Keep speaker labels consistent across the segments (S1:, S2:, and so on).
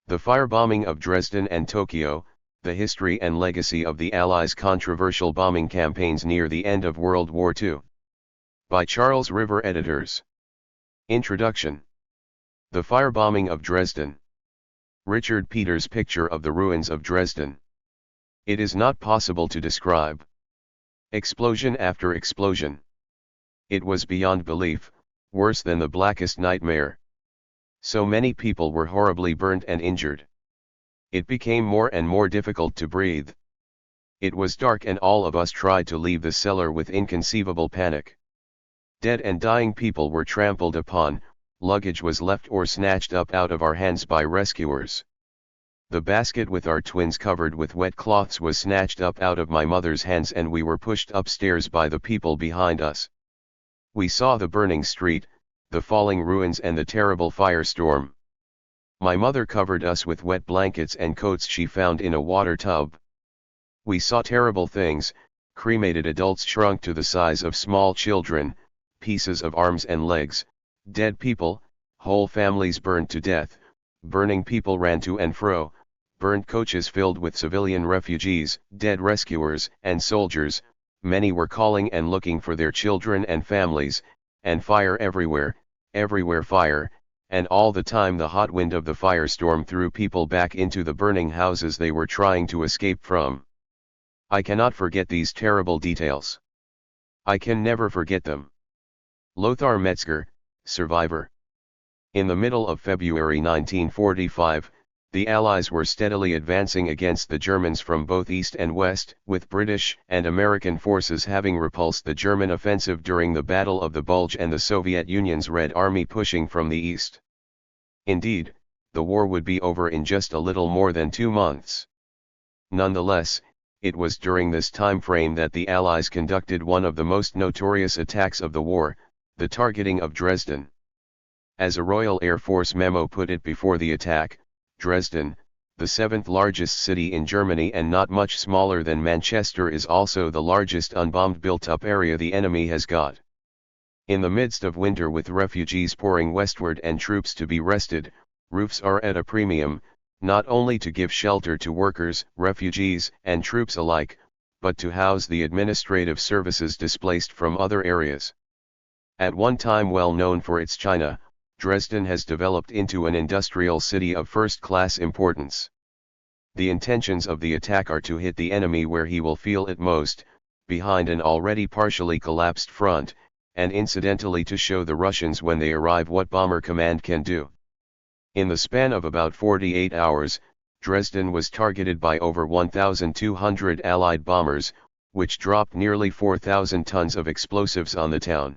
S1: The firebombing of Dresden and Tokyo, the history and legacy of the Allies' controversial bombing campaigns near the end of World War II. By Charles River Editors. Introduction. The firebombing of Dresden. Richard Peters' picture of the ruins of Dresden. It is not possible to describe. Explosion after explosion. It was beyond belief, worse than the blackest nightmare. So many people were horribly burned and injured. It became more and more difficult to breathe. It was dark and all of us tried to leave the cellar with inconceivable panic. Dead and dying people were trampled upon, luggage was left or snatched up out of our hands by rescuers. The basket with our twins covered with wet cloths was snatched up out of my mother's hands and we were pushed upstairs by the people behind us. We saw the burning street, the falling ruins and the terrible firestorm. My mother covered us with wet blankets and coats she found in a water tub. We saw terrible things, cremated adults shrunk to the size of small children, pieces of arms and legs, dead people, whole families burned to death, burning people ran to and fro, burnt coaches filled with civilian refugees, dead rescuers and soldiers, many were calling and looking for their children and families, and fire everywhere, everywhere fire, and all the time the hot wind of the firestorm threw people back into the burning houses they were trying to escape from. I cannot forget these terrible details. I can never forget them. Lothar Metzger, survivor. In the middle of February 1945, the Allies were steadily advancing against the Germans from both east and west, with British and American forces having repulsed the German offensive during the Battle of the Bulge and the Soviet Union's Red Army pushing from the east. Indeed, the war would be over in just a little more than 2 months. Nonetheless, it was during this time frame that the Allies conducted one of the most notorious attacks of the war, the targeting of Dresden. As a Royal Air Force memo put it before the attack, Dresden, the 7th largest city in Germany and not much smaller than Manchester, is also the largest unbombed built-up area the enemy has got. In the midst of winter with refugees pouring westward and troops to be rested, roofs are at a premium, not only to give shelter to workers, refugees and troops alike, but to house the administrative services displaced from other areas. At one time well known for its china, Dresden has developed into an industrial city of first-class importance. The intentions of the attack are to hit the enemy where he will feel it most, behind an already partially collapsed front, and incidentally to show the Russians when they arrive what Bomber Command can do. In the span of about 48 hours, Dresden was targeted by over 1,200 Allied bombers, which dropped nearly 4,000 tons of explosives on the town.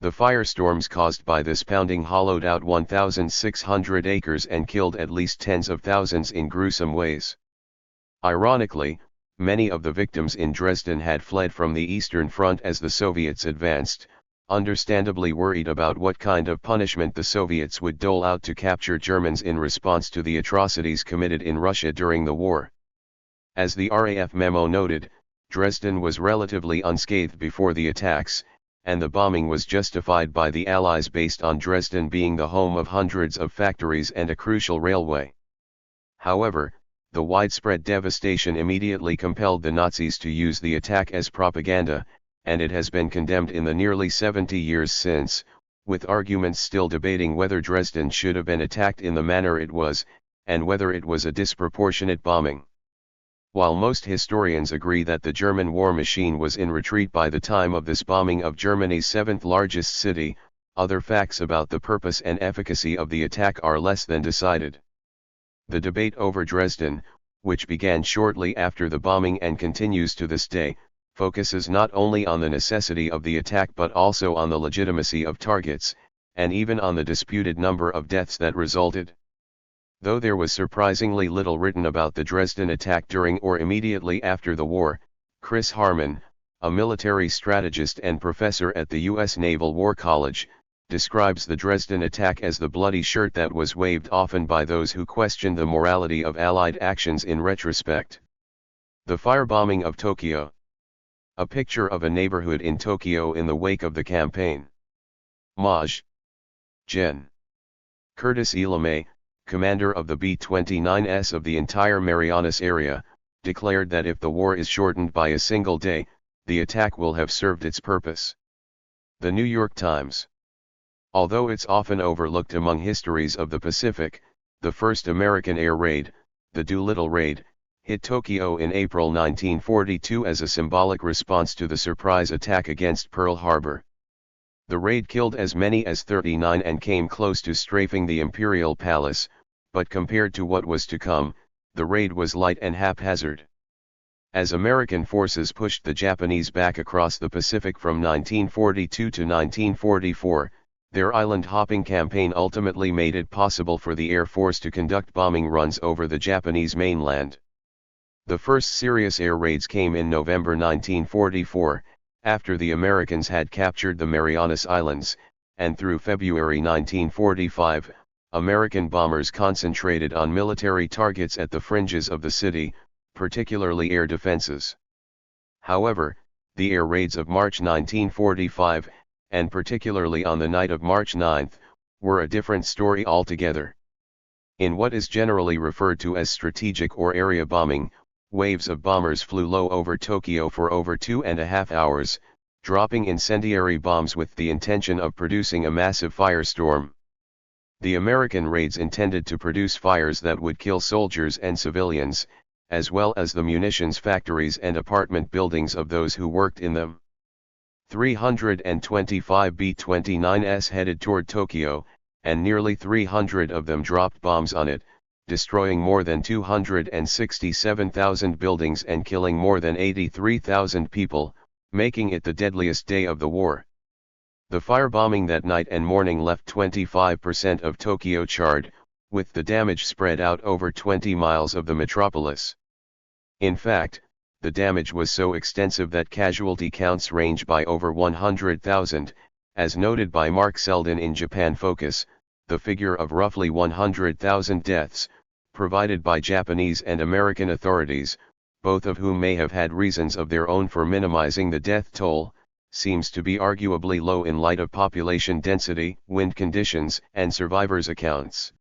S1: The firestorms caused by this pounding hollowed out 1,600 acres and killed at least tens of thousands in gruesome ways. Ironically, many of the victims in Dresden had fled from the Eastern Front as the Soviets advanced, understandably worried about what kind of punishment the Soviets would dole out to capture Germans in response to the atrocities committed in Russia during the war. As the RAF memo noted, Dresden was relatively unscathed before the attacks, and the bombing was justified by the Allies based on Dresden being the home of hundreds of factories and a crucial railway. However, the widespread devastation immediately compelled the Nazis to use the attack as propaganda, and it has been condemned in the nearly 70 years since, with arguments still debating whether Dresden should have been attacked in the manner it was, and whether it was a disproportionate bombing. While most historians agree that the German war machine was in retreat by the time of this bombing of Germany's 7th largest city, other facts about the purpose and efficacy of the attack are less than decided. The debate over Dresden, which began shortly after the bombing and continues to this day, focuses not only on the necessity of the attack but also on the legitimacy of targets, and even on the disputed number of deaths that resulted. Though there was surprisingly little written about the Dresden attack during or immediately after the war, Chris Harman, a military strategist and professor at the U.S. Naval War College, describes the Dresden attack as the bloody shirt that was waved often by those who questioned the morality of Allied actions in retrospect. The firebombing of Tokyo. A picture of a neighborhood in Tokyo in the wake of the campaign. Maj. Gen. Curtis E. LeMay, commander of the B-29s of the entire Marianas area, declared that if the war is shortened by a single day, the attack will have served its purpose. The New York Times. Although it's often overlooked among histories of the Pacific, the first American air raid, the Doolittle Raid, hit Tokyo in April 1942 as a symbolic response to the surprise attack against Pearl Harbor. The raid killed as many as 39 and came close to strafing the Imperial Palace, but compared to what was to come, the raid was light and haphazard. As American forces pushed the Japanese back across the Pacific from 1942 to 1944, their island-hopping campaign ultimately made it possible for the Air Force to conduct bombing runs over the Japanese mainland. The first serious air raids came in November 1944, after the Americans had captured the Marianas Islands, and through February 1945, American bombers concentrated on military targets at the fringes of the city, particularly air defenses. However, the air raids of March 1945, and particularly on the night of March 9, were a different story altogether. In what is generally referred to as strategic or area bombing, waves of bombers flew low over Tokyo for over 2.5 hours, dropping incendiary bombs with the intention of producing a massive firestorm. The American raids intended to produce fires that would kill soldiers and civilians, as well as the munitions factories and apartment buildings of those who worked in them. 325 B-29s headed toward Tokyo, and nearly 300 of them dropped bombs on it, destroying more than 267,000 buildings and killing more than 83,000 people, making it the deadliest day of the war. The firebombing that night and morning left 25% of Tokyo charred, with the damage spread out over 20 miles of the metropolis. In fact, the damage was so extensive that casualty counts range by over 100,000, as noted by Mark Selden in Japan Focus, the figure of roughly 100,000 deaths, provided by Japanese and American authorities, both of whom may have had reasons of their own for minimizing the death toll, seems to be arguably low in light of population density, wind conditions, and survivors' accounts.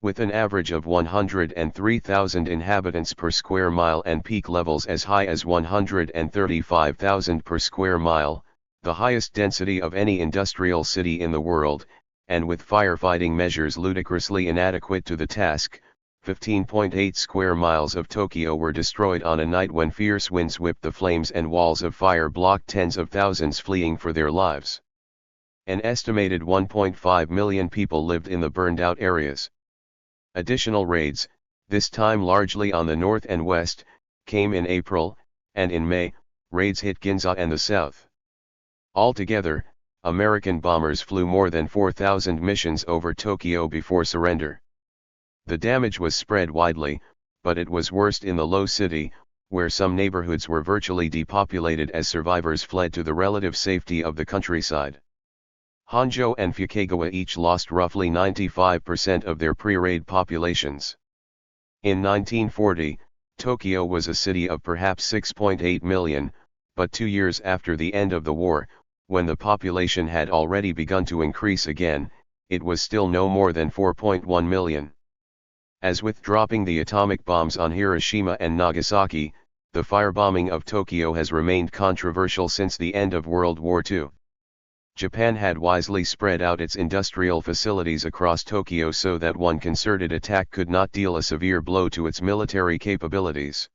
S1: With an average of 103,000 inhabitants per square mile and peak levels as high as 135,000 per square mile, the highest density of any industrial city in the world, and with firefighting measures ludicrously inadequate to the task, 15.8 square miles of Tokyo were destroyed on a night when fierce winds whipped the flames and walls of fire blocked tens of thousands fleeing for their lives. An estimated 1.5 million people lived in the burned-out areas. Additional raids, this time largely on the north and west, came in April, and in May, raids hit Ginza and the south. Altogether, American bombers flew more than 4,000 missions over Tokyo before surrender. The damage was spread widely, but it was worst in the Low City, where some neighborhoods were virtually depopulated as survivors fled to the relative safety of the countryside. Honjo and Fukagawa each lost roughly 95% of their pre-raid populations. In 1940, Tokyo was a city of perhaps 6.8 million, but 2 years after the end of the war, when the population had already begun to increase again, it was still no more than 4.1 million. As with dropping the atomic bombs on Hiroshima and Nagasaki, the firebombing of Tokyo has remained controversial since the end of World War II. Japan had wisely spread out its industrial facilities across Tokyo so that one concerted attack could not deal a severe blow to its military capabilities.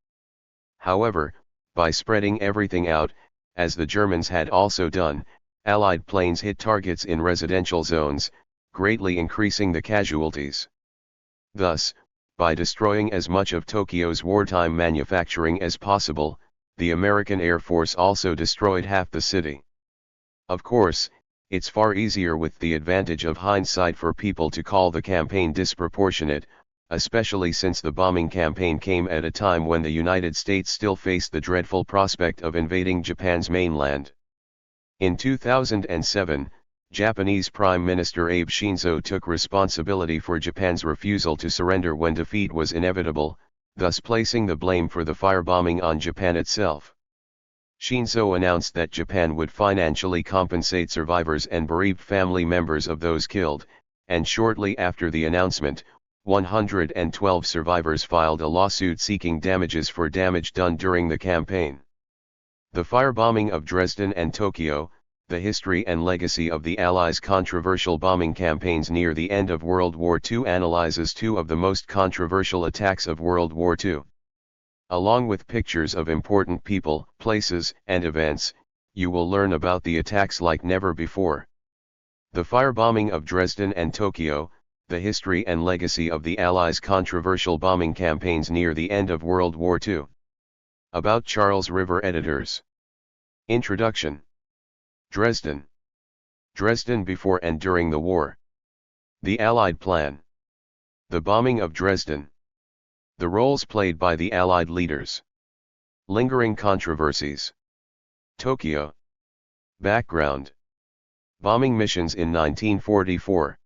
S1: However, by spreading everything out, as the Germans had also done, Allied planes hit targets in residential zones, greatly increasing the casualties. Thus, by destroying as much of Tokyo's wartime manufacturing as possible, the American Air Force also destroyed half the city. Of course, it's far easier with the advantage of hindsight for people to call the campaign disproportionate, especially since the bombing campaign came at a time when the United States still faced the dreadful prospect of invading Japan's mainland. In 2007, Japanese Prime Minister Abe Shinzo took responsibility for Japan's refusal to surrender when defeat was inevitable, thus placing the blame for the firebombing on Japan itself. Shinzo announced that Japan would financially compensate survivors and bereaved family members of those killed, and shortly after the announcement, 112 survivors filed a lawsuit seeking damages for damage done during the campaign. The firebombing of Dresden and Tokyo, the history and legacy of the Allies' controversial bombing campaigns near the end of World War II analyzes two of the most controversial attacks of World War II. Along with pictures of important people, places, and events, you will learn about the attacks like never before. The firebombing of Dresden and Tokyo, the history and legacy of the Allies' controversial bombing campaigns near the end of World War II. About Charles River Editors. Introduction. Dresden. Dresden before and during the war. The Allied plan. The bombing of Dresden. The roles played by the Allied leaders. Lingering controversies. Tokyo. Background. Bombing missions in 1944.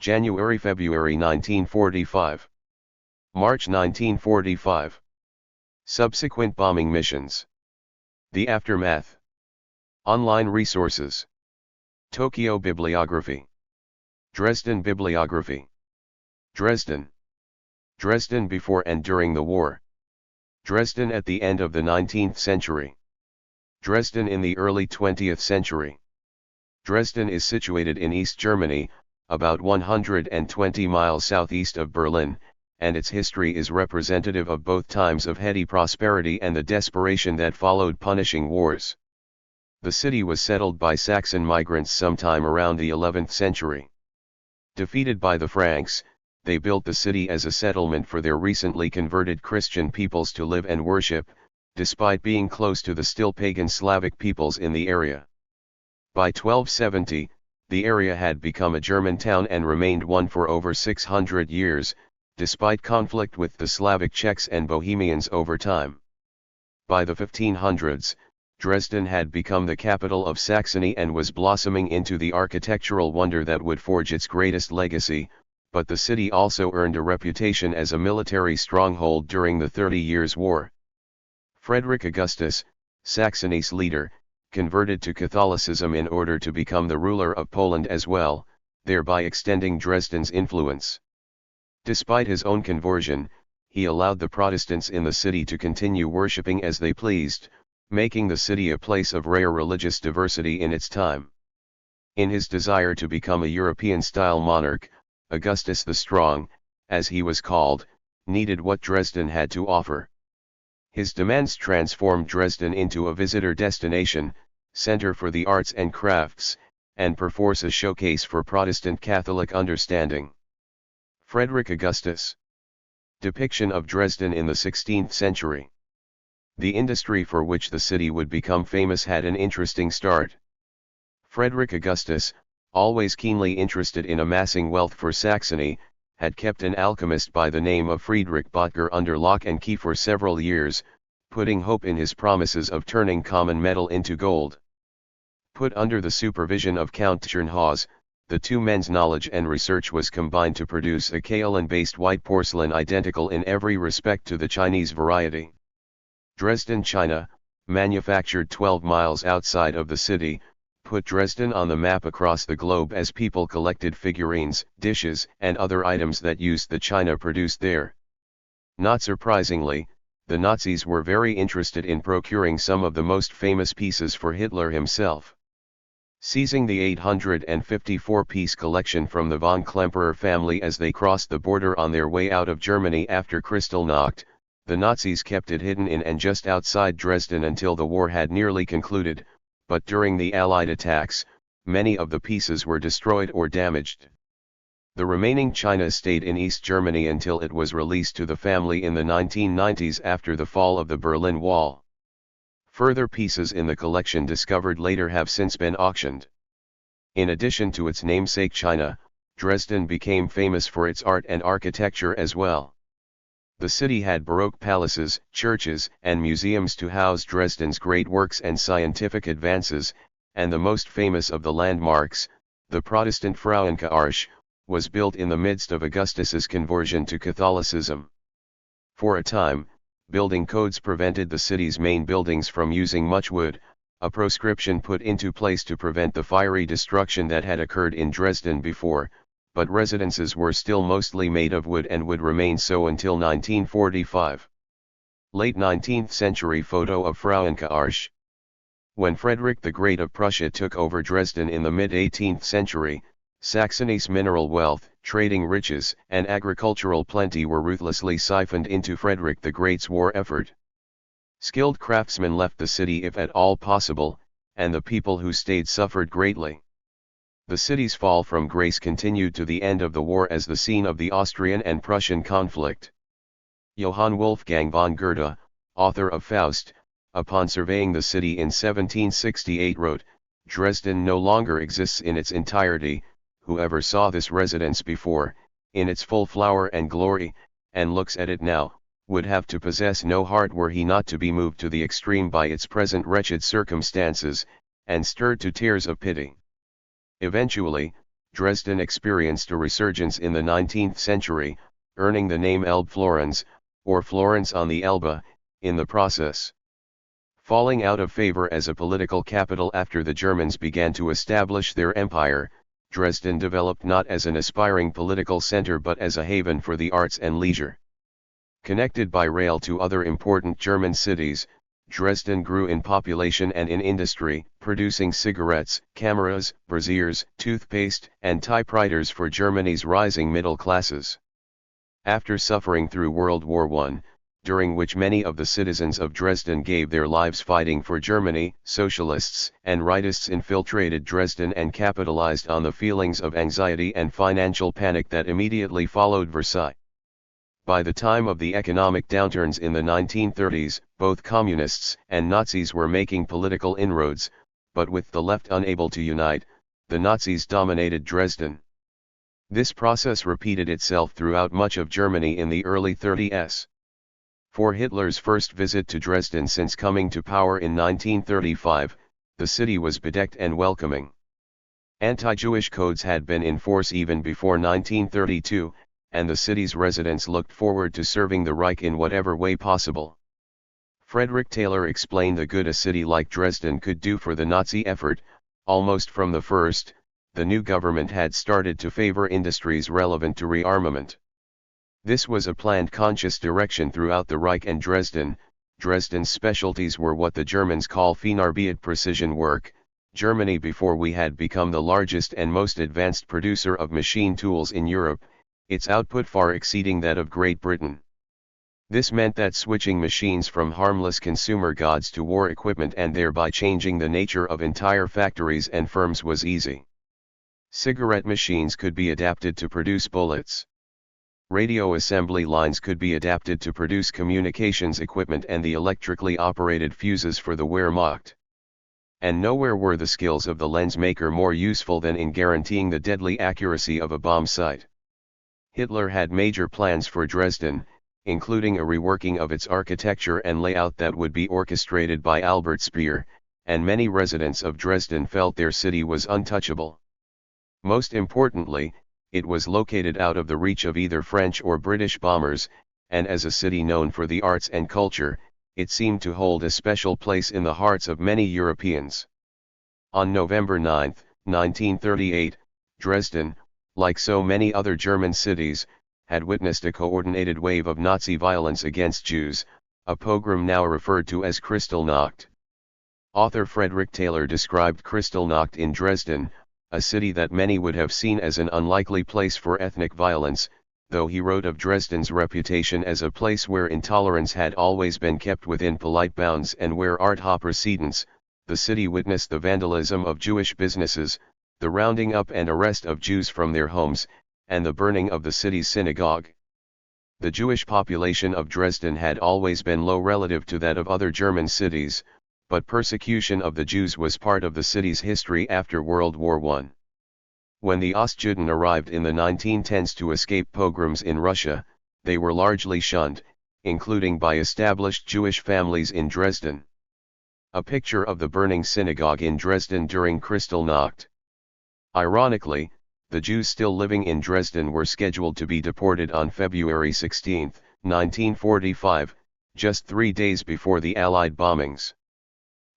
S1: January-February 1945. March 1945. Subsequent bombing missions. The aftermath. Online resources. Tokyo Bibliography. Dresden Bibliography. Dresden. Dresden before and during the war. Dresden at the end of the 19th century. Dresden in the early 20th century. Dresden is situated in East Germany, about 120 miles southeast of Berlin, and its history is representative of both times of heady prosperity and the desperation that followed punishing wars. The city was settled by Saxon migrants sometime around the 11th century. Defeated by the Franks, they built the city as a settlement for their recently converted Christian peoples to live and worship, despite being close to the still pagan Slavic peoples in the area. By 1270, the area had become a German town and remained one for over 600 years, despite conflict with the Slavic Czechs and Bohemians over time. By the 1500s, Dresden had become the capital of Saxony and was blossoming into the architectural wonder that would forge its greatest legacy, but the city also earned a reputation as a military stronghold during the 30 Years' War. Frederick Augustus, Saxony's leader, converted to Catholicism in order to become the ruler of Poland as well, thereby extending Dresden's influence. Despite his own conversion, he allowed the Protestants in the city to continue worshipping as they pleased, making the city a place of rare religious diversity in its time. In his desire to become a European-style monarch, Augustus the Strong, as he was called, needed what Dresden had to offer. His demands transformed Dresden into a visitor destination, center for the arts and crafts, and perforce a showcase for Protestant Catholic understanding. Frederick Augustus. Depiction of Dresden in the 16th century. The industry for which the city would become famous had an interesting start. Frederick Augustus, always keenly interested in amassing wealth for Saxony, had kept an alchemist by the name of Friedrich Böttger under lock and key for several years, putting hope in his promises of turning common metal into gold. Put under the supervision of Count Tschirnhaus, the two men's knowledge and research was combined to produce a kaolin-based white porcelain identical in every respect to the Chinese variety. Dresden, China, manufactured 12 miles outside of the city, put Dresden on the map across the globe as people collected figurines, dishes, and other items that used the china produced there. Not surprisingly, the Nazis were very interested in procuring some of the most famous pieces for Hitler himself. Seizing the 854-piece collection from the von Klemperer family as they crossed the border on their way out of Germany after Kristallnacht, the Nazis kept it hidden in and just outside Dresden until the war had nearly concluded, but during the Allied attacks, many of the pieces were destroyed or damaged. The remaining china stayed in East Germany until it was released to the family in the 1990s after the fall of the Berlin Wall. Further pieces in the collection discovered later have since been auctioned. In addition to its namesake china, Dresden became famous for its art and architecture as well. The city had Baroque palaces, churches, and museums to house Dresden's great works and scientific advances, and the most famous of the landmarks, the Protestant Frauenkirche, was built in the midst of Augustus's conversion to Catholicism. For a time, building codes prevented the city's main buildings from using much wood, a proscription put into place to prevent the fiery destruction that had occurred in Dresden before, but residences were still mostly made of wood and would remain so until 1945. Late 19th century photo of Frauenarche. When Frederick the Great of Prussia took over Dresden in the mid-18th century, Saxony's mineral wealth, trading riches, and agricultural plenty were ruthlessly siphoned into Frederick the Great's war effort. Skilled craftsmen left the city if at all possible, and the people who stayed suffered greatly. The city's fall from grace continued to the end of the war as the scene of the Austrian and Prussian conflict. Johann Wolfgang von Goethe, author of Faust, upon surveying the city in 1768 wrote, "Dresden no longer exists in its entirety. Whoever saw this residence before, in its full flower and glory, and looks at it now, would have to possess no heart were he not to be moved to the extreme by its present wretched circumstances, and stirred to tears of pity." Eventually, Dresden experienced a resurgence in the 19th century, earning the name Elbe Florens, or Florence on the Elbe, in the process. Falling out of favor as a political capital after the Germans began to establish their empire, Dresden developed not as an aspiring political center but as a haven for the arts and leisure. Connected by rail to other important German cities, Dresden grew in population and in industry, producing cigarettes, cameras, braziers, toothpaste, and typewriters for Germany's rising middle classes. After suffering through World War I, during which many of the citizens of Dresden gave their lives fighting for Germany, socialists and rightists infiltrated Dresden and capitalized on the feelings of anxiety and financial panic that immediately followed Versailles. By the time of the economic downturns in the 1930s, both communists and Nazis were making political inroads, but with the left unable to unite, the Nazis dominated Dresden. This process repeated itself throughout much of Germany in the early 30s. For Hitler's first visit to Dresden since coming to power in 1935, the city was bedecked and welcoming. Anti-Jewish codes had been in force even before 1932, and the city's residents looked forward to serving the Reich in whatever way possible. Frederick Taylor explained the good a city like Dresden could do for the Nazi effort. Almost from the first, the new government had started to favor industries relevant to rearmament. This was a planned conscious direction throughout the Reich and Dresden. Dresden's specialties were what the Germans call Feinarbeit precision work. Germany before we had become the largest and most advanced producer of machine tools in Europe, its output far exceeding that of Great Britain. This meant that switching machines from harmless consumer goods to war equipment and thereby changing the nature of entire factories and firms was easy. Cigarette machines could be adapted to produce bullets. Radio assembly lines could be adapted to produce communications equipment and the electrically operated fuses for the Wehrmacht. And nowhere were the skills of the lens maker more useful than in guaranteeing the deadly accuracy of a bomb sight. Hitler had major plans for Dresden, including a reworking of its architecture and layout that would be orchestrated by Albert Speer, and many residents of Dresden felt their city was untouchable. Most importantly, it was located out of the reach of either French or British bombers, and as a city known for the arts and culture, it seemed to hold a special place in the hearts of many Europeans. On November 9, 1938, Dresden, like so many other German cities, had witnessed a coordinated wave of Nazi violence against Jews, a pogrom now referred to as Kristallnacht. Author Frederick Taylor described Kristallnacht in Dresden, a city that many would have seen as an unlikely place for ethnic violence, though he wrote of Dresden's reputation as a place where intolerance had always been kept within polite bounds and where art ha precedence. The city witnessed the vandalism of Jewish businesses, the rounding up and arrest of Jews from their homes, and the burning of the city's synagogue. The Jewish population of Dresden had always been low relative to that of other German cities, but persecution of the Jews was part of the city's history after World War I. When the Ostjuden arrived in the 1910s to escape pogroms in Russia, they were largely shunned, including by established Jewish families in Dresden. A picture of the burning synagogue in Dresden during Kristallnacht. Ironically, the Jews still living in Dresden were scheduled to be deported on February 16, 1945, just 3 days before the Allied bombings.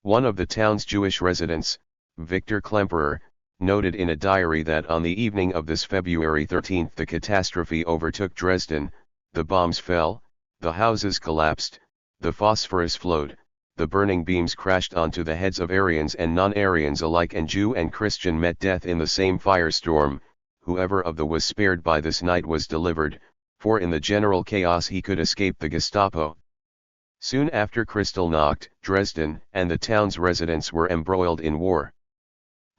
S1: One of the town's Jewish residents, Victor Klemperer, noted in a diary that on the evening of this February 13 the catastrophe overtook Dresden, the bombs fell, the houses collapsed, the phosphorus flowed, the burning beams crashed onto the heads of Aryans and non-Aryans alike, and Jew and Christian met death in the same firestorm. Whoever of the was spared by this night was delivered, for in the general chaos he could escape the Gestapo. Soon after Kristallnacht, Dresden and the town's residents were embroiled in war.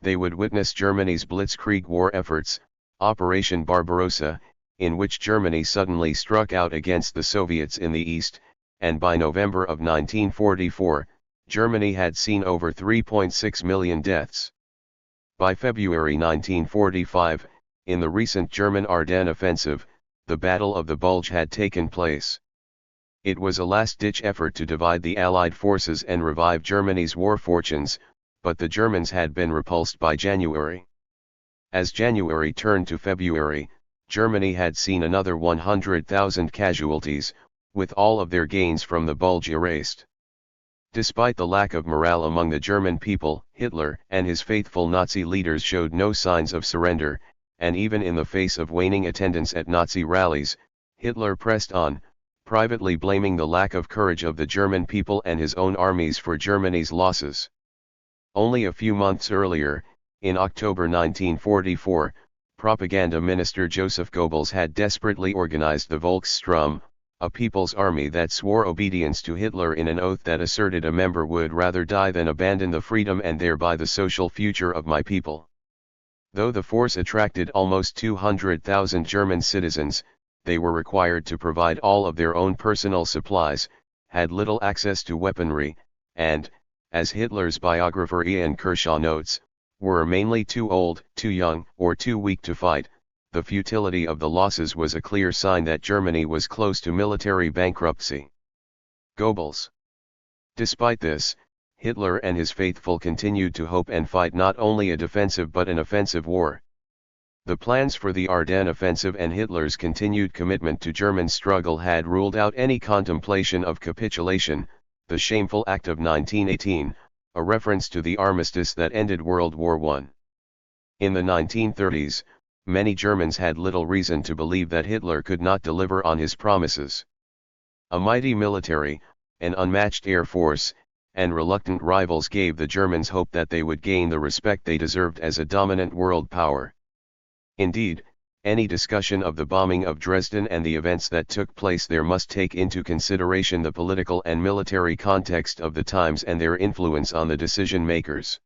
S1: They would witness Germany's blitzkrieg war efforts, Operation Barbarossa, in which Germany suddenly struck out against the Soviets in the east, and by November of 1944, Germany had seen over 3.6 million deaths. By February 1945, in the recent German Ardennes offensive, the Battle of the Bulge had taken place. It was a last-ditch effort to divide the Allied forces and revive Germany's war fortunes, but the Germans had been repulsed by January. As January turned to February, Germany had seen another 100,000 casualties, with all of their gains from the Bulge erased. Despite the lack of morale among the German people, Hitler and his faithful Nazi leaders showed no signs of surrender, and even in the face of waning attendance at Nazi rallies, Hitler pressed on, privately blaming the lack of courage of the German people and his own armies for Germany's losses. Only a few months earlier, in October 1944, Propaganda Minister Joseph Goebbels had desperately organized the Volksstrom, a people's army that swore obedience to Hitler in an oath that asserted a member would rather die than abandon the freedom and thereby the social future of my people. Though the force attracted almost 200,000 German citizens, they were required to provide all of their own personal supplies, had little access to weaponry, and, as Hitler's biographer Ian Kershaw notes, were mainly too old, too young, or too weak to fight. The futility of the losses was a clear sign that Germany was close to military bankruptcy. Goebbels. Despite this, Hitler and his faithful continued to hope and fight not only a defensive but an offensive war. The plans for the Ardennes offensive and Hitler's continued commitment to German struggle had ruled out any contemplation of capitulation, the shameful act of 1918, a reference to the armistice that ended World War I. In the 1930s, many Germans had little reason to believe that Hitler could not deliver on his promises. A mighty military, an unmatched air force, and reluctant rivals gave the Germans hope that they would gain the respect they deserved as a dominant world power. Indeed, any discussion of the bombing of Dresden and the events that took place there must take into consideration the political and military context of the times and their influence on the decision-makers.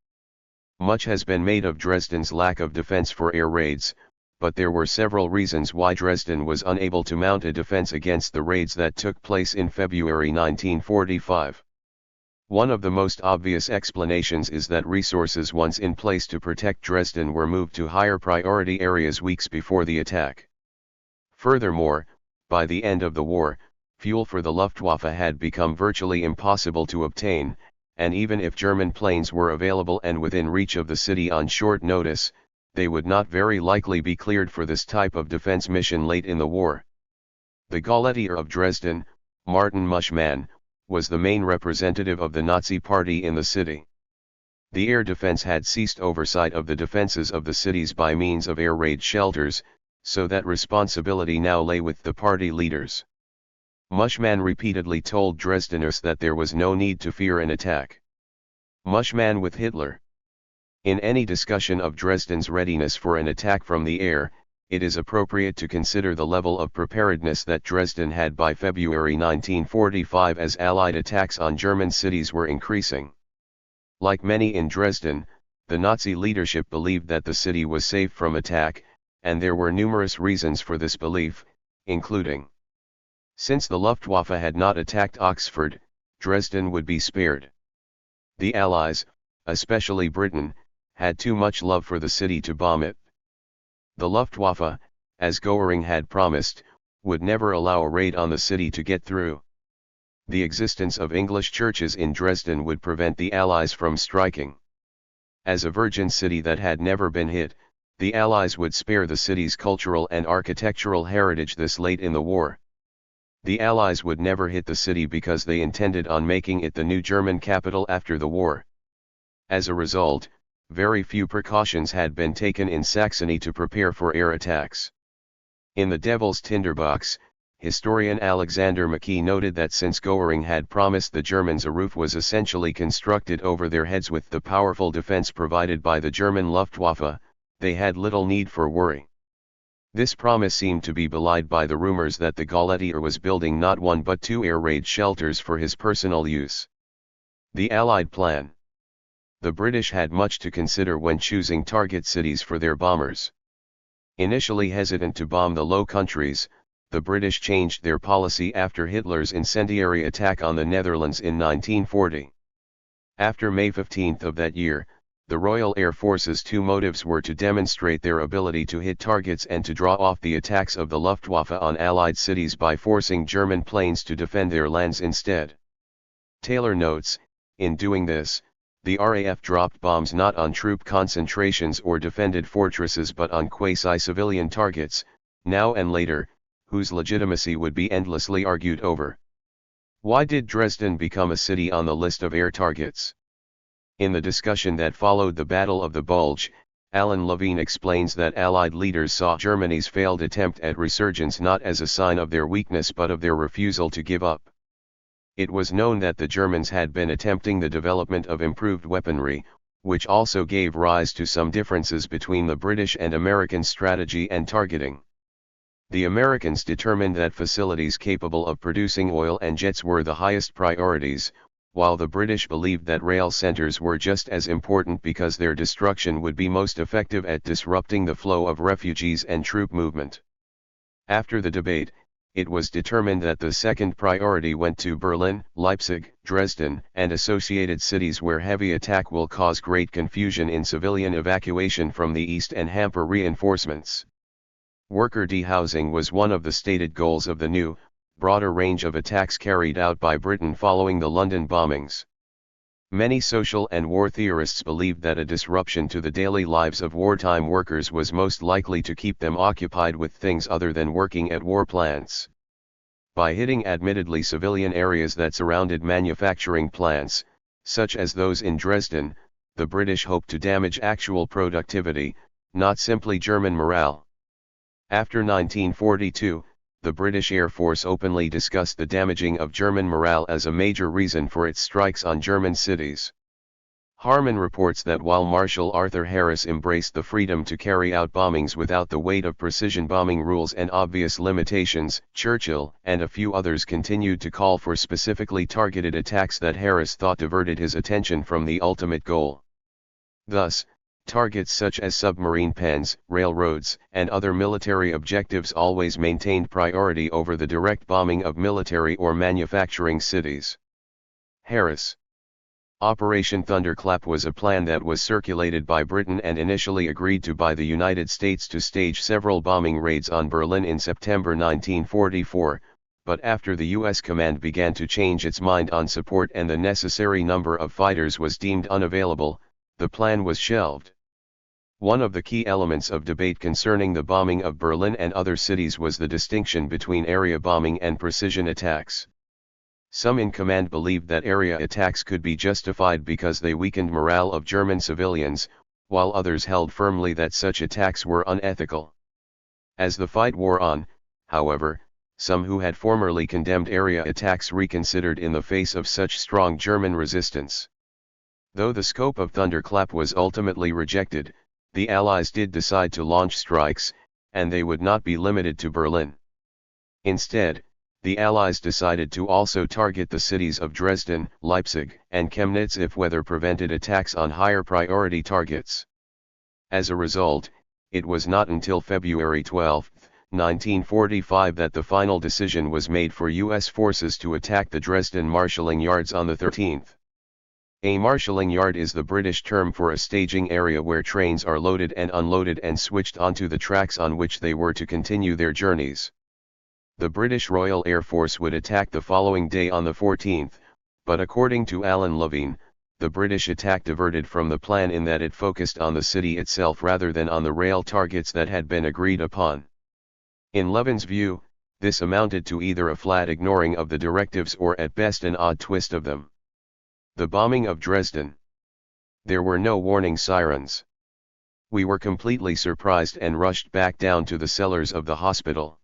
S1: Much has been made of Dresden's lack of defense for air raids, but there were several reasons why Dresden was unable to mount a defense against the raids that took place in February 1945. One of the most obvious explanations is that resources once in place to protect Dresden were moved to higher priority areas weeks before the attack. Furthermore, by the end of the war, fuel for the Luftwaffe had become virtually impossible to obtain, and even if German planes were available and within reach of the city on short notice, they would not very likely be cleared for this type of defense mission late in the war. The Gauleiter of Dresden, Martin Muschmann, was the main representative of the Nazi Party in the city. The air defense had ceased oversight of the defenses of the cities by means of air raid shelters, so that responsibility now lay with the party leaders. Muschmann repeatedly told Dresdeners that there was no need to fear an attack. Muschmann with Hitler. In any discussion of Dresden's readiness for an attack from the air, it is appropriate to consider the level of preparedness that Dresden had by February 1945 as Allied attacks on German cities were increasing. Like many in Dresden, the Nazi leadership believed that the city was safe from attack, and there were numerous reasons for this belief, including: since the Luftwaffe had not attacked Oxford, Dresden would be spared. The Allies, especially Britain, had too much love for the city to bomb it. The Luftwaffe, as Göring had promised, would never allow a raid on the city to get through. The existence of English churches in Dresden would prevent the Allies from striking. As a virgin city that had never been hit, the Allies would spare the city's cultural and architectural heritage this late in the war. The Allies would never hit the city because they intended on making it the new German capital after the war. As a result, very few precautions had been taken in Saxony to prepare for air attacks. In the Devil's Tinderbox, historian Alexander Mackey noted that since Goering had promised the Germans a roof was essentially constructed over their heads with the powerful defense provided by the German Luftwaffe, they had little need for worry. This promise seemed to be belied by the rumors that the Gauleiter was building not one but two air raid shelters for his personal use. The Allied plan. The British had much to consider when choosing target cities for their bombers. Initially hesitant to bomb the Low Countries, the British changed their policy after Hitler's incendiary attack on the Netherlands in 1940. After May 15 of that year, the Royal Air Force's two motives were to demonstrate their ability to hit targets and to draw off the attacks of the Luftwaffe on Allied cities by forcing German planes to defend their lands instead. Taylor notes, in doing this, the RAF dropped bombs not on troop concentrations or defended fortresses but on quasi-civilian targets, now and later, whose legitimacy would be endlessly argued over. Why did Dresden become a city on the list of air targets? In the discussion that followed the Battle of the Bulge, Alan Levine explains that Allied leaders saw Germany's failed attempt at resurgence not as a sign of their weakness but of their refusal to give up. It was known that the Germans had been attempting the development of improved weaponry, which also gave rise to some differences between the British and American strategy and targeting. The Americans determined that facilities capable of producing oil and jets were the highest priorities, while the British believed that rail centers were just as important because their destruction would be most effective at disrupting the flow of refugees and troop movement. After the debate, it was determined that the second priority went to Berlin, Leipzig, Dresden, and associated cities where heavy attack will cause great confusion in civilian evacuation from the east and hamper reinforcements. Worker dehousing was one of the stated goals of the new, broader range of attacks carried out by Britain following the London bombings. Many social and war theorists believed that a disruption to the daily lives of wartime workers was most likely to keep them occupied with things other than working at war plants. By hitting admittedly civilian areas that surrounded manufacturing plants, such as those in Dresden, the British hoped to damage actual productivity, not simply German morale. After 1942, the British Air Force openly discussed the damaging of German morale as a major reason for its strikes on German cities. Harman reports that while Marshal Arthur Harris embraced the freedom to carry out bombings without the weight of precision bombing rules and obvious limitations, Churchill and a few others continued to call for specifically targeted attacks that Harris thought diverted his attention from the ultimate goal. Thus, targets such as submarine pens, railroads, and other military objectives always maintained priority over the direct bombing of military or manufacturing cities. Harris. Operation Thunderclap was a plan that was circulated by Britain and initially agreed to by the United States to stage several bombing raids on Berlin in September 1944, but after the U.S. command began to change its mind on support and the necessary number of fighters was deemed unavailable, the plan was shelved. One of the key elements of debate concerning the bombing of Berlin and other cities was the distinction between area bombing and precision attacks. Some in command believed that area attacks could be justified because they weakened morale of German civilians, while others held firmly that such attacks were unethical. As the fight wore on, however, some who had formerly condemned area attacks reconsidered in the face of such strong German resistance. Though the scope of Thunderclap was ultimately rejected, the Allies did decide to launch strikes, and they would not be limited to Berlin. Instead, the Allies decided to also target the cities of Dresden, Leipzig, and Chemnitz if weather prevented attacks on higher priority targets. As a result, it was not until February 12, 1945 that the final decision was made for U.S. forces to attack the Dresden marshalling yards on the 13th. A marshalling yard is the British term for a staging area where trains are loaded and unloaded and switched onto the tracks on which they were to continue their journeys. The British Royal Air Force would attack the following day on the 14th, but according to Alan Levine, the British attack diverted from the plan in that it focused on the city itself rather than on the rail targets that had been agreed upon. In Levine's view, this amounted to either a flat ignoring of the directives or at best an odd twist of them. The bombing of Dresden. There were no warning sirens. We were completely surprised and rushed back down to the cellars of the hospital.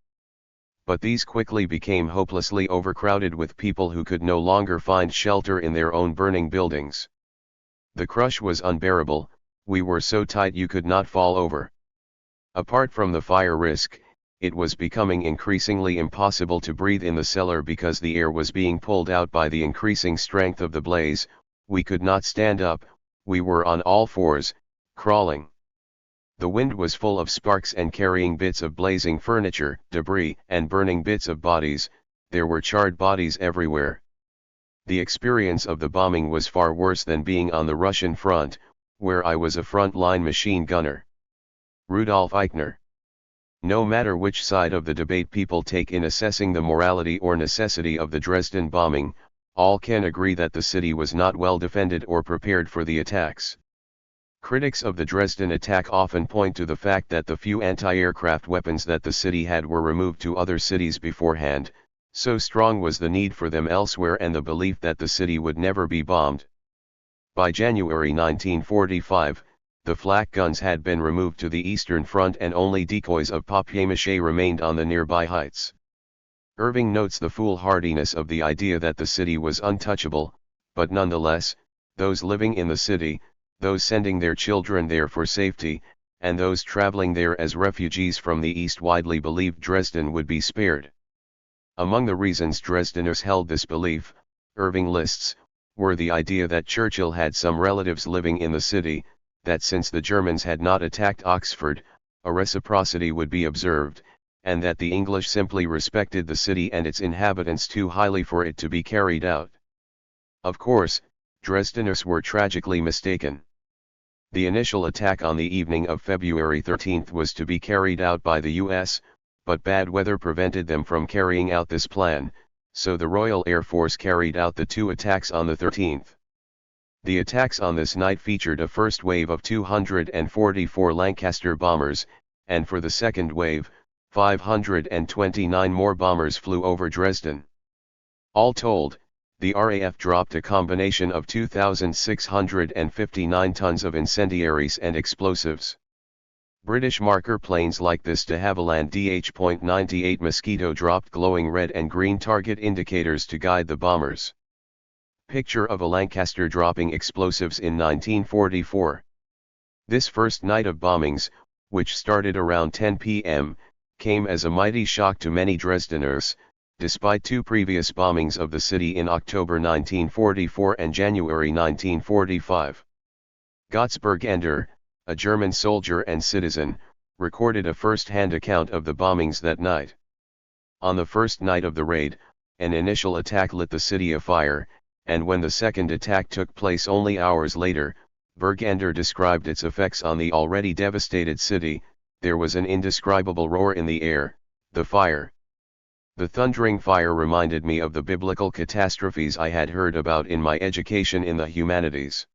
S1: But these quickly became hopelessly overcrowded with people who could no longer find shelter in their own burning buildings. The crush was unbearable, we were so tight you could not fall over. Apart from the fire risk, it was becoming increasingly impossible to breathe in the cellar because the air was being pulled out by the increasing strength of the blaze. We could not stand up, we were on all fours, crawling. The wind was full of sparks and carrying bits of blazing furniture, debris, and burning bits of bodies. There were charred bodies everywhere. The experience of the bombing was far worse than being on the Russian front, where I was a front-line machine gunner. Rudolf Eichner. No matter which side of the debate people take in assessing the morality or necessity of the Dresden bombing, all can agree that the city was not well defended or prepared for the attacks. Critics of the Dresden attack often point to the fact that the few anti-aircraft weapons that the city had were removed to other cities beforehand, so strong was the need for them elsewhere and the belief that the city would never be bombed. By January 1945, the flak guns had been removed to the eastern front and only decoys of papier-mâché remained on the nearby heights. Irving notes the foolhardiness of the idea that the city was untouchable, but nonetheless, those living in the city, those sending their children there for safety, and those traveling there as refugees from the east widely believed Dresden would be spared. Among the reasons Dresdeners held this belief, Irving lists, were the idea that Churchill had some relatives living in the city, that since the Germans had not attacked Oxford, a reciprocity would be observed, and that the English simply respected the city and its inhabitants too highly for it to be carried out. Of course, Dresdeners were tragically mistaken. The initial attack on the evening of February 13 was to be carried out by the US, but bad weather prevented them from carrying out this plan, so the Royal Air Force carried out the two attacks on the 13th. The attacks on this night featured a first wave of 244 Lancaster bombers, and for the second wave, 529 more bombers flew over Dresden. All told, the RAF dropped a combination of 2,659 tons of incendiaries and explosives. British marker planes like this de Havilland DH.98 Mosquito dropped glowing red and green target indicators to guide the bombers. Picture of a Lancaster dropping explosives in 1944. This first night of bombings, which started around 10 p.m., came as a mighty shock to many Dresdeners, despite two previous bombings of the city in October 1944 and January 1945. Götz Bergander, a German soldier and citizen, recorded a first-hand account of the bombings that night. On the first night of the raid, an initial attack lit the city afire, and when the second attack took place only hours later, Bergander described its effects on the already devastated city. There was an indescribable roar in the air, the fire. The thundering fire reminded me of the biblical catastrophes I had heard about in my education in the humanities.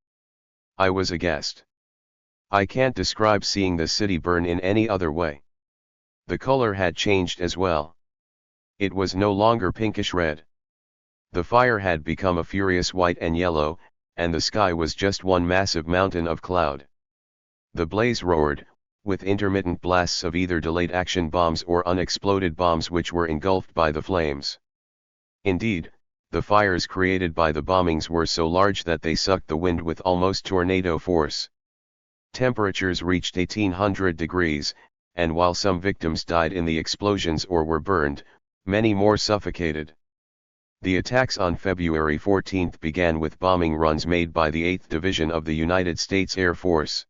S1: I was aghast. I can't describe seeing the city burn in any other way. The color had changed as well. It was no longer pinkish red. The fire had become a furious white and yellow, and the sky was just one massive mountain of cloud. The blaze roared, with intermittent blasts of either delayed action bombs or unexploded bombs which were engulfed by the flames. Indeed, the fires created by the bombings were so large that they sucked the wind with almost tornado force. Temperatures reached 1800 degrees, and while some victims died in the explosions or were burned, many more suffocated. The attacks on February 14 began with bombing runs made by the 8th Division of the United States Air Force.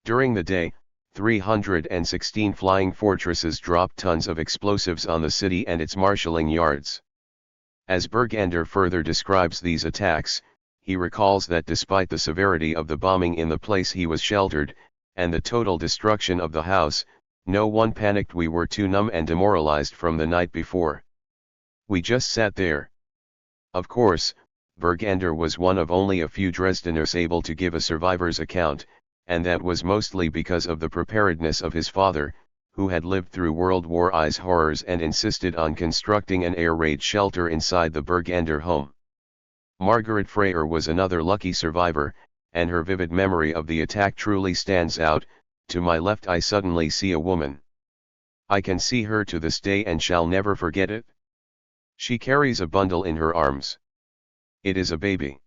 S1: During the day, 316 flying fortresses dropped tons of explosives on the city and its marshalling yards. As Bergander further describes these attacks, he recalls that despite the severity of the bombing in the place he was sheltered, and the total destruction of the house, no one panicked. We were too numb and demoralized from the night before. We just sat there. Of course, Bergander was one of only a few Dresdeners able to give a survivor's account, and that was mostly because of the preparedness of his father, who had lived through World War I's horrors and insisted on constructing an air raid shelter inside the Bergander home. Margaret Freyer was another lucky survivor, and her vivid memory of the attack truly stands out. To my left I suddenly see a woman. I can see her to this day and shall never forget it. She carries a bundle in her arms. It is a baby.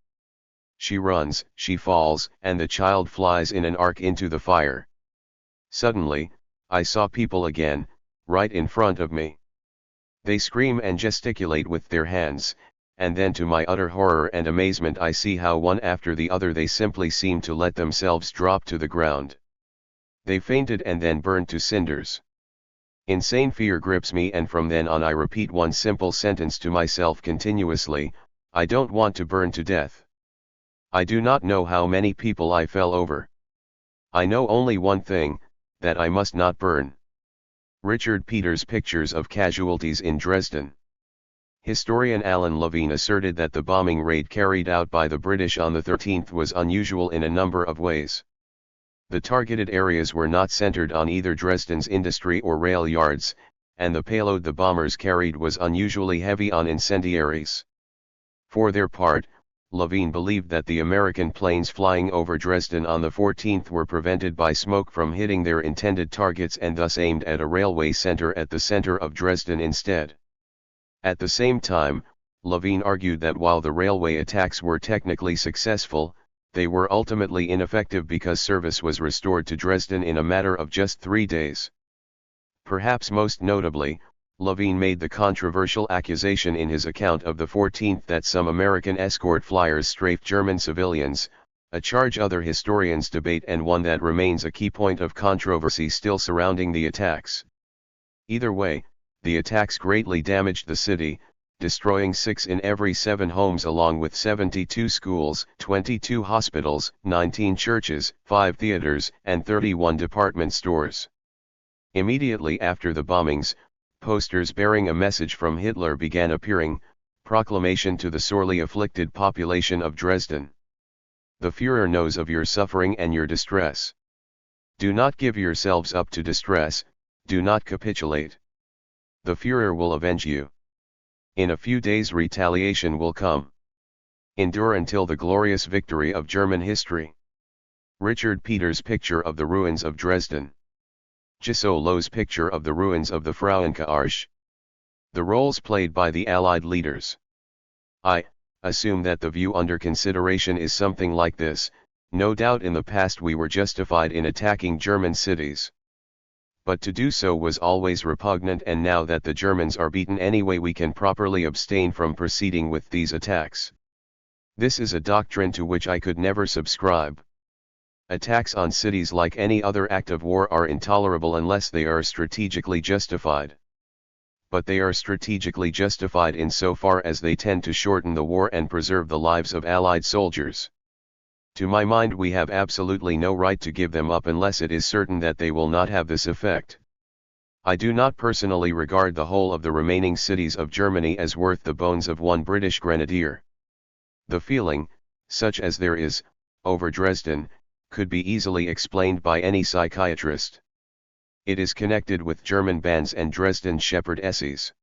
S1: She runs, she falls, and the child flies in an arc into the fire. Suddenly, I saw people again, right in front of me. They scream and gesticulate with their hands, and then to my utter horror and amazement I see how one after the other they simply seem to let themselves drop to the ground. They fainted and then burned to cinders. Insane fear grips me, and from then on I repeat one simple sentence to myself continuously: I don't want to burn to death. I do not know how many people I fell over. I know only one thing, that I must not burn. Richard Peters' Pictures of Casualties in Dresden. Historian Alan Levine asserted that the bombing raid carried out by the British on the 13th was unusual in a number of ways. The targeted areas were not centered on either Dresden's industry or rail yards, and the payload the bombers carried was unusually heavy on incendiaries. For their part, Levine believed that the American planes flying over Dresden on the 14th were prevented by smoke from hitting their intended targets and thus aimed at a railway center at the center of Dresden instead. At the same time, Levine argued that while the railway attacks were technically successful, they were ultimately ineffective because service was restored to Dresden in a matter of just 3 days. Perhaps most notably, Levine made the controversial accusation in his account of the 14th that some American escort flyers strafed German civilians, a charge other historians debate and one that remains a key point of controversy still surrounding the attacks. Either way, the attacks greatly damaged the city, destroying 6 in every 7 homes along with 72 schools, 22 hospitals, 19 churches, 5 theaters, and 31 department stores. Immediately after the bombings, posters bearing a message from Hitler began appearing: proclamation to the sorely afflicted population of Dresden. The Führer knows of your suffering and your distress. Do not give yourselves up to distress, do not capitulate. The Führer will avenge you. In a few days retaliation will come. Endure until the glorious victory of German history. Richard Peters' Picture of the Ruins of Dresden. Gisot Lowe's Picture of the Ruins of the Frauenkirche. The roles played by the Allied leaders. I assume that the view under consideration is something like this: no doubt in the past we were justified in attacking German cities. But to do so was always repugnant, and now that the Germans are beaten anyway we can properly abstain from proceeding with these attacks. This is a doctrine to which I could never subscribe. Attacks on cities, like any other act of war, are intolerable unless they are strategically justified. But they are strategically justified insofar as they tend to shorten the war and preserve the lives of Allied soldiers. To my mind we have absolutely no right to give them up unless it is certain that they will not have this effect. I do not personally regard the whole of the remaining cities of Germany as worth the bones of one British grenadier. The feeling, such as there is, over Dresden, could be easily explained by any psychiatrist. It is connected with German bands and Dresden Shepherd essays.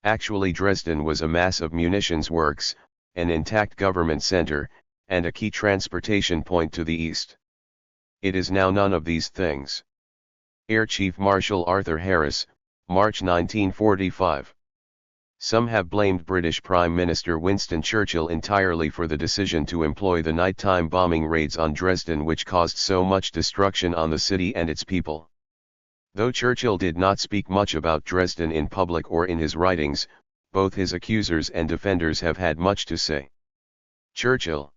S1: Actually, Dresden was a mass of munitions works, an intact government center, and a key transportation point to the east. It is now none of these things. Air Chief Marshal Arthur Harris, March 1945. Some have blamed British Prime Minister Winston Churchill entirely for the decision to employ the nighttime bombing raids on Dresden, which caused so much destruction on the city and its people. Though Churchill did not speak much about Dresden in public or in his writings, both his accusers and defenders have had much to say. Churchill.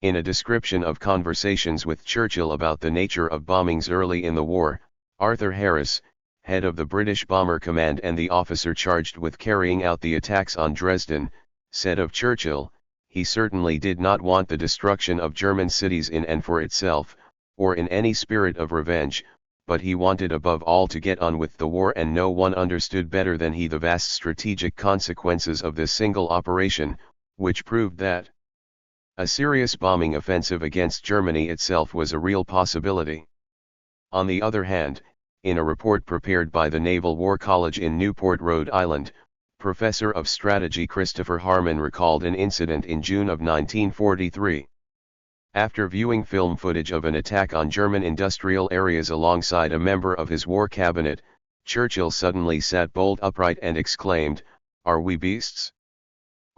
S1: In a description of conversations with Churchill about the nature of bombings early in the war, Arthur Harris, head of the British Bomber Command and the officer charged with carrying out the attacks on Dresden, said of Churchill, "He certainly did not want the destruction of German cities in and for itself, or in any spirit of revenge, but he wanted above all to get on with the war, and no one understood better than he the vast strategic consequences of this single operation, which proved that a serious bombing offensive against Germany itself was a real possibility." On the other hand, in a report prepared by the Naval War College in Newport, Rhode Island, Professor of Strategy Christopher Harmon recalled an incident in June of 1943. After viewing film footage of an attack on German industrial areas alongside a member of his war cabinet, Churchill suddenly sat bolt upright and exclaimed, "Are we beasts?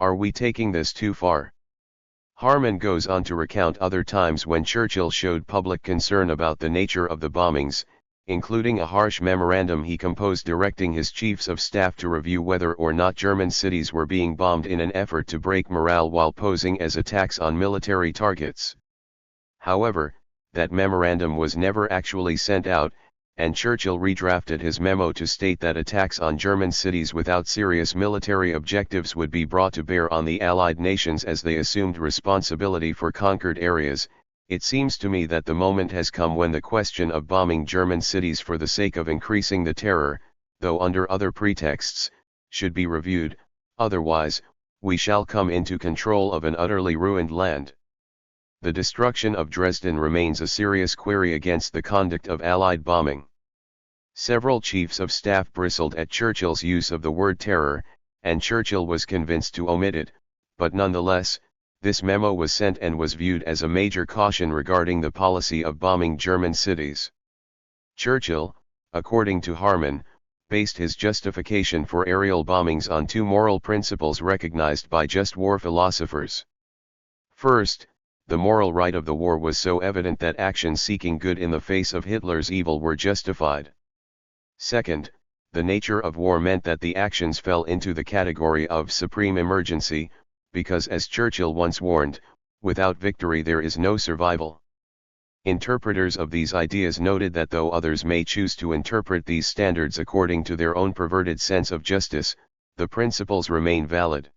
S1: Are we taking this too far?" Harman goes on to recount other times when Churchill showed public concern about the nature of the bombings, including a harsh memorandum he composed directing his chiefs of staff to review whether or not German cities were being bombed in an effort to break morale while posing as attacks on military targets. However, that memorandum was never actually sent out, and Churchill redrafted his memo to state that attacks on German cities without serious military objectives would be brought to bear on the Allied nations as they assumed responsibility for conquered areas. It seems to me that the moment has come when the question of bombing German cities for the sake of increasing the terror, though under other pretexts, should be reviewed, otherwise, we shall come into control of an utterly ruined land. The destruction of Dresden remains a serious query against the conduct of Allied bombing. Several chiefs of staff bristled at Churchill's use of the word terror, and Churchill was convinced to omit it, but nonetheless, this memo was sent and was viewed as a major caution regarding the policy of bombing German cities. Churchill, according to Harman, based his justification for aerial bombings on two moral principles recognized by just war philosophers. First, the moral right of the war was so evident that actions seeking good in the face of Hitler's evil were justified. Second, the nature of war meant that the actions fell into the category of supreme emergency, because as Churchill once warned, without victory there is no survival. Interpreters of these ideas noted that though others may choose to interpret these standards according to their own perverted sense of justice, the principles remain valid.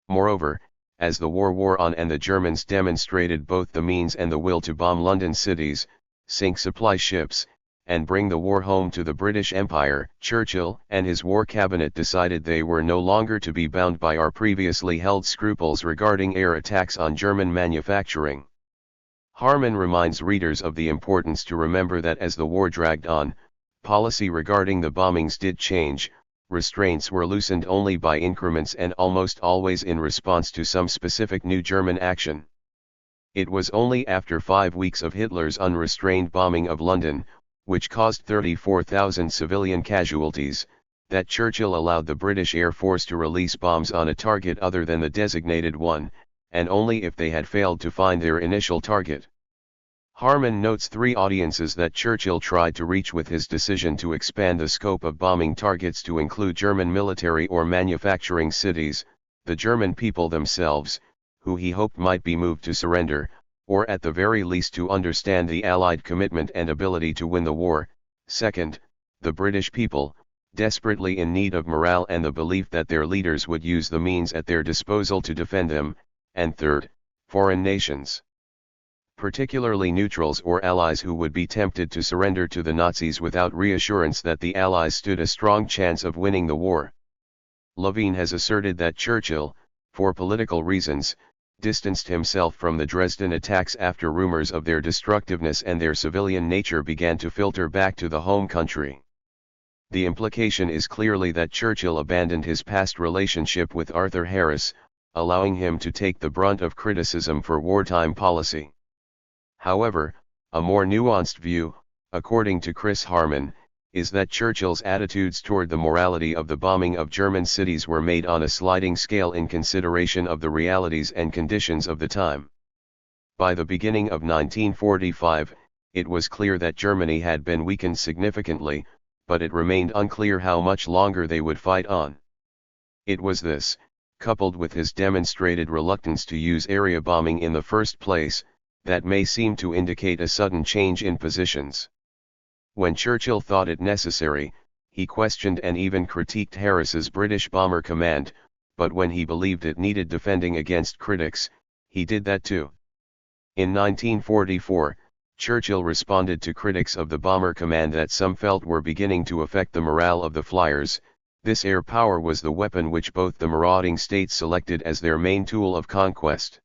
S1: Moreover, as the war wore on and the Germans demonstrated both the means and the will to bomb London cities, sink supply ships, and bring the war home to the British Empire, Churchill and his war cabinet decided they were no longer to be bound by our previously held scruples regarding air attacks on German manufacturing. Harman reminds readers of the importance to remember that as the war dragged on, policy regarding the bombings did change. Restraints were loosened only by increments and almost always in response to some specific new German action. It was only after 5 weeks of Hitler's unrestrained bombing of London, which caused 34,000 civilian casualties, that Churchill allowed the British Air Force to release bombs on a target other than the designated one, and only if they had failed to find their initial target. Harman notes 3 audiences that Churchill tried to reach with his decision to expand the scope of bombing targets to include German military or manufacturing cities, the German people themselves, who he hoped might be moved to surrender, or at the very least to understand the Allied commitment and ability to win the war; second, the British people, desperately in need of morale and the belief that their leaders would use the means at their disposal to defend them; and third, foreign nations, particularly neutrals or allies who would be tempted to surrender to the Nazis without reassurance that the Allies stood a strong chance of winning the war. Levine has asserted that Churchill, for political reasons, distanced himself from the Dresden attacks after rumors of their destructiveness and their civilian nature began to filter back to the home country. The implication is clearly that Churchill abandoned his past relationship with Arthur Harris, allowing him to take the brunt of criticism for wartime policy. However, a more nuanced view, according to Chris Harman, is that Churchill's attitudes toward the morality of the bombing of German cities were made on a sliding scale in consideration of the realities and conditions of the time. By the beginning of 1945, it was clear that Germany had been weakened significantly, but it remained unclear how much longer they would fight on. It was this, coupled with his demonstrated reluctance to use area bombing in the first place, that may seem to indicate a sudden change in positions. When Churchill thought it necessary, he questioned and even critiqued Harris's British Bomber Command, but when he believed it needed defending against critics, he did that too. In 1944, Churchill responded to critics of the Bomber Command that some felt were beginning to affect the morale of the flyers. This air power was the weapon which both the marauding states selected as their main tool of conquest.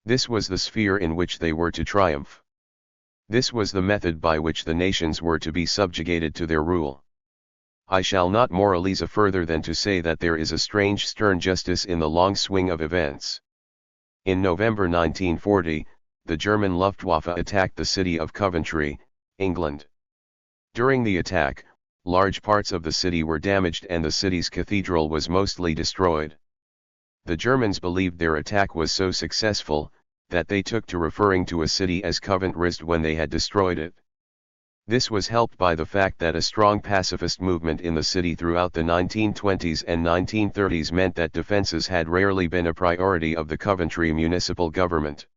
S1: This was the sphere in which they were to triumph. This was the method by which the nations were to be subjugated to their rule. I shall not moralize further than to say that there is a strange stern justice in the long swing of events. In November 1940, the German Luftwaffe attacked the city of Coventry, England. During the attack, large parts of the city were damaged and the city's cathedral was mostly destroyed. The Germans believed their attack was so successful, that they took to referring to a city as Covent-Dresden when they had destroyed it. This was helped by the fact that a strong pacifist movement in the city throughout the 1920s and 1930s meant that defenses had rarely been a priority of the Coventry municipal government.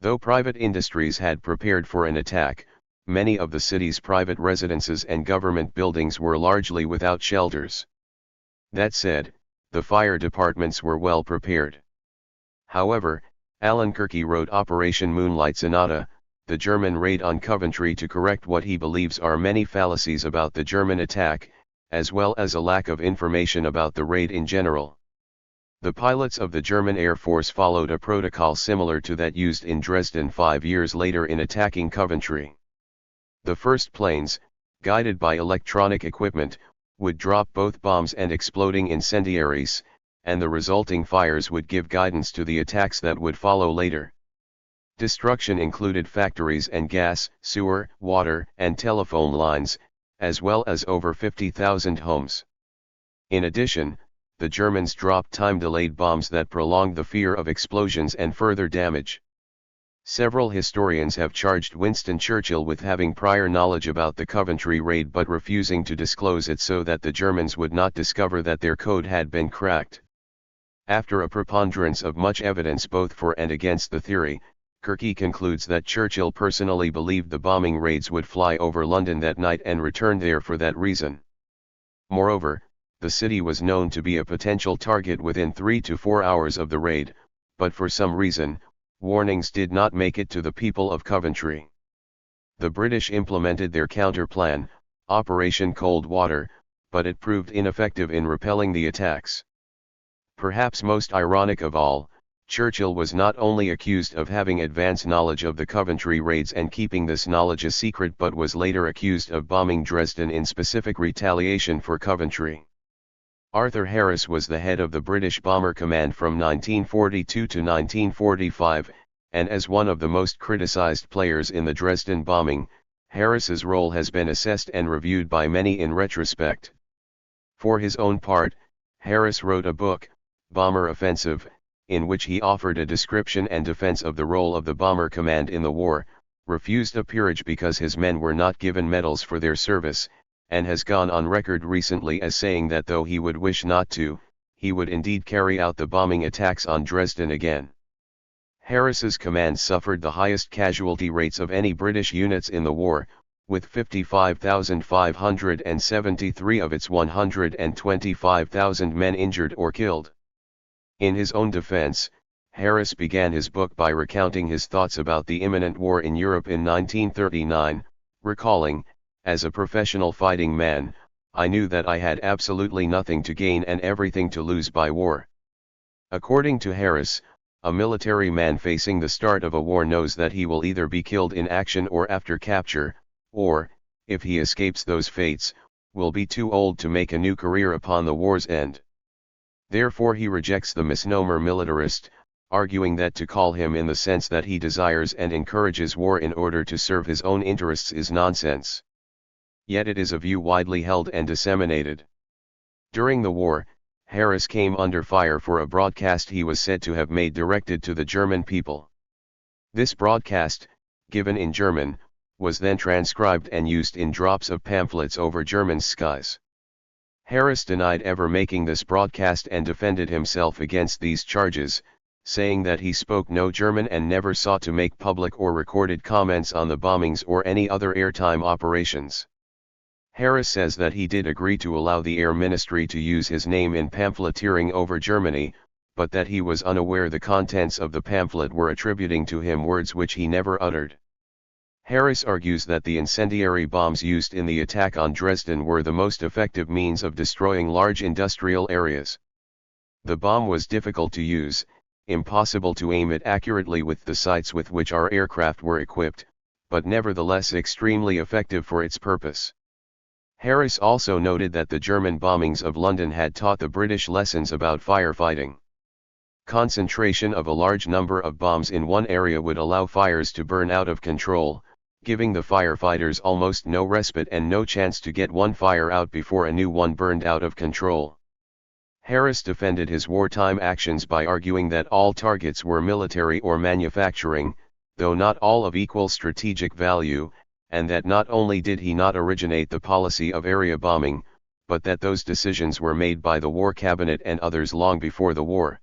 S1: Though private industries had prepared for an attack, many of the city's private residences and government buildings were largely without shelters. That said, the fire departments were well prepared. However, Alan Kirky wrote Operation Moonlight Sonata, the German raid on Coventry, to correct what he believes are many fallacies about the German attack, as well as a lack of information about the raid in general. The pilots of the German Air Force followed a protocol similar to that used in Dresden 5 years later in attacking Coventry. The first planes, guided by electronic equipment, would drop both bombs and exploding incendiaries, and the resulting fires would give guidance to the attacks that would follow later. Destruction included factories and gas, sewer, water, and telephone lines, as well as over 50,000 homes. In addition, the Germans dropped time-delayed bombs that prolonged the fear of explosions and further damage. Several historians have charged Winston Churchill with having prior knowledge about the Coventry raid but refusing to disclose it so that the Germans would not discover that their code had been cracked. After a preponderance of much evidence both for and against the theory, Kirky concludes that Churchill personally believed the bombing raids would fly over London that night and returned there for that reason. Moreover, the city was known to be a potential target within 3 to 4 hours of the raid, but for some reason, warnings did not make it to the people of Coventry. The British implemented their counter-plan, Operation Cold Water, but it proved ineffective in repelling the attacks. Perhaps most ironic of all, Churchill was not only accused of having advance knowledge of the Coventry raids and keeping this knowledge a secret but was later accused of bombing Dresden in specific retaliation for Coventry. Arthur Harris was the head of the British Bomber Command from 1942 to 1945, and as one of the most criticized players in the Dresden bombing, Harris's role has been assessed and reviewed by many in retrospect. For his own part, Harris wrote a book, Bomber Offensive, in which he offered a description and defense of the role of the Bomber Command in the war, refused a peerage because his men were not given medals for their service, and has gone on record recently as saying that though he would wish not to, he would indeed carry out the bombing attacks on Dresden again. Harris's command suffered the highest casualty rates of any British units in the war, with 55,573 of its 125,000 men injured or killed. In his own defense, Harris began his book by recounting his thoughts about the imminent war in Europe in 1939, recalling, "As a professional fighting man, I knew that I had absolutely nothing to gain and everything to lose by war." According to Harris, a military man facing the start of a war knows that he will either be killed in action or after capture, or, if he escapes those fates, will be too old to make a new career upon the war's end. Therefore he rejects the misnomer militarist, arguing that to call him in the sense that he desires and encourages war in order to serve his own interests is nonsense. Yet it is a view widely held and disseminated. During the war, Harris came under fire for a broadcast he was said to have made directed to the German people. This broadcast, given in German, was then transcribed and used in drops of pamphlets over German skies. Harris denied ever making this broadcast and defended himself against these charges, saying that he spoke no German and never sought to make public or recorded comments on the bombings or any other airtime operations. Harris says that he did agree to allow the Air Ministry to use his name in pamphleteering over Germany, but that he was unaware the contents of the pamphlet were attributing to him words which he never uttered. Harris argues that the incendiary bombs used in the attack on Dresden were the most effective means of destroying large industrial areas. The bomb was difficult to use, impossible to aim it accurately with the sights with which our aircraft were equipped, but nevertheless extremely effective for its purpose. Harris also noted that the German bombings of London had taught the British lessons about firefighting. Concentration of a large number of bombs in one area would allow fires to burn out of control, giving the firefighters almost no respite and no chance to get one fire out before a new one burned out of control. Harris defended his wartime actions by arguing that all targets were military or manufacturing, though not all of equal strategic value, and that not only did he not originate the policy of area bombing, but that those decisions were made by the War Cabinet and others long before the war.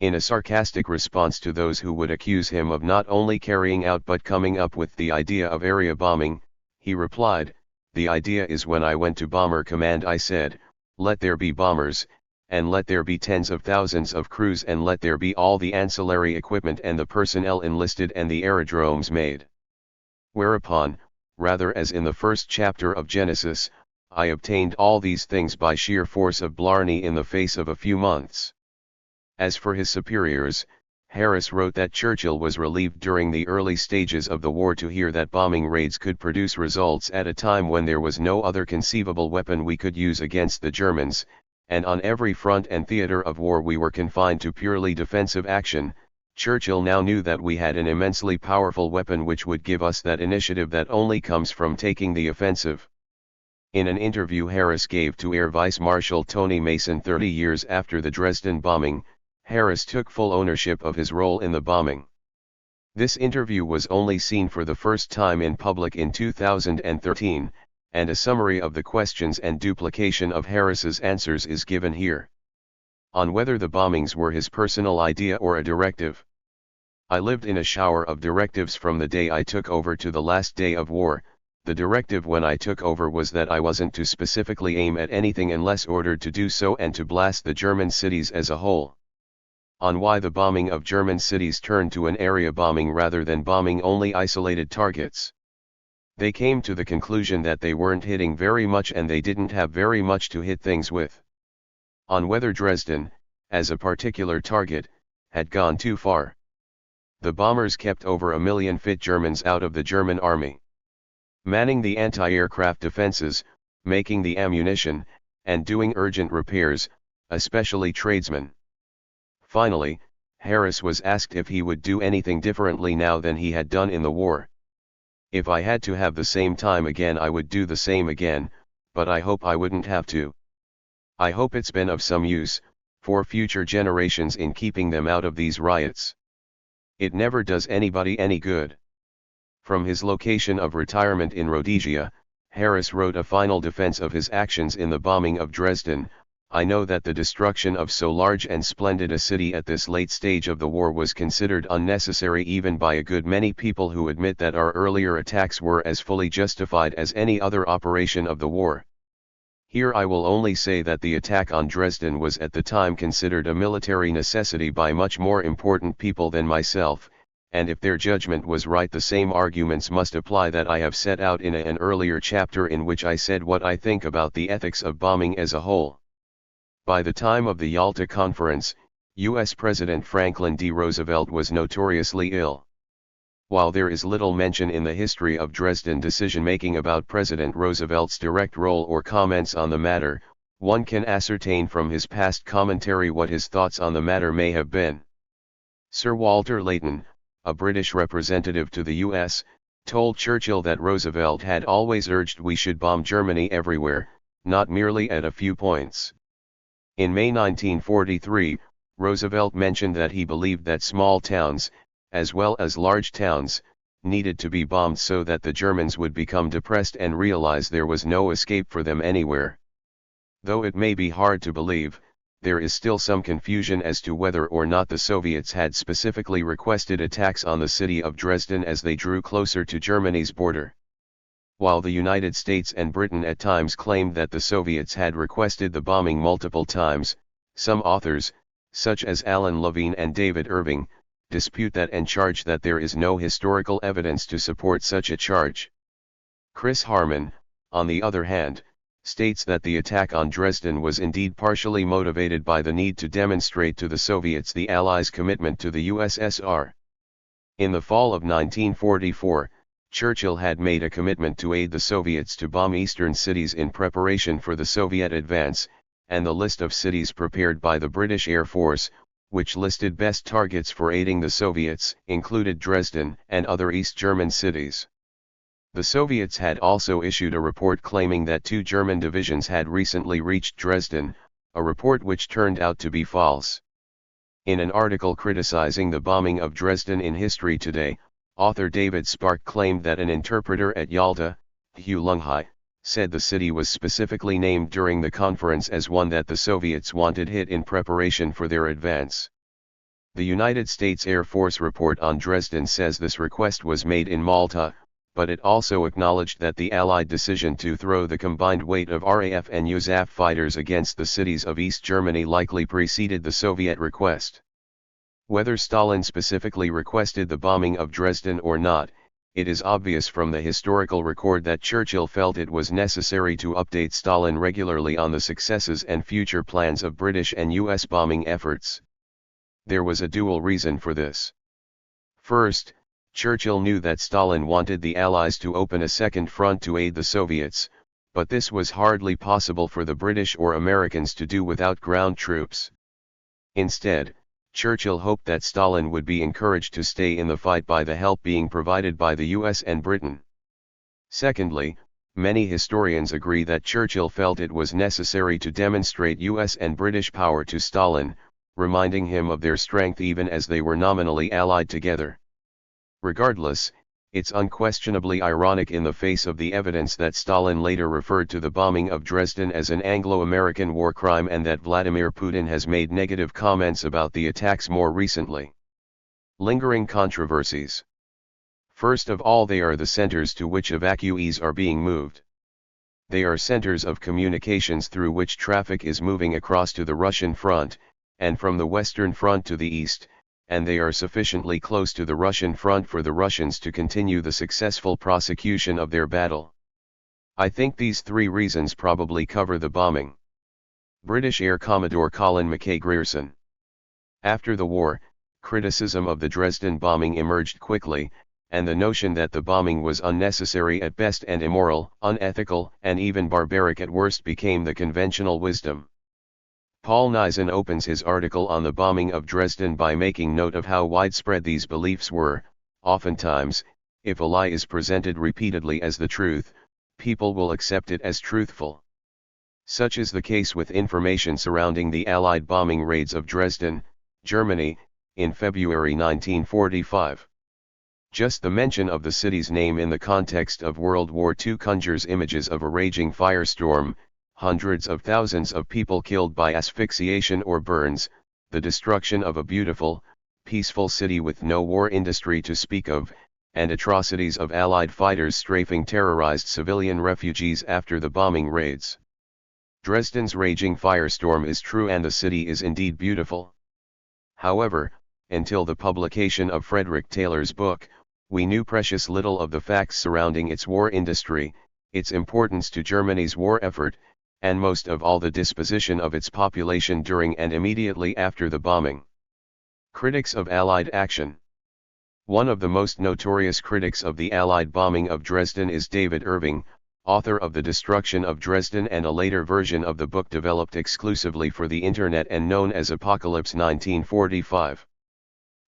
S1: In a sarcastic response to those who would accuse him of not only carrying out but coming up with the idea of area bombing, he replied, "The idea is when I went to Bomber Command I said, let there be bombers, and let there be tens of thousands of crews and let there be all the ancillary equipment and the personnel enlisted and the aerodromes made. Whereupon, rather as in the first chapter of Genesis, I obtained all these things by sheer force of blarney in the face of a few months." As for his superiors, Harris wrote that Churchill was relieved during the early stages of the war to hear that bombing raids could produce results at a time when there was no other conceivable weapon we could use against the Germans, and on every front and theater of war we were confined to purely defensive action. Churchill now knew that we had an immensely powerful weapon which would give us that initiative that only comes from taking the offensive. In an interview Harris gave to Air Vice Marshal Tony Mason 30 years after the Dresden bombing, Harris took full ownership of his role in the bombing. This interview was only seen for the first time in public in 2013, and a summary of the questions and duplication of Harris's answers is given here. On whether the bombings were his personal idea or a directive. I lived in a shower of directives from the day I took over to the last day of war. The directive when I took over was that I wasn't to specifically aim at anything unless ordered to do so and to blast the German cities as a whole. On why the bombing of German cities turned to an area bombing rather than bombing only isolated targets. They came to the conclusion that they weren't hitting very much and they didn't have very much to hit things with. On whether Dresden, as a particular target, had gone too far. The bombers kept over 1 million fit Germans out of the German army. Manning the anti-aircraft defenses, making the ammunition, and doing urgent repairs, especially tradesmen. Finally, Harris was asked if he would do anything differently now than he had done in the war. "If I had to have the same time again I would do the same again, but I hope I wouldn't have to. I hope it's been of some use, for future generations in keeping them out of these riots. It never does anybody any good." From his location of retirement in Rhodesia, Harris wrote a final defense of his actions in the bombing of Dresden. "I know that the destruction of so large and splendid a city at this late stage of the war was considered unnecessary even by a good many people who admit that our earlier attacks were as fully justified as any other operation of the war. Here I will only say that the attack on Dresden was at the time considered a military necessity by much more important people than myself, and if their judgment was right the same arguments must apply that I have set out in an earlier chapter in which I said what I think about the ethics of bombing as a whole." By the time of the Yalta Conference, U.S. President Franklin D. Roosevelt was notoriously ill. While there is little mention in the history of Dresden decision-making about President Roosevelt's direct role or comments on the matter, one can ascertain from his past commentary what his thoughts on the matter may have been. Sir Walter Leighton, a British representative to the U.S., told Churchill that Roosevelt had always urged we should bomb Germany everywhere, not merely at a few points. In May 1943, Roosevelt mentioned that he believed that small towns, as well as large towns, needed to be bombed so that the Germans would become depressed and realize there was no escape for them anywhere. Though it may be hard to believe, there is still some confusion as to whether or not the Soviets had specifically requested attacks on the city of Dresden as they drew closer to Germany's border. While the United States and Britain at times claimed that the Soviets had requested the bombing multiple times, some authors, such as Alan Levine and David Irving, dispute that and charge that there is no historical evidence to support such a charge. Chris Harman, on the other hand, states that the attack on Dresden was indeed partially motivated by the need to demonstrate to the Soviets the Allies' commitment to the USSR. In the fall of 1944, Churchill had made a commitment to aid the Soviets to bomb eastern cities in preparation for the Soviet advance, and the list of cities prepared by the British Air Force, which listed best targets for aiding the Soviets, included Dresden and other East German cities. The Soviets had also issued a report claiming that 2 German divisions had recently reached Dresden, a report which turned out to be false. In an article criticizing the bombing of Dresden in History Today, author David Spark claimed that an interpreter at Yalta, Hu Lunghai, said the city was specifically named during the conference as one that the Soviets wanted hit in preparation for their advance. The United States Air Force report on Dresden says this request was made in Malta, but it also acknowledged that the Allied decision to throw the combined weight of RAF and USAF fighters against the cities of East Germany likely preceded the Soviet request. Whether Stalin specifically requested the bombing of Dresden or not, it is obvious from the historical record that Churchill felt it was necessary to update Stalin regularly on the successes and future plans of British and US bombing efforts. There was a dual reason for this. First, Churchill knew that Stalin wanted the Allies to open a second front to aid the Soviets, but this was hardly possible for the British or Americans to do without ground troops. Instead, Churchill hoped that Stalin would be encouraged to stay in the fight by the help being provided by the US and Britain. Secondly, many historians agree that Churchill felt it was necessary to demonstrate US and British power to Stalin, reminding him of their strength even as they were nominally allied together. Regardless, it's unquestionably ironic in the face of the evidence that Stalin later referred to the bombing of Dresden as an Anglo-American war crime and that Vladimir Putin has made negative comments about the attacks more recently. Lingering controversies. First of all, they are the centers to which evacuees are being moved. They are centers of communications through which traffic is moving across to the Russian front, and from the Western Front to the east, and they are sufficiently close to the Russian front for the Russians to continue the successful prosecution of their battle. I think these 3 reasons probably cover the bombing. British Air Commodore Colin Mackay Grierson. After the war, criticism of the Dresden bombing emerged quickly, and the notion that the bombing was unnecessary at best and immoral, unethical, and even barbaric at worst became the conventional wisdom. Paul Nizan opens his article on the bombing of Dresden by making note of how widespread these beliefs were. Oftentimes, if a lie is presented repeatedly as the truth, people will accept it as truthful. Such is the case with information surrounding the Allied bombing raids of Dresden, Germany, in February 1945. Just the mention of the city's name in the context of World War II conjures images of a raging firestorm, hundreds of thousands of people killed by asphyxiation or burns, the destruction of a beautiful, peaceful city with no war industry to speak of, and atrocities of Allied fighters strafing terrorized civilian refugees after the bombing raids. Dresden's raging firestorm is true and the city is indeed beautiful. However, until the publication of Frederick Taylor's book, we knew precious little of the facts surrounding its war industry, its importance to Germany's war effort, and most of all the disposition of its population during and immediately after the bombing. Critics of Allied action. One of the most notorious critics of the Allied bombing of Dresden is David Irving, author of The Destruction of Dresden and a later version of the book developed exclusively for the Internet and known as Apocalypse 1945.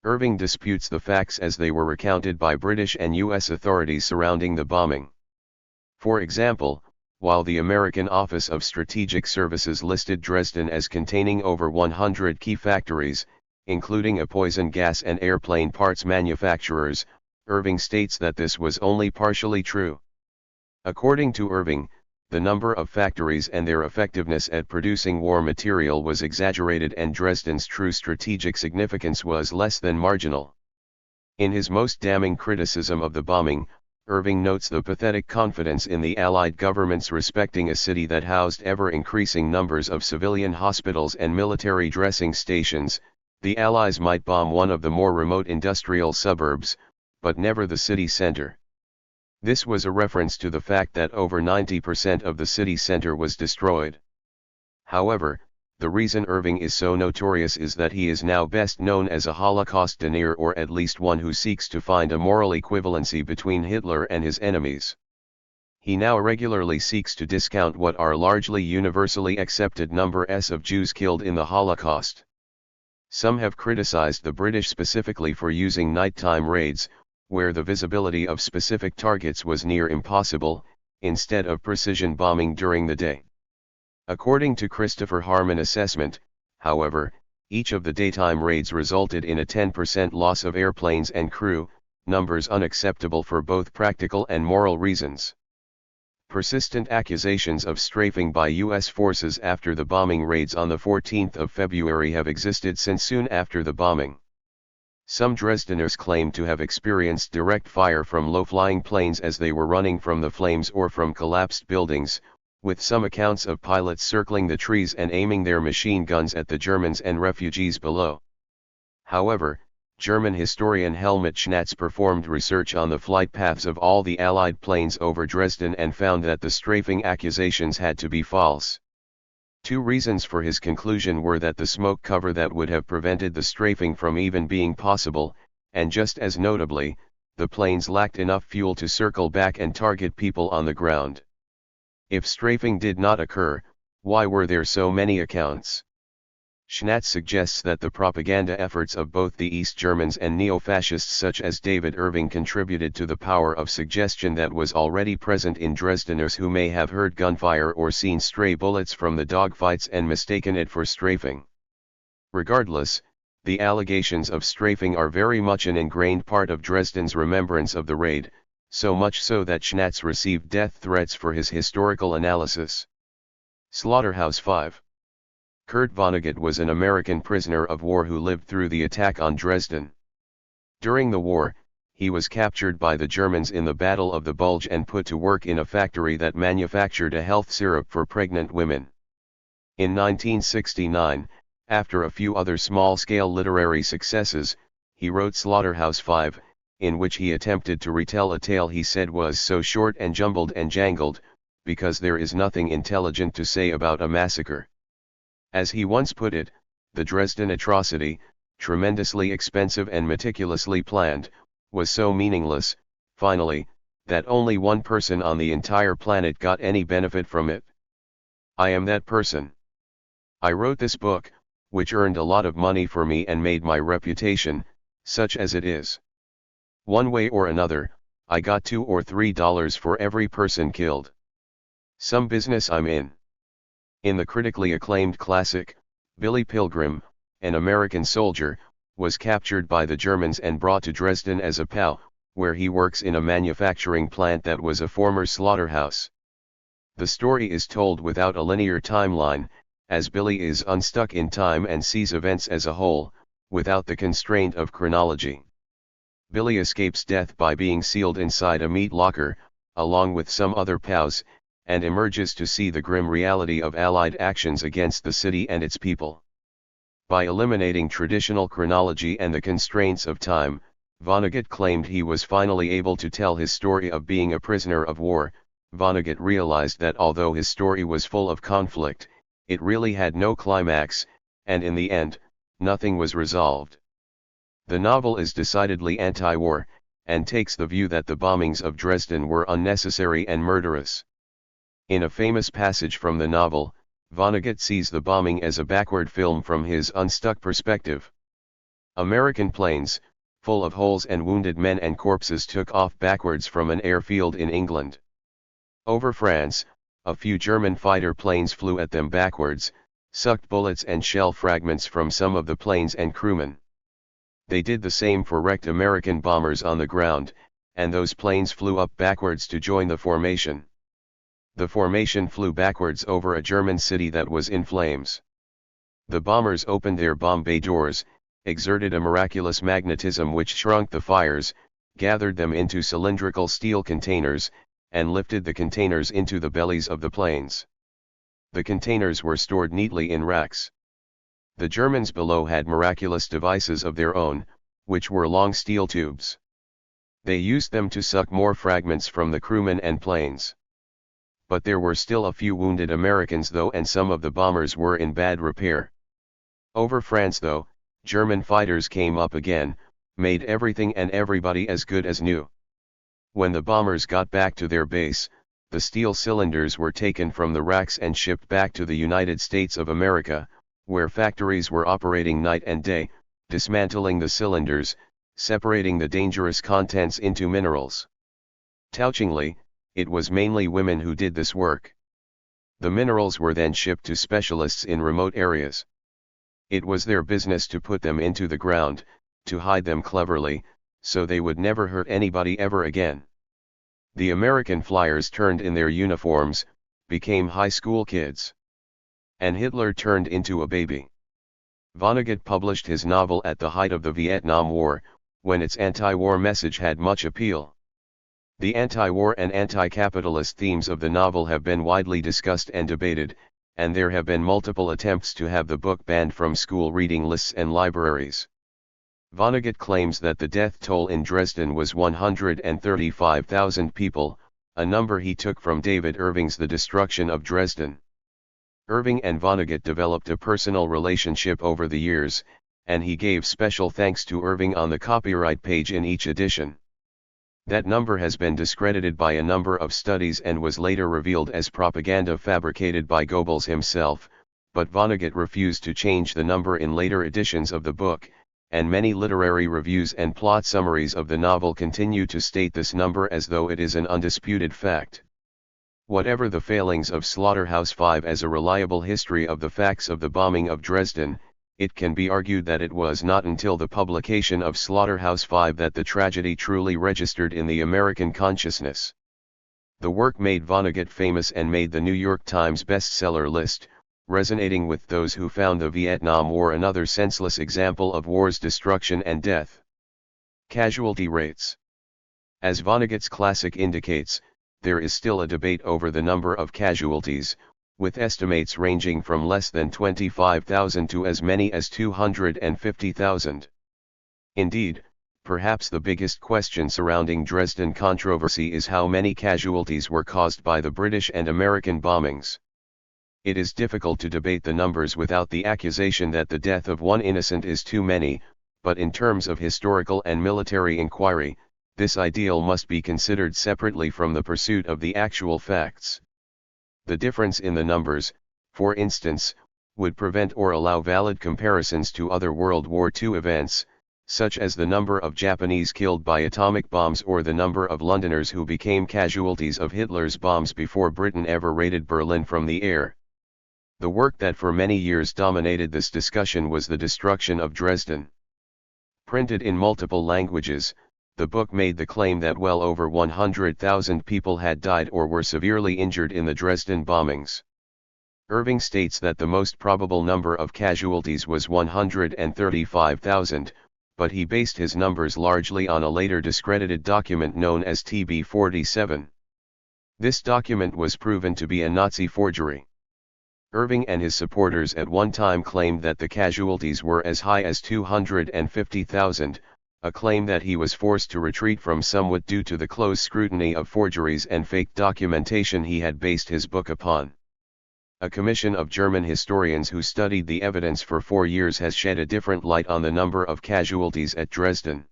S1: Irving disputes the facts as they were recounted by British and US authorities surrounding the bombing. For example, while the American Office of Strategic Services listed Dresden as containing over 100 key factories, including a poison gas and airplane parts manufacturers, Irving states that this was only partially true. According to Irving, the number of factories and their effectiveness at producing war material was exaggerated and Dresden's true strategic significance was less than marginal. In his most damning criticism of the bombing, Irving notes the pathetic confidence in the Allied governments respecting a city that housed ever-increasing numbers of civilian hospitals and military dressing stations. The Allies might bomb one of the more remote industrial suburbs, but never the city center. This was a reference to the fact that over 90% of the city center was destroyed. However, the reason Irving is so notorious is that he is now best known as a Holocaust denier, or at least one who seeks to find a moral equivalency between Hitler and his enemies. He now regularly seeks to discount what are largely universally accepted numbers of Jews killed in the Holocaust. Some have criticized the British specifically for using nighttime raids, where the visibility of specific targets was near impossible, instead of precision bombing during the day. According to Christopher Harmon assessment, however, each of the daytime raids resulted in a 10% loss of airplanes and crew, numbers unacceptable for both practical and moral reasons. Persistent accusations of strafing by U.S. forces after the bombing raids on the 14th of February have existed since soon after the bombing. Some Dresdeners claim to have experienced direct fire from low-flying planes as they were running from the flames or from collapsed buildings, with some accounts of pilots circling the trees and aiming their machine guns at the Germans and refugees below. However, German historian Helmut Schnatz performed research on the flight paths of all the Allied planes over Dresden and found that the strafing accusations had to be false. Two reasons for his conclusion were that the smoke cover that would have prevented the strafing from even being possible, and just as notably, the planes lacked enough fuel to circle back and target people on the ground. If strafing did not occur, why were there so many accounts? Schnatz suggests that the propaganda efforts of both the East Germans and neo-fascists such as David Irving contributed to the power of suggestion that was already present in Dresdeners who may have heard gunfire or seen stray bullets from the dogfights and mistaken it for strafing. Regardless, the allegations of strafing are very much an ingrained part of Dresden's remembrance of the raid, so much so that Schnatz received death threats for his historical analysis. Slaughterhouse 5. Kurt Vonnegut was an American prisoner of war who lived through the attack on Dresden. During the war, he was captured by the Germans in the Battle of the Bulge and put to work in a factory that manufactured a health syrup for pregnant women. In 1969, after a few other small-scale literary successes, he wrote Slaughterhouse 5, in which he attempted to retell a tale he said was so short and jumbled and jangled, because there is nothing intelligent to say about a massacre. As he once put it, the Dresden atrocity, tremendously expensive and meticulously planned, was so meaningless, finally, that only one person on the entire planet got any benefit from it. I am that person. I wrote this book, which earned a lot of money for me and made my reputation, such as it is. One way or another, I got $2 or $3 for every person killed. Some business I'm in. In the critically acclaimed classic, Billy Pilgrim, an American soldier, was captured by the Germans and brought to Dresden as a POW, where he works in a manufacturing plant that was a former slaughterhouse. The story is told without a linear timeline, as Billy is unstuck in time and sees events as a whole, without the constraint of chronology. Billy escapes death by being sealed inside a meat locker, along with some other POWs, and emerges to see the grim reality of Allied actions against the city and its people. By eliminating traditional chronology and the constraints of time, Vonnegut claimed he was finally able to tell his story of being a prisoner of war. Vonnegut realized that although his story was full of conflict, it really had no climax, and in the end, nothing was resolved. The novel is decidedly anti-war, and takes the view that the bombings of Dresden were unnecessary and murderous. In a famous passage from the novel, Vonnegut sees the bombing as a backward film from his unstuck perspective. American planes, full of holes and wounded men and corpses, took off backwards from an airfield in England. Over France, a few German fighter planes flew at them backwards, sucked bullets and shell fragments from some of the planes and crewmen. They did the same for wrecked American bombers on the ground, and those planes flew up backwards to join the formation. The formation flew backwards over a German city that was in flames. The bombers opened their bomb bay doors, exerted a miraculous magnetism which shrunk the fires, gathered them into cylindrical steel containers, and lifted the containers into the bellies of the planes. The containers were stored neatly in racks. The Germans below had miraculous devices of their own, which were long steel tubes. They used them to suck more fragments from the crewmen and planes. But there were still a few wounded Americans though, and some of the bombers were in bad repair. Over France though, German fighters came up again, made everything and everybody as good as new. When the bombers got back to their base, the steel cylinders were taken from the racks and shipped back to the United States of America, where factories were operating night and day, dismantling the cylinders, separating the dangerous contents into minerals. Touchingly, it was mainly women who did this work. The minerals were then shipped to specialists in remote areas. It was their business to put them into the ground, to hide them cleverly, so they would never hurt anybody ever again. The American flyers turned in their uniforms, became high school kids. And Hitler turned into a baby. Vonnegut published his novel at the height of the Vietnam War, when its anti-war message had much appeal. The anti-war and anti-capitalist themes of the novel have been widely discussed and debated, and there have been multiple attempts to have the book banned from school reading lists and libraries. Vonnegut claims that the death toll in Dresden was 135,000 people, a number he took from David Irving's The Destruction of Dresden. Irving and Vonnegut developed a personal relationship over the years, and he gave special thanks to Irving on the copyright page in each edition. That number has been discredited by a number of studies and was later revealed as propaganda fabricated by Goebbels himself, but Vonnegut refused to change the number in later editions of the book, and many literary reviews and plot summaries of the novel continue to state this number as though it is an undisputed fact. Whatever the failings of Slaughterhouse-Five as a reliable history of the facts of the bombing of Dresden, it can be argued that it was not until the publication of Slaughterhouse-Five that the tragedy truly registered in the American consciousness. The work made Vonnegut famous and made the New York Times bestseller list, resonating with those who found the Vietnam War another senseless example of war's destruction and death. Casualty rates. As Vonnegut's classic indicates, there is still a debate over the number of casualties, with estimates ranging from less than 25,000 to as many as 250,000. Indeed, perhaps the biggest question surrounding Dresden controversy is how many casualties were caused by the British and American bombings. It is difficult to debate the numbers without the accusation that the death of one innocent is too many, but in terms of historical and military inquiry, this ideal must be considered separately from the pursuit of the actual facts. The difference in the numbers, for instance, would prevent or allow valid comparisons to other World War II events, such as the number of Japanese killed by atomic bombs or the number of Londoners who became casualties of Hitler's bombs before Britain ever raided Berlin from the air. The work that for many years dominated this discussion was The Destruction of Dresden. Printed in multiple languages, the book made the claim that well over 100,000 people had died or were severely injured in the Dresden bombings. Irving states that the most probable number of casualties was 135,000, but he based his numbers largely on a later discredited document known as TB-47. This document was proven to be a Nazi forgery. Irving and his supporters at one time claimed that the casualties were as high as 250,000, a claim that he was forced to retreat from somewhat due to the close scrutiny of forgeries and fake documentation he had based his book upon. A commission of German historians who studied the evidence for 4 years has shed a different light on the number of casualties at Dresden.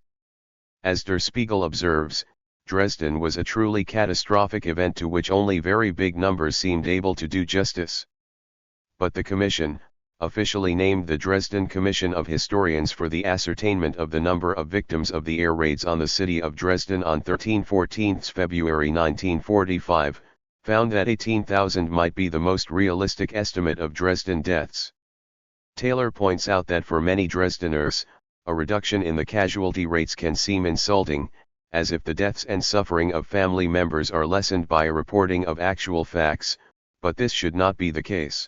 S1: As Der Spiegel observes, Dresden was a truly catastrophic event to which only very big numbers seemed able to do justice. But the commission, officially named the Dresden Commission of Historians for the Ascertainment of the Number of Victims of the Air Raids on the city of Dresden on 13-14 February 1945, found that 18,000 might be the most realistic estimate of Dresden deaths. Taylor points out that for many Dresdeners, a reduction in the casualty rates can seem insulting, as if the deaths and suffering of family members are lessened by a reporting of actual facts, but this should not be the case.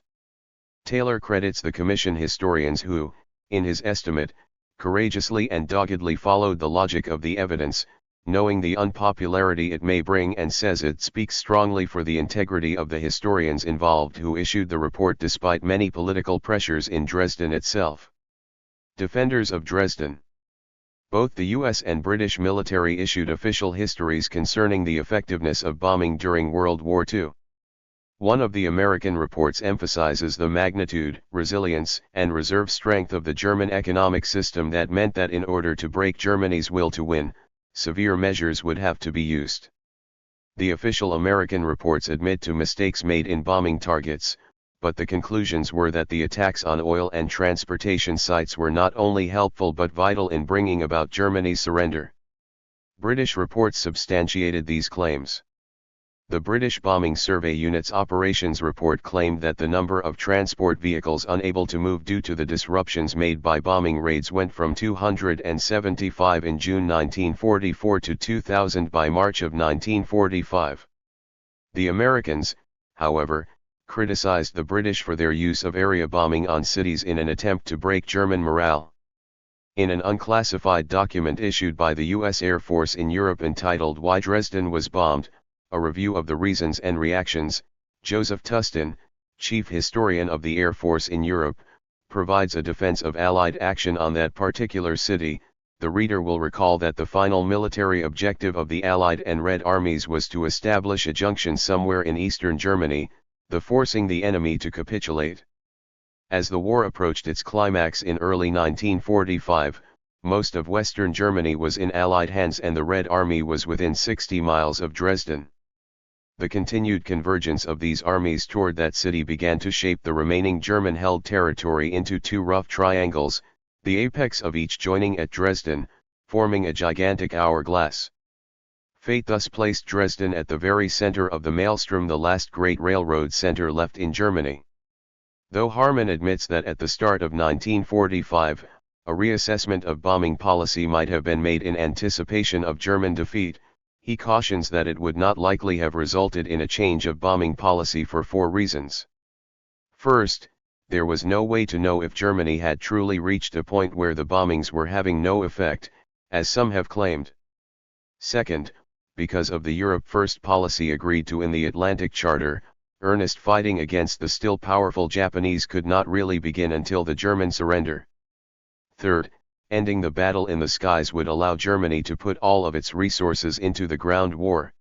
S1: Taylor credits the commission historians who, in his estimate, courageously and doggedly followed the logic of the evidence, knowing the unpopularity it may bring, and says it speaks strongly for the integrity of the historians involved who issued the report despite many political pressures in Dresden itself. Defenders of Dresden. Both the US and British military issued official histories concerning the effectiveness of bombing during World War II. One of the American reports emphasizes the magnitude, resilience, and reserve strength of the German economic system that meant that in order to break Germany's will to win, severe measures would have to be used. The official American reports admit to mistakes made in bombing targets, but the conclusions were that the attacks on oil and transportation sites were not only helpful but vital in bringing about Germany's surrender. British reports substantiated these claims. The British Bombing Survey Unit's operations report claimed that the number of transport vehicles unable to move due to the disruptions made by bombing raids went from 275 in June 1944 to 2,000 by March of 1945. The Americans, however, criticized the British for their use of area bombing on cities in an attempt to break German morale. In an unclassified document issued by the U.S. Air Force in Europe entitled Why Dresden Was Bombed, a review of the reasons and reactions, Joseph Tustin, chief historian of the Air Force in Europe, provides a defense of Allied action on that particular city. The reader will recall that the final military objective of the Allied and Red Armies was to establish a junction somewhere in eastern Germany, thus forcing the enemy to capitulate. As the war approached its climax in early 1945, most of western Germany was in Allied hands and the Red Army was within 60 miles of Dresden. The continued convergence of these armies toward that city began to shape the remaining German-held territory into two rough triangles, the apex of each joining at Dresden, forming a gigantic hourglass. Fate thus placed Dresden at the very center of the maelstrom, the last great railroad center left in Germany. Though Harman admits that at the start of 1945, a reassessment of bombing policy might have been made in anticipation of German defeat, he cautions that it would not likely have resulted in a change of bombing policy for four reasons. First, there was no way to know if Germany had truly reached a point where the bombings were having no effect, as some have claimed. Second, because of the Europe First policy agreed to in the Atlantic Charter, earnest fighting against the still powerful Japanese could not really begin until the German surrender. Third, ending the battle in the skies would allow Germany to put all of its resources into the ground war.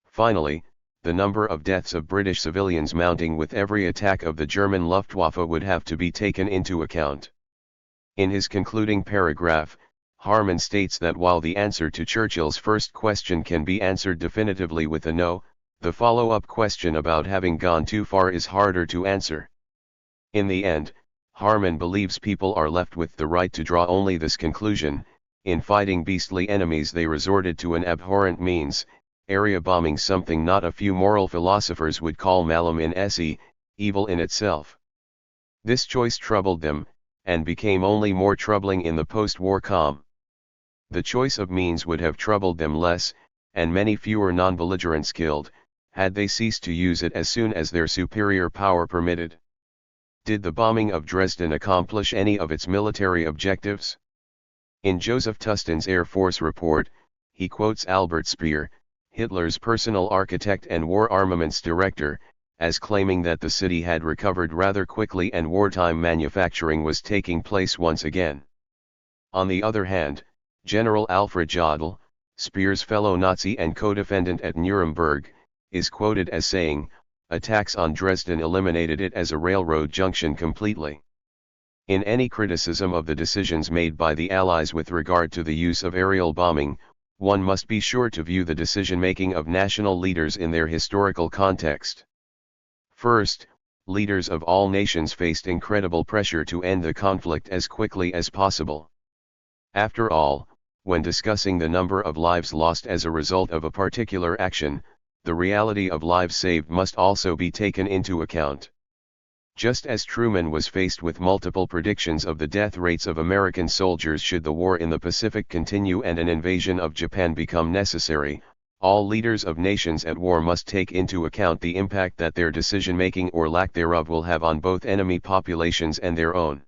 S1: Finally, the number of deaths of British civilians mounting with every attack of the German Luftwaffe would have to be taken into account. In his concluding paragraph, Harman states that while the answer to Churchill's first question can be answered definitively with a no, the follow-up question about having gone too far is harder to answer. In the end, Harman believes people are left with the right to draw only this conclusion: in fighting beastly enemies they resorted to an abhorrent means, area bombing, something not a few moral philosophers would call malum in esse, evil in itself. This choice troubled them, and became only more troubling in the post-war calm. The choice of means would have troubled them less, and many fewer non-belligerents killed, had they ceased to use it as soon as their superior power permitted. Did the bombing of Dresden accomplish any of its military objectives? In Joseph Tustin's Air Force report, he quotes Albert Speer, Hitler's personal architect and war armaments director, as claiming that the city had recovered rather quickly and wartime manufacturing was taking place once again. On the other hand, General Alfred Jodl, Speer's fellow Nazi and co-defendant at Nuremberg, is quoted as saying, "Attacks on Dresden eliminated it as a railroad junction completely." In any criticism of the decisions made by the Allies with regard to the use of aerial bombing, one must be sure to view the decision-making of national leaders in their historical context. First, leaders of all nations faced incredible pressure to end the conflict as quickly as possible. After all, when discussing the number of lives lost as a result of a particular action, the reality of lives saved must also be taken into account. Just as Truman was faced with multiple predictions of the death rates of American soldiers should the war in the Pacific continue and an invasion of Japan become necessary, all leaders of nations at war must take into account the impact that their decision-making or lack thereof will have on both enemy populations and their own.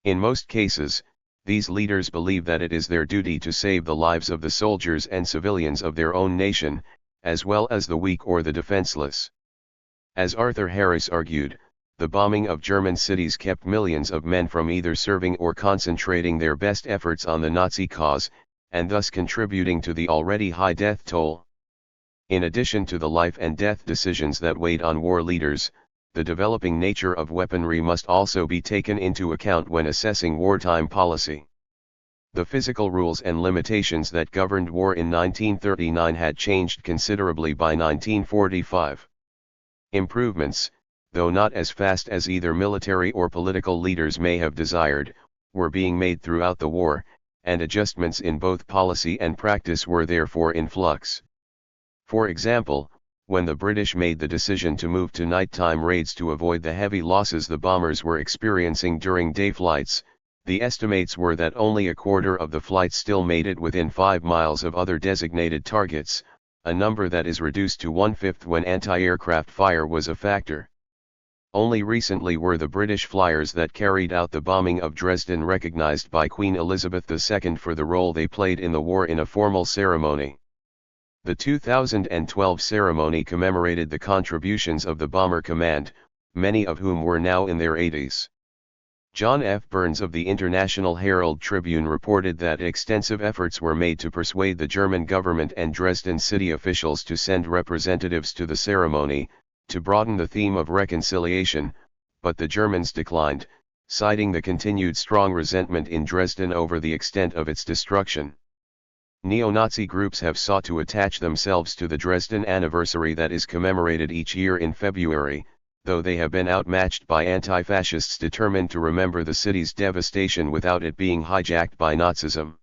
S1: In most cases, these leaders believe that it is their duty to save the lives of the soldiers and civilians of their own nation, as well as the weak or the defenseless. As Arthur Harris argued, the bombing of German cities kept millions of men from either serving or concentrating their best efforts on the Nazi cause, and thus contributing to the already high death toll. In addition to the life and death decisions that weighed on war leaders, the developing nature of weaponry must also be taken into account when assessing wartime policy. The physical rules and limitations that governed war in 1939 had changed considerably by 1945. Improvements, though not as fast as either military or political leaders may have desired, were being made throughout the war, and adjustments in both policy and practice were therefore in flux. For example, when the British made the decision to move to nighttime raids to avoid the heavy losses the bombers were experiencing during day flights, the estimates were that only a quarter of the flights still made it within 5 miles of other designated targets, a number that is reduced to 1/5 when anti-aircraft fire was a factor. Only recently were the British flyers that carried out the bombing of Dresden recognized by Queen Elizabeth II for the role they played in the war in a formal ceremony. The 2012 ceremony commemorated the contributions of the Bomber Command, many of whom were now in their 80s. John F. Burns of the International Herald Tribune reported that extensive efforts were made to persuade the German government and Dresden city officials to send representatives to the ceremony, to broaden the theme of reconciliation, but the Germans declined, citing the continued strong resentment in Dresden over the extent of its destruction. Neo-Nazi groups have sought to attach themselves to the Dresden anniversary that is commemorated each year in February, though they have been outmatched by anti-fascists determined to remember the city's devastation without it being hijacked by Nazism.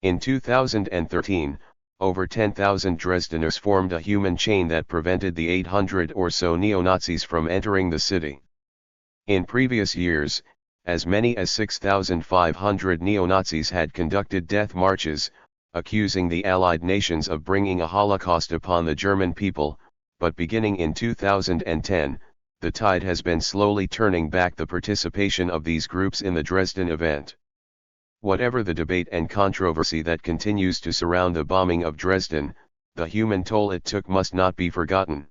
S1: In 2013, over 10,000 Dresdeners formed a human chain that prevented the 800 or so neo-Nazis from entering the city. In previous years, as many as 6,500 neo-Nazis had conducted death marches, accusing the Allied nations of bringing a Holocaust upon the German people, but beginning in 2010, the tide has been slowly turning back the participation of these groups in the Dresden event. Whatever the debate and controversy that continues to surround the bombing of Dresden, the human toll it took must not be forgotten.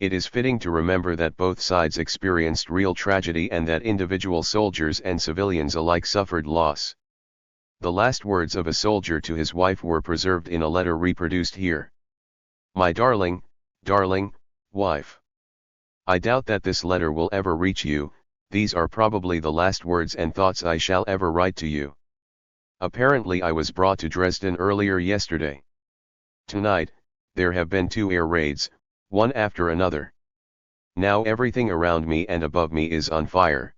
S1: It is fitting to remember that both sides experienced real tragedy and that individual soldiers and civilians alike suffered loss. The last words of a soldier to his wife were preserved in a letter reproduced here. "My darling, darling, wife. I doubt that this letter will ever reach you. These are probably the last words and thoughts I shall ever write to you. Apparently I was brought to Dresden earlier yesterday. Tonight, there have been 2 air raids, one after another. Now everything around me and above me is on fire.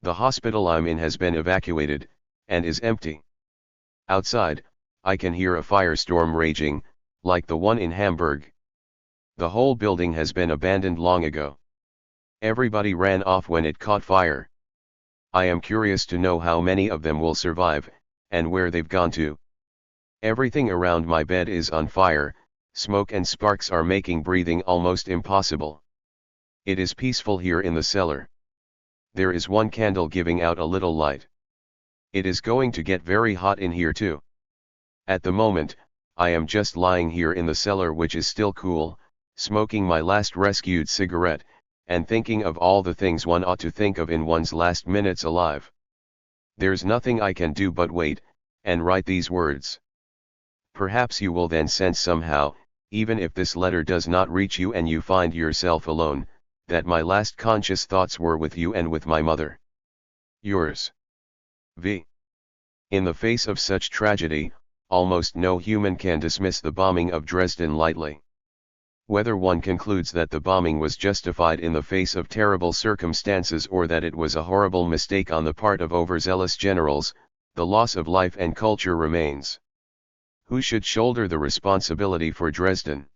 S1: The hospital I'm in has been evacuated, and is empty. Outside, I can hear a firestorm raging, like the one in Hamburg. The whole building has been abandoned long ago. Everybody ran off when it caught fire. I am curious to know how many of them will survive, and where they've gone to. Everything around my bed is on fire, smoke and sparks are making breathing almost impossible. It is peaceful here in the cellar. There is one candle giving out a little light. It is going to get very hot in here too. At the moment, I am just lying here in the cellar which is still cool, smoking my last rescued cigarette, and thinking of all the things one ought to think of in one's last minutes alive. There's nothing I can do but wait, and write these words. Perhaps you will then sense somehow, even if this letter does not reach you and you find yourself alone, that my last conscious thoughts were with you and with my mother. Yours. V. In the face of such tragedy, almost no human can dismiss the bombing of Dresden lightly. Whether one concludes that the bombing was justified in the face of terrible circumstances or that it was a horrible mistake on the part of overzealous generals, the loss of life and culture remains. Who should shoulder the responsibility for Dresden?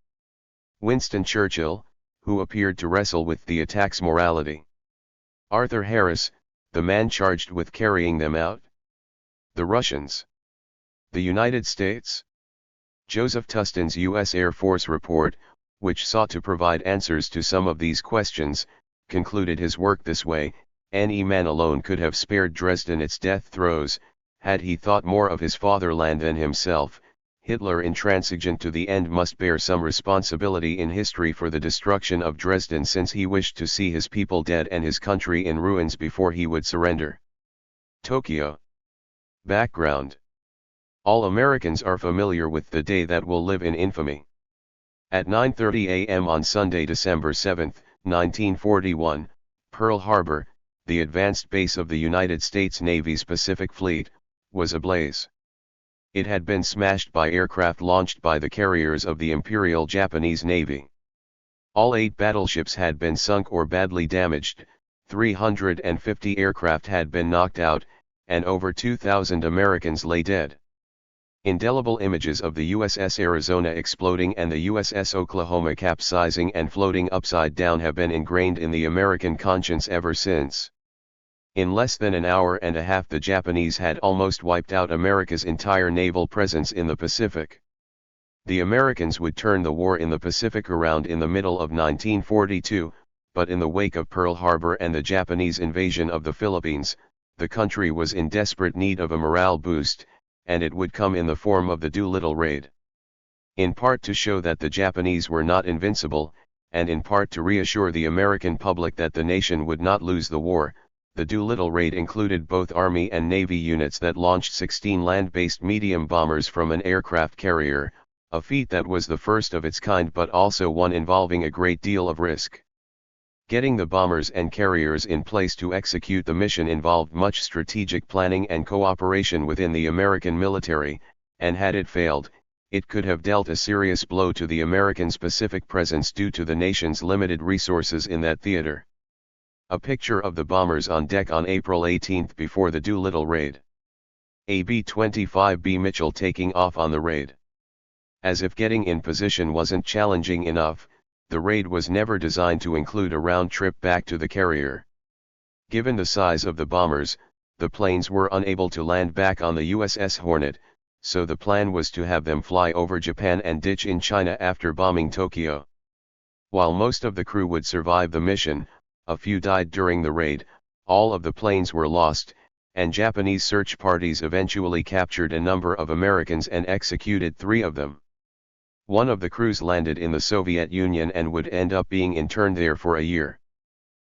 S1: Winston Churchill, who appeared to wrestle with the attack's morality. Arthur Harris, the man charged with carrying them out. The Russians. The United States. Joseph Tustin's U.S. Air Force report, which sought to provide answers to some of these questions, concluded his work this way: any man alone could have spared Dresden its death throes, had he thought more of his fatherland than himself. Hitler, intransigent to the end, must bear some responsibility in history for the destruction of Dresden, since he wished to see his people dead and his country in ruins before he would surrender. Tokyo. Background. All Americans are familiar with the day that will live in infamy. At 9:30 a.m. on Sunday, December 7, 1941, Pearl Harbor, the advanced base of the United States Navy's Pacific Fleet, was ablaze. It had been smashed by aircraft launched by the carriers of the Imperial Japanese Navy. All 8 battleships had been sunk or badly damaged, 350 aircraft had been knocked out, and over 2,000 Americans lay dead. Indelible images of the USS Arizona exploding and the USS Oklahoma capsizing and floating upside down have been ingrained in the American conscience ever since. In less than an hour and a half the Japanese had almost wiped out America's entire naval presence in the Pacific. The Americans would turn the war in the Pacific around in the middle of 1942, but in the wake of Pearl Harbor and the Japanese invasion of the Philippines, the country was in desperate need of a morale boost, and it would come in the form of the Doolittle Raid. In part to show that the Japanese were not invincible, and in part to reassure the American public that the nation would not lose the war, the Doolittle Raid included both Army and Navy units that launched 16 land-based medium bombers from an aircraft carrier, a feat that was the first of its kind but also one involving a great deal of risk. Getting the bombers and carriers in place to execute the mission involved much strategic planning and cooperation within the American military, and had it failed, it could have dealt a serious blow to the American Pacific presence due to the nation's limited resources in that theater. A picture of the bombers on deck on April 18 before the Doolittle Raid. A B-25B Mitchell taking off on the raid. As if getting in position wasn't challenging enough, the raid was never designed to include a round trip back to the carrier. Given the size of the bombers, the planes were unable to land back on the USS Hornet, so the plan was to have them fly over Japan and ditch in China after bombing Tokyo. While most of the crew would survive the mission, a few died during the raid, all of the planes were lost, and Japanese search parties eventually captured a number of Americans and executed 3 of them. One of the crews landed in the Soviet Union and would end up being interned there for a year.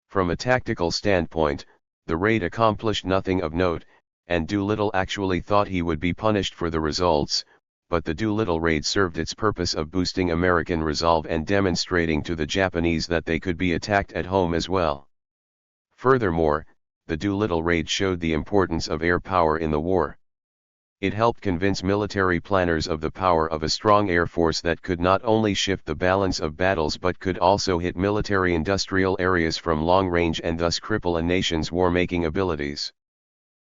S1: From a tactical standpoint, the raid accomplished nothing of note, and Doolittle actually thought he would be punished for the results, but the Doolittle Raid served its purpose of boosting American resolve and demonstrating to the Japanese that they could be attacked at home as well. Furthermore, the Doolittle Raid showed the importance of air power in the war. It helped convince military planners of the power of a strong air force that could not only shift the balance of battles but could also hit military-industrial areas from long range and thus cripple a nation's war-making abilities.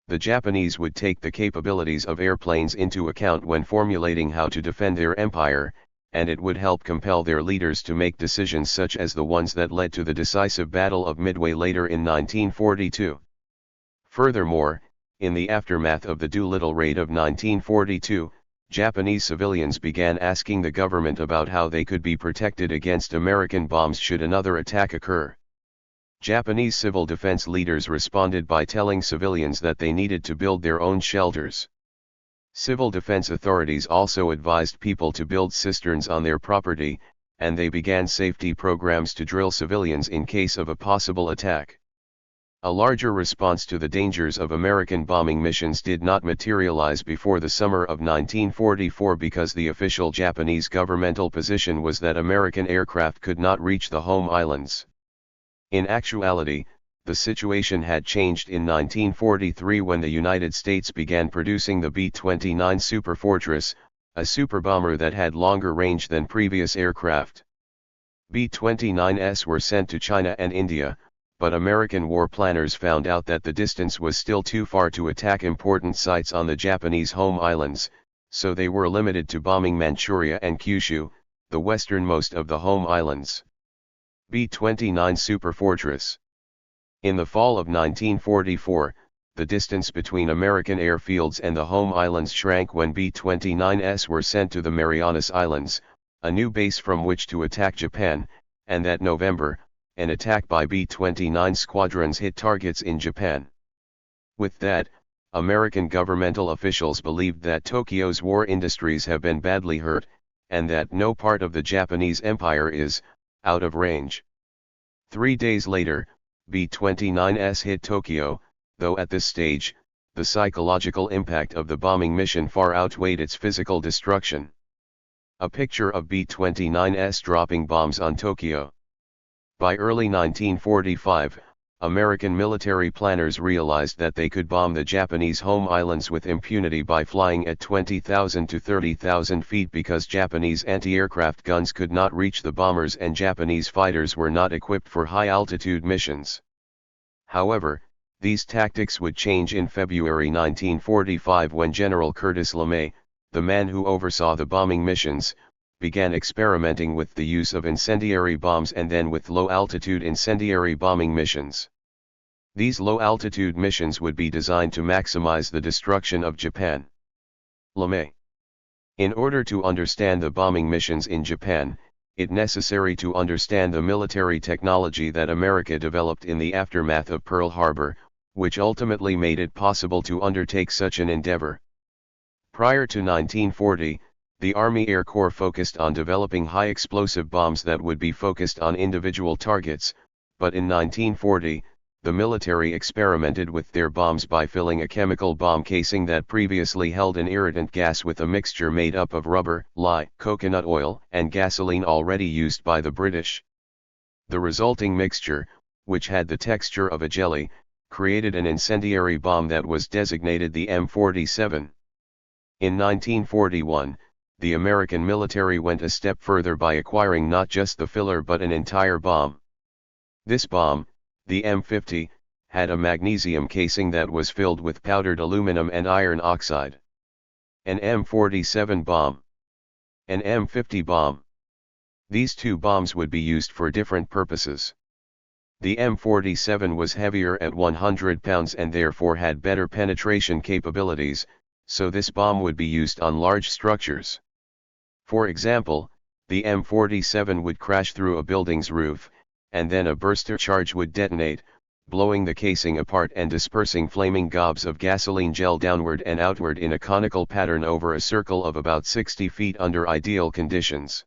S1: The Japanese would take the capabilities of airplanes into account when formulating how to defend their empire, and it would help compel their leaders to make decisions such as the ones that led to the decisive Battle of Midway later in 1942. Furthermore, in the aftermath of the Doolittle Raid of 1942, Japanese civilians began asking the government about how they could be protected against American bombs should another attack occur. Japanese civil defense leaders responded by telling civilians that they needed to build their own shelters. Civil defense authorities also advised people to build cisterns on their property, and they began safety programs to drill civilians in case of a possible attack. A larger response to the dangers of American bombing missions did not materialize before the summer of 1944 because the official Japanese governmental position was that American aircraft could not reach the home islands. In actuality, the situation had changed in 1943 when the United States began producing the B-29 Superfortress, a superbomber that had longer range than previous aircraft. B-29s were sent to China and India, but American war planners found out that the distance was still too far to attack important sites on the Japanese home islands, so they were limited to bombing Manchuria and Kyushu, the westernmost of the home islands. B-29 Superfortress. In the fall of 1944, the distance between American airfields and the home islands shrank when B-29s were sent to the Marianas Islands, a new base from which to attack Japan, and that November, an attack by B-29 squadrons hit targets in Japan. With that, American governmental officials believed that Tokyo's war industries have been badly hurt, and that no part of the Japanese empire is out of range. 3 days later, B-29s hit Tokyo, though at this stage, the psychological impact of the bombing mission far outweighed its physical destruction. A picture of B-29s dropping bombs on Tokyo. By early 1945, American military planners realized that they could bomb the Japanese home islands with impunity by flying at 20,000 to 30,000 feet because Japanese anti-aircraft guns could not reach the bombers and Japanese fighters were not equipped for high-altitude missions. However, these tactics would change in February 1945 when General Curtis LeMay, the man who oversaw the bombing missions, began experimenting with the use of incendiary bombs and then with low-altitude incendiary bombing missions. These low-altitude missions would be designed to maximize the destruction of Japan. LeMay. In order to understand the bombing missions in Japan, it necessary to understand the military technology that America developed in the aftermath of Pearl Harbor, which ultimately made it possible to undertake such an endeavor. Prior to 1940, the Army Air Corps focused on developing high-explosive bombs that would be focused on individual targets, but in 1940, the military experimented with their bombs by filling a chemical bomb casing that previously held an irritant gas with a mixture made up of rubber, lye, coconut oil, and gasoline already used by the British. The resulting mixture, which had the texture of a jelly, created an incendiary bomb that was designated the M47. In 1941, the American military went a step further by acquiring not just the filler but an entire bomb. This bomb, the M50, had a magnesium casing that was filled with powdered aluminum and iron oxide. An M47 bomb. An M50 bomb. These two bombs would be used for different purposes. The M47 was heavier at 100 pounds and therefore had better penetration capabilities, so this bomb would be used on large structures. For example, the M47 would crash through a building's roof, and then a burster charge would detonate, blowing the casing apart and dispersing flaming gobs of gasoline gel downward and outward in a conical pattern over a circle of about 60 feet under ideal conditions.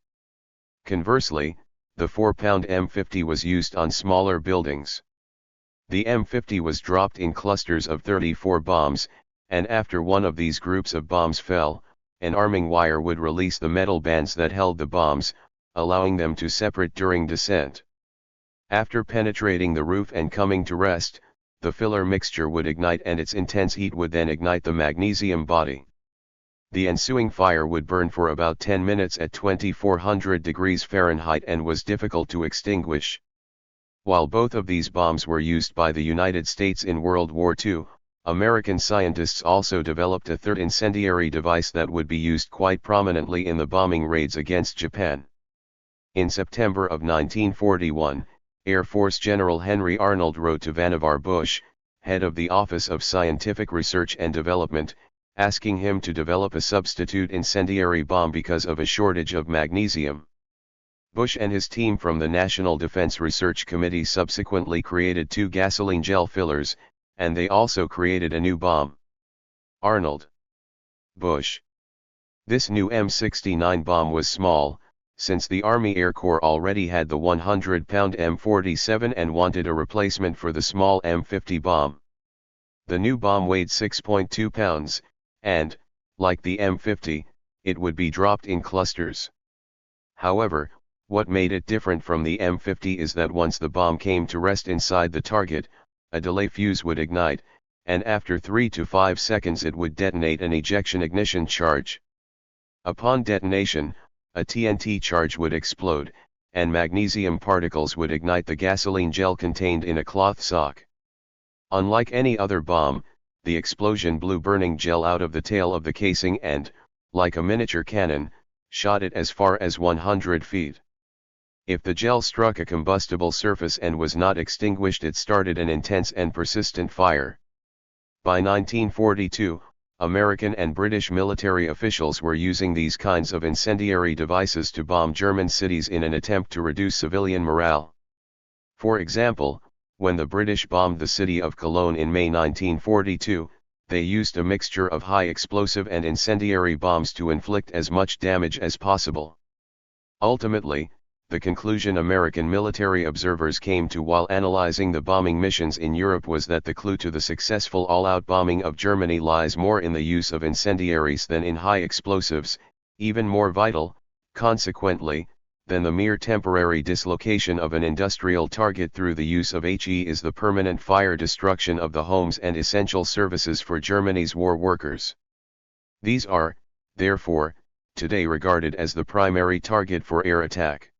S1: Conversely, the 4-pound M50 was used on smaller buildings. The M50 was dropped in clusters of 34 bombs, and after one of these groups of bombs fell, an arming wire would release the metal bands that held the bombs, allowing them to separate during descent. After penetrating the roof and coming to rest, the filler mixture would ignite and its intense heat would then ignite the magnesium body. The ensuing fire would burn for about 10 minutes at 2400 degrees Fahrenheit and was difficult to extinguish. While both of these bombs were used by the United States in World War II, American scientists also developed a third incendiary device that would be used quite prominently in the bombing raids against Japan. In September of 1941, Air Force General Henry Arnold wrote to Vannevar Bush, head of the Office of Scientific Research and Development, asking him to develop a substitute incendiary bomb because of a shortage of magnesium. Bush and his team from the National Defense Research Committee subsequently created 2 gasoline gel fillers, and they also created a new bomb. Arnold. Bush. This new M69 bomb was small, since the Army Air Corps already had the 100-pound M47 and wanted a replacement for the small M50 bomb. The new bomb weighed 6.2 pounds, and, like the M50, it would be dropped in clusters. However, what made it different from the M50 is that once the bomb came to rest inside the target, a delay fuse would ignite, and after 3 to 5 seconds it would detonate an ejection ignition charge. Upon detonation, a TNT charge would explode, and magnesium particles would ignite the gasoline gel contained in a cloth sock. Unlike any other bomb, the explosion blew burning gel out of the tail of the casing and, like a miniature cannon, shot it as far as 100 feet. If the gel struck a combustible surface and was not extinguished, it started an intense and persistent fire. By 1942, American and British military officials were using these kinds of incendiary devices to bomb German cities in an attempt to reduce civilian morale. For example, when the British bombed the city of Cologne in May 1942, they used a mixture of high explosive and incendiary bombs to inflict as much damage as possible. Ultimately, the conclusion American military observers came to while analyzing the bombing missions in Europe was that the clue to the successful all-out bombing of Germany lies more in the use of incendiaries than in high explosives. Even more vital, consequently, than the mere temporary dislocation of an industrial target through the use of HE is the permanent fire destruction of the homes and essential services for Germany's war workers. These are, therefore, today regarded as the primary target for air attack.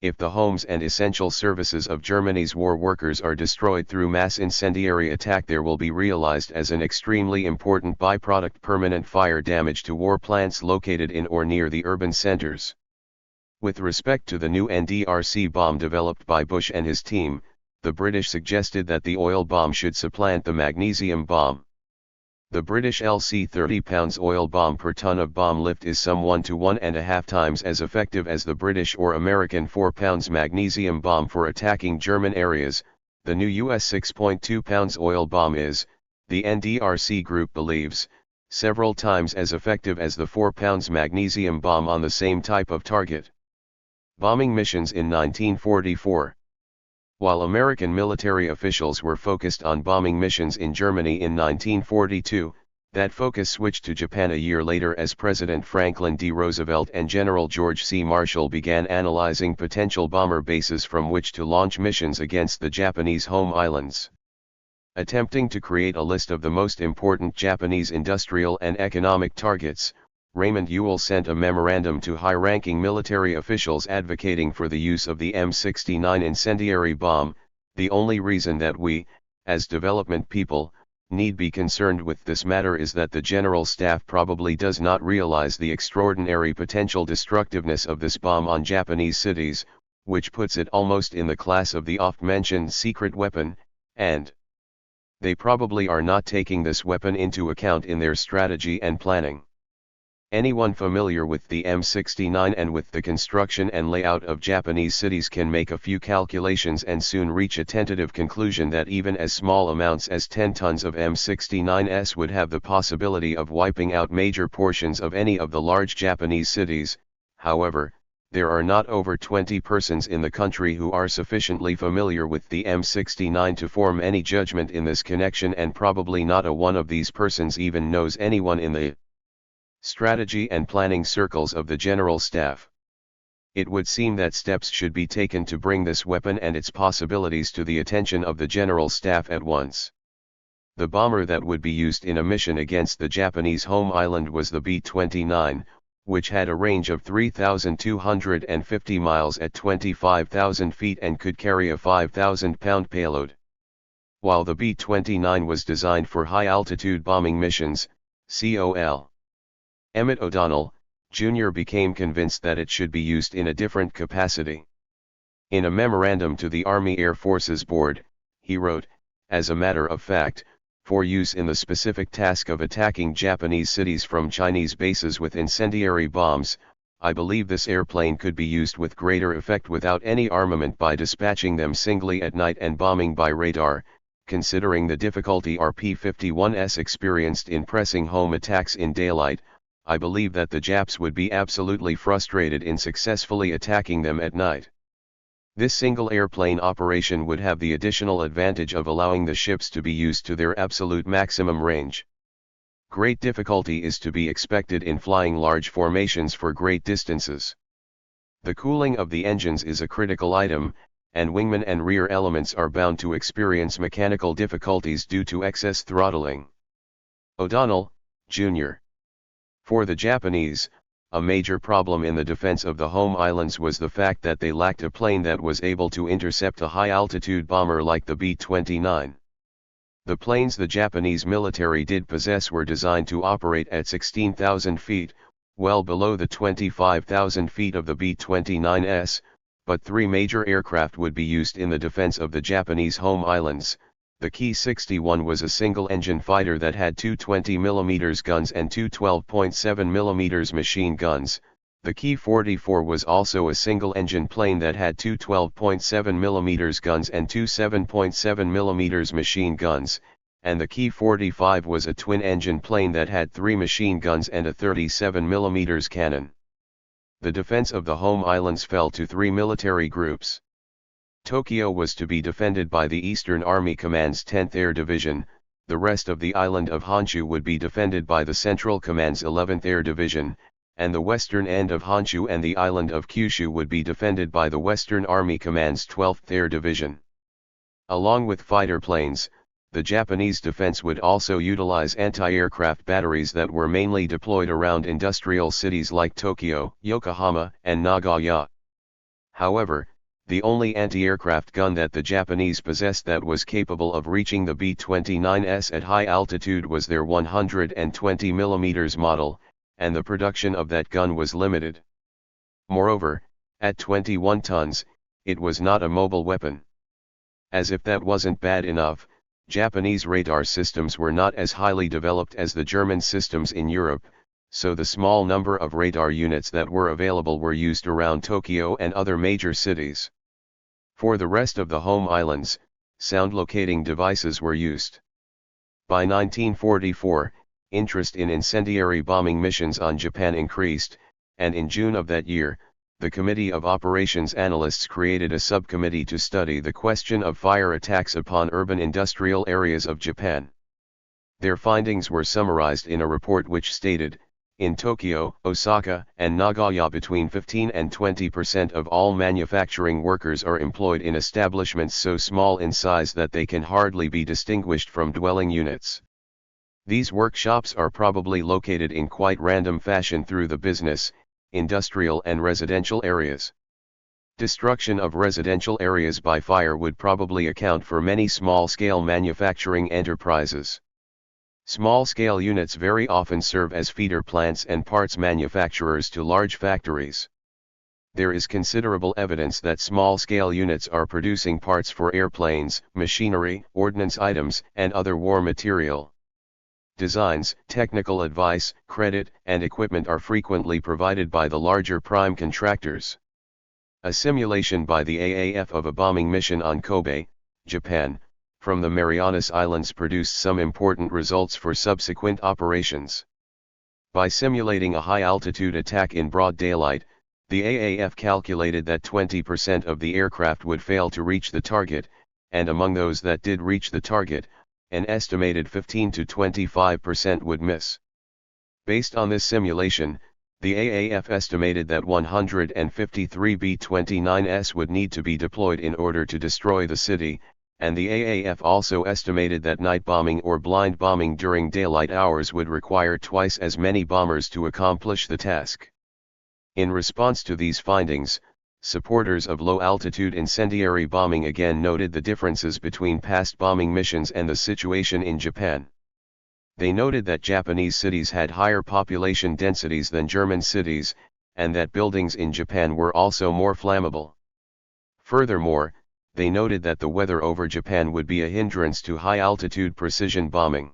S1: If the homes and essential services of Germany's war workers are destroyed through mass incendiary attack, there will be realized as an extremely important byproduct permanent fire damage to war plants located in or near the urban centers. With respect to the new NDRC bomb developed by Bush and his team, the British suggested that the oil bomb should supplant the magnesium bomb. The British LC 30 pounds oil bomb per ton of bomb lift is some 1 to 1.5 times as effective as the British or American 4 pounds magnesium bomb for attacking German areas. The new US 6.2 pounds oil bomb is, the NDRC group believes, several times as effective as the 4 pounds magnesium bomb on the same type of target. Bombing missions in 1944. While American military officials were focused on bombing missions in Germany in 1942, that focus switched to Japan a year later as President Franklin D. Roosevelt and General George C. Marshall began analyzing potential bomber bases from which to launch missions against the Japanese home islands. Attempting to create a list of the most important Japanese industrial and economic targets, Raymond Ewell sent a memorandum to high-ranking military officials advocating for the use of the M69 incendiary bomb. The only reason that we, as development people, need be concerned with this matter is that the General Staff probably does not realize the extraordinary potential destructiveness of this bomb on Japanese cities, which puts it almost in the class of the oft-mentioned secret weapon, and they probably are not taking this weapon into account in their strategy and planning. Anyone familiar with the M69 and with the construction and layout of Japanese cities can make a few calculations and soon reach a tentative conclusion that even as small amounts as 10 tons of M69s would have the possibility of wiping out major portions of any of the large Japanese cities. However, there are not over 20 persons in the country who are sufficiently familiar with the M69 to form any judgment in this connection, and probably not a one of these persons even knows anyone in the strategy and planning circles of the General Staff. It would seem that steps should be taken to bring this weapon and its possibilities to the attention of the General Staff at once. The bomber that would be used in a mission against the Japanese home island was the B-29, which had a range of 3,250 miles at 25,000 feet and could carry a 5,000-pound payload. While the B-29 was designed for high-altitude bombing missions, Col. Emmett O'Donnell, Jr. became convinced that it should be used in a different capacity. In a memorandum to the Army Air Forces Board, he wrote, "As a matter of fact, for use in the specific task of attacking Japanese cities from Chinese bases with incendiary bombs, I believe this airplane could be used with greater effect without any armament by dispatching them singly at night and bombing by radar, considering the difficulty our P-51s experienced in pressing home attacks in daylight. I believe that the Japs would be absolutely frustrated in successfully attacking them at night. This single airplane operation would have the additional advantage of allowing the ships to be used to their absolute maximum range. Great difficulty is to be expected in flying large formations for great distances. The cooling of the engines is a critical item, and wingmen and rear elements are bound to experience mechanical difficulties due to excess throttling." O'Donnell, Jr. For the Japanese, a major problem in the defense of the home islands was the fact that they lacked a plane that was able to intercept a high-altitude bomber like the B-29. The planes the Japanese military did possess were designed to operate at 16,000 feet, well below the 25,000 feet of the B-29s, but three major aircraft would be used in the defense of the Japanese home islands. The Ki-61 was a single-engine fighter that had two 20mm guns and two 12.7mm machine guns. The Ki-44 was also a single-engine plane that had two 12.7mm guns and two 7.7mm machine guns, and the Ki-45 was a twin-engine plane that had three machine guns and a 37mm cannon. The defense of the home islands fell to three military groups. Tokyo was to be defended by the Eastern Army Command's 10th Air Division, the rest of the island of Honshu would be defended by the Central Command's 11th Air Division, and the western end of Honshu and the island of Kyushu would be defended by the Western Army Command's 12th Air Division. Along with fighter planes, the Japanese defense would also utilize anti-aircraft batteries that were mainly deployed around industrial cities like Tokyo, Yokohama, and Nagoya. However, the only anti-aircraft gun that the Japanese possessed that was capable of reaching the B-29s at high altitude was their 120mm model, and the production of that gun was limited. Moreover, at 21 tons, it was not a mobile weapon. As if that wasn't bad enough, Japanese radar systems were not as highly developed as the German systems in Europe, so the small number of radar units that were available were used around Tokyo and other major cities. For the rest of the home islands, sound locating devices were used. By 1944, interest in incendiary bombing missions on Japan increased, and in June of that year, the Committee of Operations Analysts created a subcommittee to study the question of fire attacks upon urban industrial areas of Japan. Their findings were summarized in a report which stated, in Tokyo, Osaka, and Nagoya between 15 and 20% of all manufacturing workers are employed in establishments so small in size that they can hardly be distinguished from dwelling units. These workshops are probably located in quite random fashion through the business, industrial and residential areas. Destruction of residential areas by fire would probably account for many small-scale manufacturing enterprises. Small-scale units very often serve as feeder plants and parts manufacturers to large factories. There is considerable evidence that small-scale units are producing parts for airplanes, machinery, ordnance items, and other war material. Designs, technical advice, credit, and equipment are frequently provided by the larger prime contractors. A simulation by the AAF of a bombing mission on Kobe, Japan, from the Marianas Islands produced some important results for subsequent operations. By simulating a high-altitude attack in broad daylight, the AAF calculated that 20% of the aircraft would fail to reach the target, and among those that did reach the target, an estimated 15 to 25% would miss. Based on this simulation, the AAF estimated that 153 B-29s would need to be deployed in order to destroy the city, and the AAF also estimated that night bombing or blind bombing during daylight hours would require twice as many bombers to accomplish the task. In response to these findings, supporters of low-altitude incendiary bombing again noted the differences between past bombing missions and the situation in Japan. They noted that Japanese cities had higher population densities than German cities, and that buildings in Japan were also more flammable. Furthermore, they noted that the weather over Japan would be a hindrance to high-altitude precision bombing.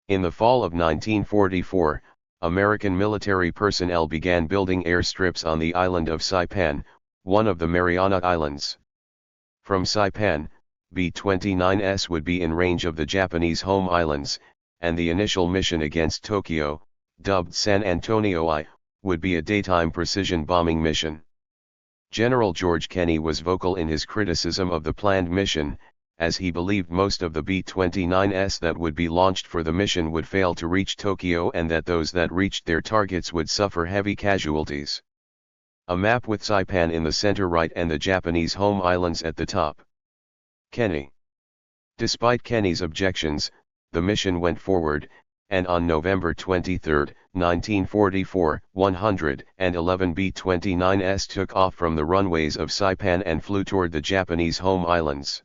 S1: In the fall of 1944, American military personnel began building airstrips on the island of Saipan, one of the Mariana Islands. From Saipan, B-29s would be in range of the Japanese home islands, and the initial mission against Tokyo, dubbed San Antonio I, would be a daytime precision bombing mission. General George Kenney was vocal in his criticism of the planned mission, as he believed most of the B-29s that would be launched for the mission would fail to reach Tokyo and that those that reached their targets would suffer heavy casualties. A map with Saipan in the center right and the Japanese home islands at the top. Kenney. Despite Kenney's objections, the mission went forward, and on November 23, 1944, 111 B-29s took off from the runways of Saipan and flew toward the Japanese home islands.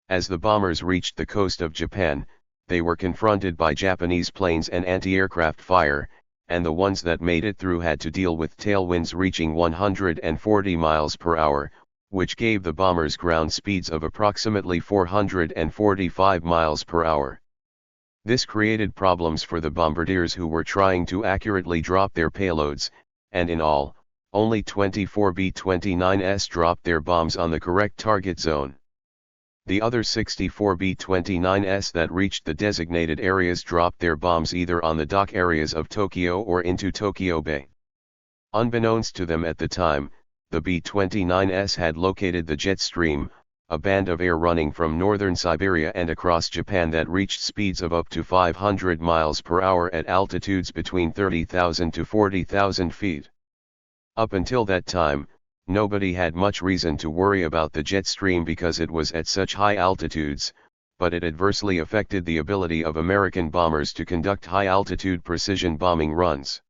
S1: As the bombers reached the coast of Japan, they were confronted by Japanese planes and anti-aircraft fire, and the ones that made it through had to deal with tailwinds reaching 140 miles per hour, which gave the bombers ground speeds of approximately 445 miles per hour. This created problems for the bombardiers who were trying to accurately drop their payloads, and in all, only 24 B-29s dropped their bombs on the correct target zone. The other 64 B-29s that reached the designated areas dropped their bombs either on the dock areas of Tokyo or into Tokyo Bay. Unbeknownst to them at the time, the B-29s had located the jet stream, a band of air running from northern Siberia and across Japan that reached speeds of up to 500 miles per hour at altitudes between 30,000 to 40,000 feet. Up until that time, nobody had much reason to worry about the jet stream because it was at such high altitudes, but it adversely affected the ability of American bombers to conduct high-altitude precision bombing runs.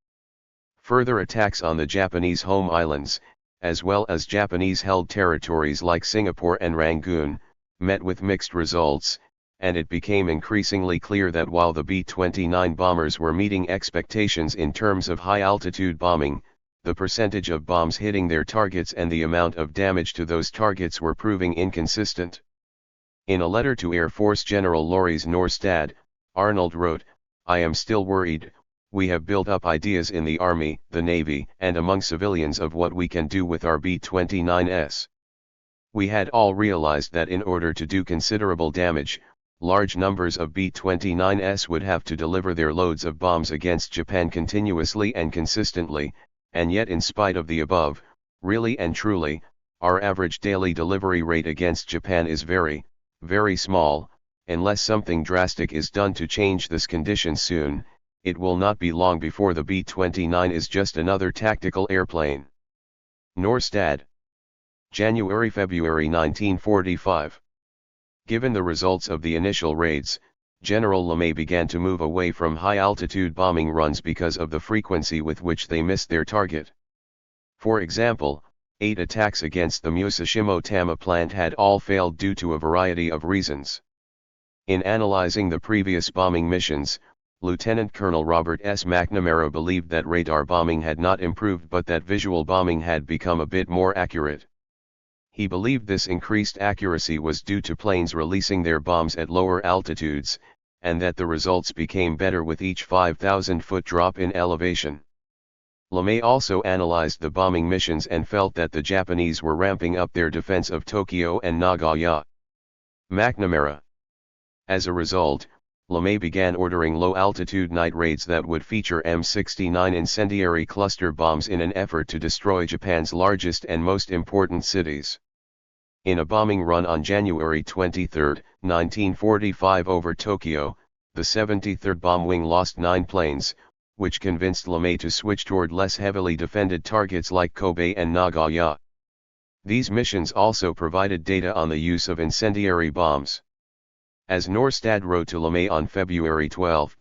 S1: Further attacks on the Japanese home islands, as well as Japanese-held territories like Singapore and Rangoon, met with mixed results, and it became increasingly clear that while the B-29 bombers were meeting expectations in terms of high-altitude bombing, the percentage of bombs hitting their targets and the amount of damage to those targets were proving inconsistent. In a letter to Air Force General Loris Norstad, Arnold wrote, "I am still worried. We have built up ideas in the Army, the Navy, and among civilians of what we can do with our B-29s. We had all realized that in order to do considerable damage, large numbers of B-29s would have to deliver their loads of bombs against Japan continuously and consistently, and yet in spite of the above, really and truly, our average daily delivery rate against Japan is very, very small. Unless something drastic is done to change this condition soon, it will not be long before the B-29 is just another tactical airplane." Norstad. January-February 1945. Given the results of the initial raids, General LeMay began to move away from high-altitude bombing runs because of the frequency with which they missed their target. For example, 8 attacks against the Musashimo Tama plant had all failed due to a variety of reasons. In analyzing the previous bombing missions, Lieutenant Colonel Robert S. McNamara believed that radar bombing had not improved but that visual bombing had become a bit more accurate. He believed this increased accuracy was due to planes releasing their bombs at lower altitudes, and that the results became better with each 5,000-foot drop in elevation. LeMay also analyzed the bombing missions and felt that the Japanese were ramping up their defense of Tokyo and Nagoya. McNamara. As a result, LeMay began ordering low-altitude night raids that would feature M69 incendiary cluster bombs in an effort to destroy Japan's largest and most important cities. In a bombing run on January 23, 1945 over Tokyo, the 73rd Bomb Wing lost 9 planes, which convinced LeMay to switch toward less heavily defended targets like Kobe and Nagoya. These missions also provided data on the use of incendiary bombs. As Norstad wrote to LeMay on February 12,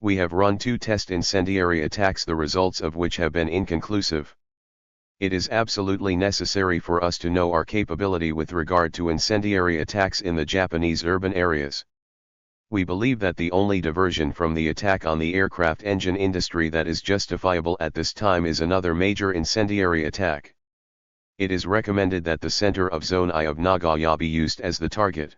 S1: "We have run 2 test incendiary attacks, the results of which have been inconclusive. It is absolutely necessary for us to know our capability with regard to incendiary attacks in the Japanese urban areas. We believe that the only diversion from the attack on the aircraft engine industry that is justifiable at this time is another major incendiary attack. It is recommended that the center of Zone I of Nagoya be used as the target.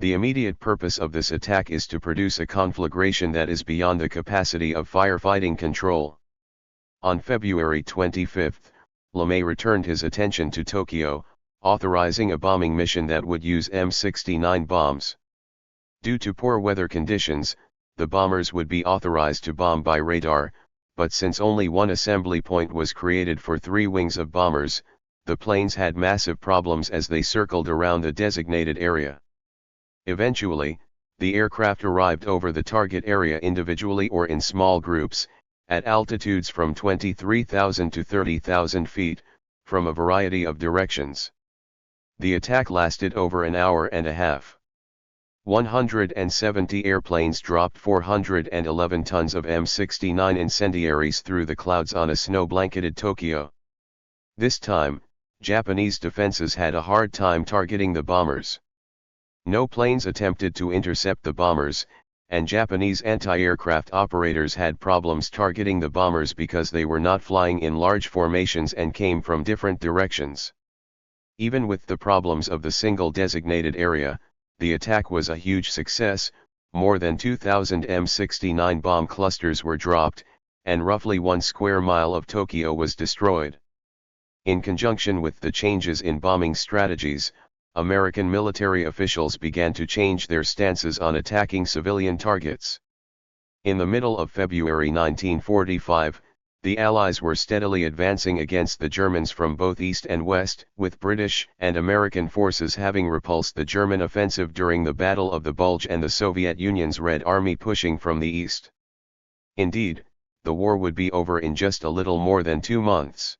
S1: The immediate purpose of this attack is to produce a conflagration that is beyond the capacity of firefighting control." On February 25, LeMay returned his attention to Tokyo, authorizing a bombing mission that would use M69 bombs. Due to poor weather conditions, the bombers would be authorized to bomb by radar, but since only one assembly point was created for 3 wings of bombers, the planes had massive problems as they circled around the designated area. Eventually, the aircraft arrived over the target area individually or in small groups, at altitudes from 23,000 to 30,000 feet, from a variety of directions. The attack lasted over an hour and a half. 170 airplanes dropped 411 tons of M69 incendiaries through the clouds on a snow-blanketed Tokyo. This time, Japanese defenses had a hard time targeting the bombers. No planes attempted to intercept the bombers, and Japanese anti-aircraft operators had problems targeting the bombers because they were not flying in large formations and came from different directions. Even with the problems of the single designated area, the attack was a huge success. More than 2,000 M69 bomb clusters were dropped, and roughly 1 square mile of Tokyo was destroyed. In conjunction with the changes in bombing strategies, American military officials began to change their stances on attacking civilian targets. In the middle of February 1945, The Allies were steadily advancing against the Germans from both east and west, with British and American forces having repulsed the German offensive during the Battle of the Bulge and the Soviet Union's Red Army pushing from the east. Indeed, the war would be over in just a little more than 2 months.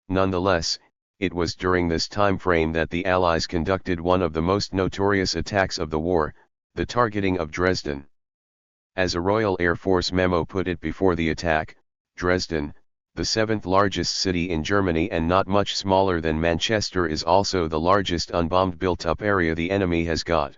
S1: Nonetheless, it was during this time frame that the Allies conducted one of the most notorious attacks of the war, the targeting of Dresden. As a Royal Air Force memo put it before the attack, Dresden, the 7th largest city in Germany and not much smaller than Manchester, is also the largest unbombed built-up area the enemy has got.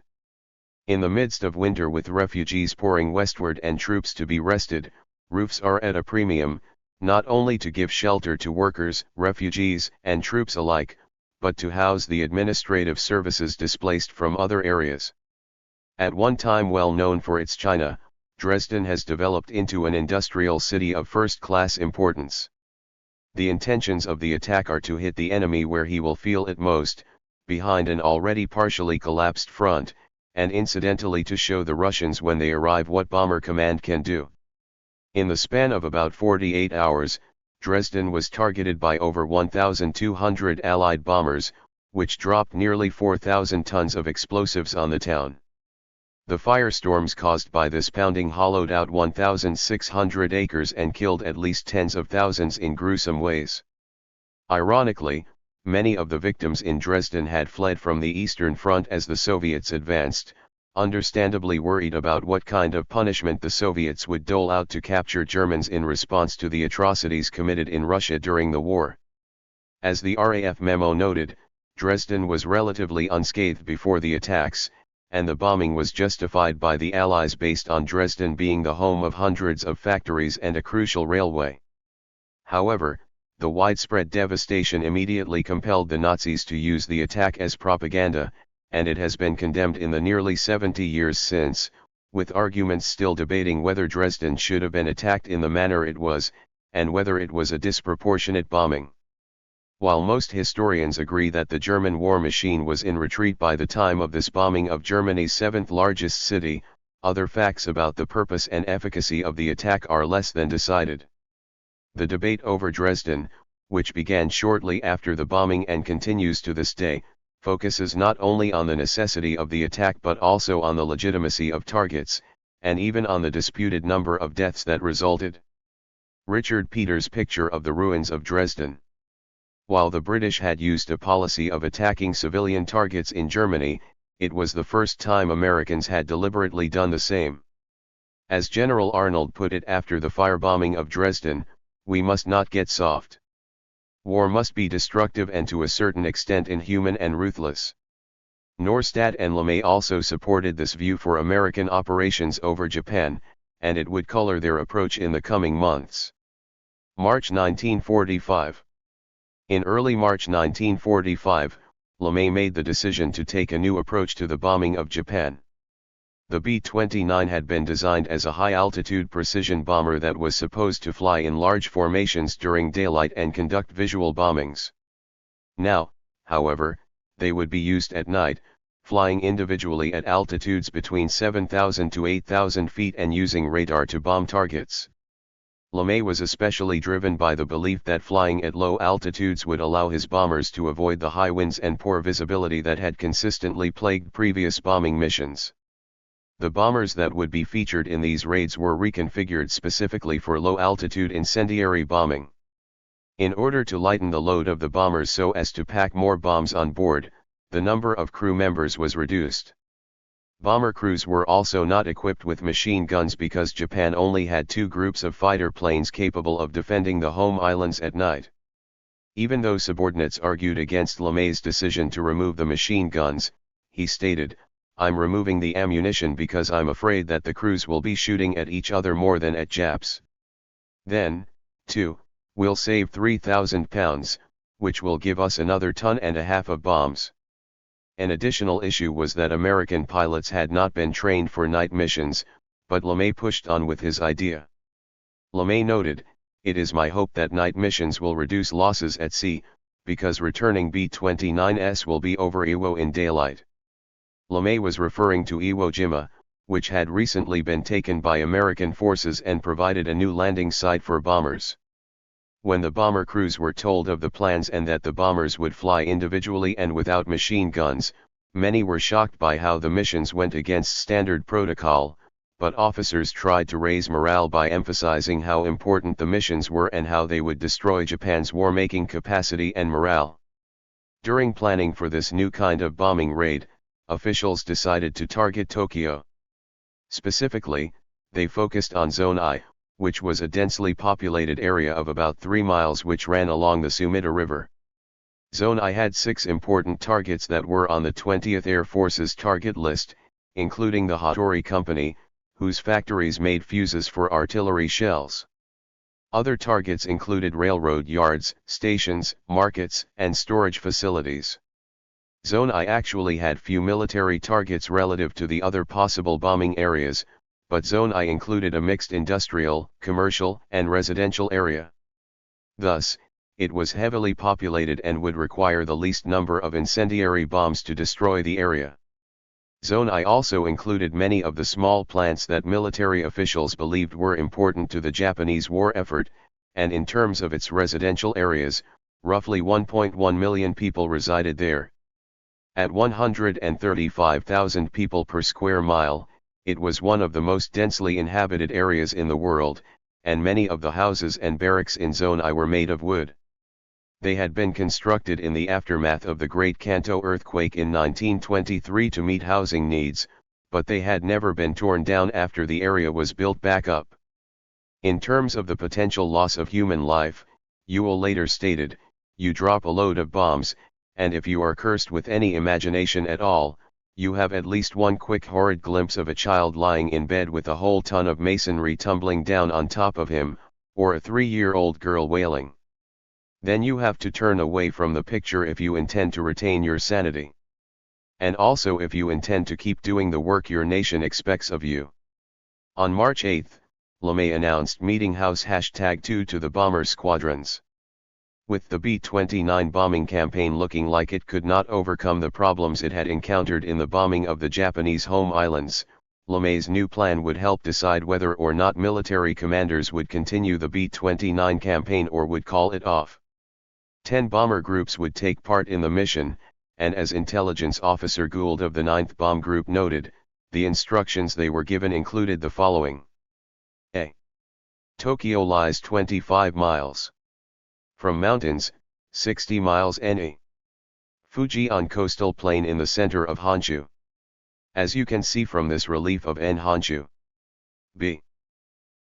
S1: In the midst of winter, with refugees pouring westward and troops to be rested, roofs are at a premium, not only to give shelter to workers, refugees, and troops alike, but to house the administrative services displaced from other areas. At one time well known for its china, Dresden has developed into an industrial city of first-class importance. The intentions of the attack are to hit the enemy where he will feel it most, behind an already partially collapsed front, and incidentally to show the Russians when they arrive what Bomber Command can do. In the span of about 48 hours, Dresden was targeted by over 1,200 Allied bombers, which dropped nearly 4,000 tons of explosives on the town. The firestorms caused by this pounding hollowed out 1,600 acres and killed at least tens of thousands in gruesome ways. Ironically, many of the victims in Dresden had fled from the Eastern Front as the Soviets advanced, understandably worried about what kind of punishment the Soviets would dole out to capture Germans in response to the atrocities committed in Russia during the war. As the RAF memo noted, Dresden was relatively unscathed before the attacks, and the bombing was justified by the Allies based on Dresden being the home of hundreds of factories and a crucial railway. However, the widespread devastation immediately compelled the Nazis to use the attack as propaganda, and it has been condemned in the nearly 70 years since, with arguments still debating whether Dresden should have been attacked in the manner it was, and whether it was a disproportionate bombing. While most historians agree that the German war machine was in retreat by the time of this bombing of Germany's 7th largest city, other facts about the purpose and efficacy of the attack are less than decided. The debate over Dresden, which began shortly after the bombing and continues to this day, focuses not only on the necessity of the attack but also on the legitimacy of targets, and even on the disputed number of deaths that resulted. Richard Peters' picture of the ruins of Dresden. While the British had used a policy of attacking civilian targets in Germany, it was the first time Americans had deliberately done the same. As General Arnold put it after the firebombing of Dresden, "We must not get soft. War must be destructive and to a certain extent inhuman and ruthless." Norstad and LeMay also supported this view for American operations over Japan, and it would color their approach in the coming months. March 1945. In early March 1945, LeMay made the decision to take a new approach to the bombing of Japan. The B-29 had been designed as a high-altitude precision bomber that was supposed to fly in large formations during daylight and conduct visual bombings. Now, however, they would be used at night, flying individually at altitudes between 7,000 to 8,000 feet and using radar to bomb targets. LeMay was especially driven by the belief that flying at low altitudes would allow his bombers to avoid the high winds and poor visibility that had consistently plagued previous bombing missions. The bombers that would be featured in these raids were reconfigured specifically for low-altitude incendiary bombing. In order to lighten the load of the bombers so as to pack more bombs on board, the number of crew members was reduced. Bomber crews were also not equipped with machine guns because Japan only had 2 groups of fighter planes capable of defending the home islands at night. Even though subordinates argued against LeMay's decision to remove the machine guns, he stated, "I'm removing the ammunition because I'm afraid that the crews will be shooting at each other more than at Japs. Then, too, we'll save 3,000 pounds, which will give us another 1.5 tons of bombs." An additional issue was that American pilots had not been trained for night missions, but LeMay pushed on with his idea. LeMay noted, "It is my hope that night missions will reduce losses at sea, because returning B-29s will be over Iwo in daylight." LeMay was referring to Iwo Jima, which had recently been taken by American forces and provided a new landing site for bombers. When the bomber crews were told of the plans and that the bombers would fly individually and without machine guns, many were shocked by how the missions went against standard protocol, but officers tried to raise morale by emphasizing how important the missions were and how they would destroy Japan's war-making capacity and morale. During planning for this new kind of bombing raid, officials decided to target Tokyo. Specifically, they focused on Zone I, which was a densely populated area of about 3 miles which ran along the Sumida River. Zone I had 6 important targets that were on the 20th Air Force's target list, including the Hattori Company, whose factories made fuses for artillery shells. Other targets included railroad yards, stations, markets, and storage facilities. Zone I actually had few military targets relative to the other possible bombing areas, but Zone I included a mixed industrial, commercial, and residential area. Thus, it was heavily populated and would require the least number of incendiary bombs to destroy the area. Zone I also included many of the small plants that military officials believed were important to the Japanese war effort, and in terms of its residential areas, roughly 1.1 million people resided there. At 135,000 people per square mile, it was one of the most densely inhabited areas in the world, and many of the houses and barracks in Zone I were made of wood. They had been constructed in the aftermath of the Great Kanto earthquake in 1923 to meet housing needs, but they had never been torn down after the area was built back up. In terms of the potential loss of human life, Ewell later stated, "You drop a load of bombs, and if you are cursed with any imagination at all, you have at least one quick horrid glimpse of a child lying in bed with a whole ton of masonry tumbling down on top of him, or a 3-year-old girl wailing. Then you have to turn away from the picture if you intend to retain your sanity. And also if you intend to keep doing the work your nation expects of you." On March 8, LeMay announced Meeting House #2 to the bomber squadrons. With the B-29 bombing campaign looking like it could not overcome the problems it had encountered in the bombing of the Japanese home islands, LeMay's new plan would help decide whether or not military commanders would continue the B-29 campaign or would call it off. 10 bomber groups would take part in the mission, and as intelligence officer Gould of the 9th Bomb Group noted, the instructions they were given included the following. A. Tokyo lies 25 miles from mountains, 60 miles NE. Fuji on coastal plain in the center of Honshu. As you can see from this relief of Honshu. B.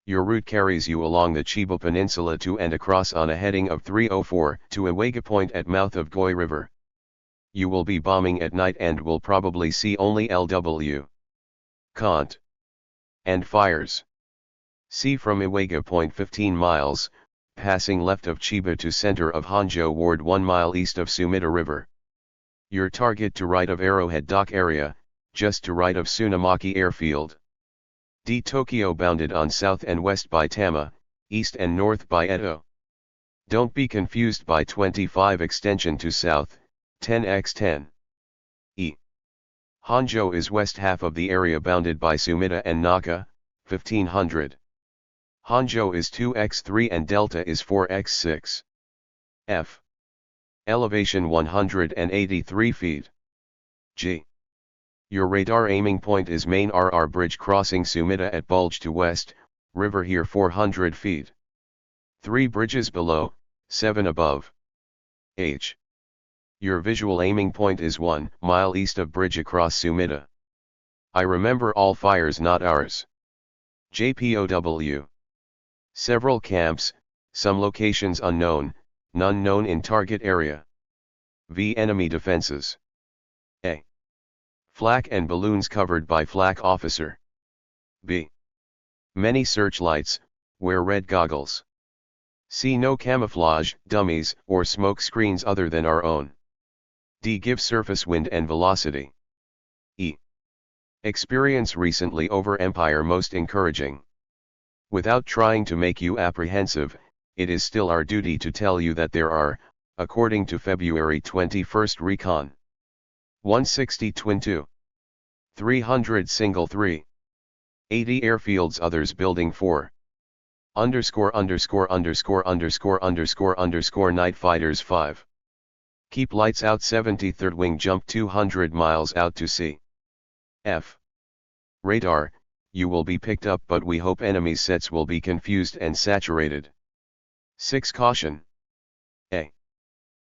S1: Your route carries you along the Chiba Peninsula to and across on a heading of 304 to Iwega Point at mouth of Goi River. You will be bombing at night and will probably see only LW. Kant. And fires. See from Iwega Point 15 miles, passing left of Chiba to center of Honjo Ward 1 mile east of Sumida River. Your target to right of Arrowhead Dock area, just to right of Tsunamaki Airfield. D. Tokyo bounded on south and west by Tama, east and north by Edo. Don't be confused by 25 extension to south, 10x10. E. Honjo is west half of the area bounded by Sumida and Naka, 1500. Honjo is 2x3 and Delta is 4x6. F. Elevation 183 feet. G. Your radar aiming point is main RR bridge crossing Sumida at bulge to west, river here 400 feet. 3 bridges below, 7 above. H. Your visual aiming point is 1 mile east of bridge across Sumida. I remember all fires not ours. JPOW. Several camps, some locations unknown, none known in target area. V. Enemy defenses. A. Flak and balloons covered by flak officer. B. Many searchlights, wear red goggles. C. No camouflage, dummies, or smoke screens other than our own. D. Give surface wind and velocity. E. Experience recently over Empire most encouraging. Without trying to make you apprehensive, it is still our duty to tell you that there are, according to February 21 recon. 160 twin 2. 300 single 3. 80 airfields others building 4. Underscore underscore underscore underscore underscore underscore Night Fighters 5. Keep lights out. 73rd Wing jump 200 miles out to sea. F. Radar, you will be picked up, but we hope enemy sets will be confused and saturated. 6. Caution. A.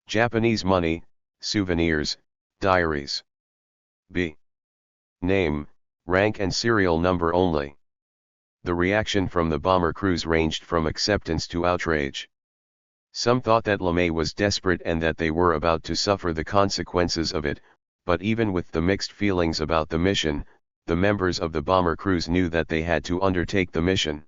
S1: Japanese money, souvenirs, diaries. B. Name, rank and serial number only. The reaction from the bomber crews ranged from acceptance to outrage. Some thought that LeMay was desperate and that they were about to suffer the consequences of it, but even with the mixed feelings about the mission, the members of the bomber crews knew that they had to undertake the mission.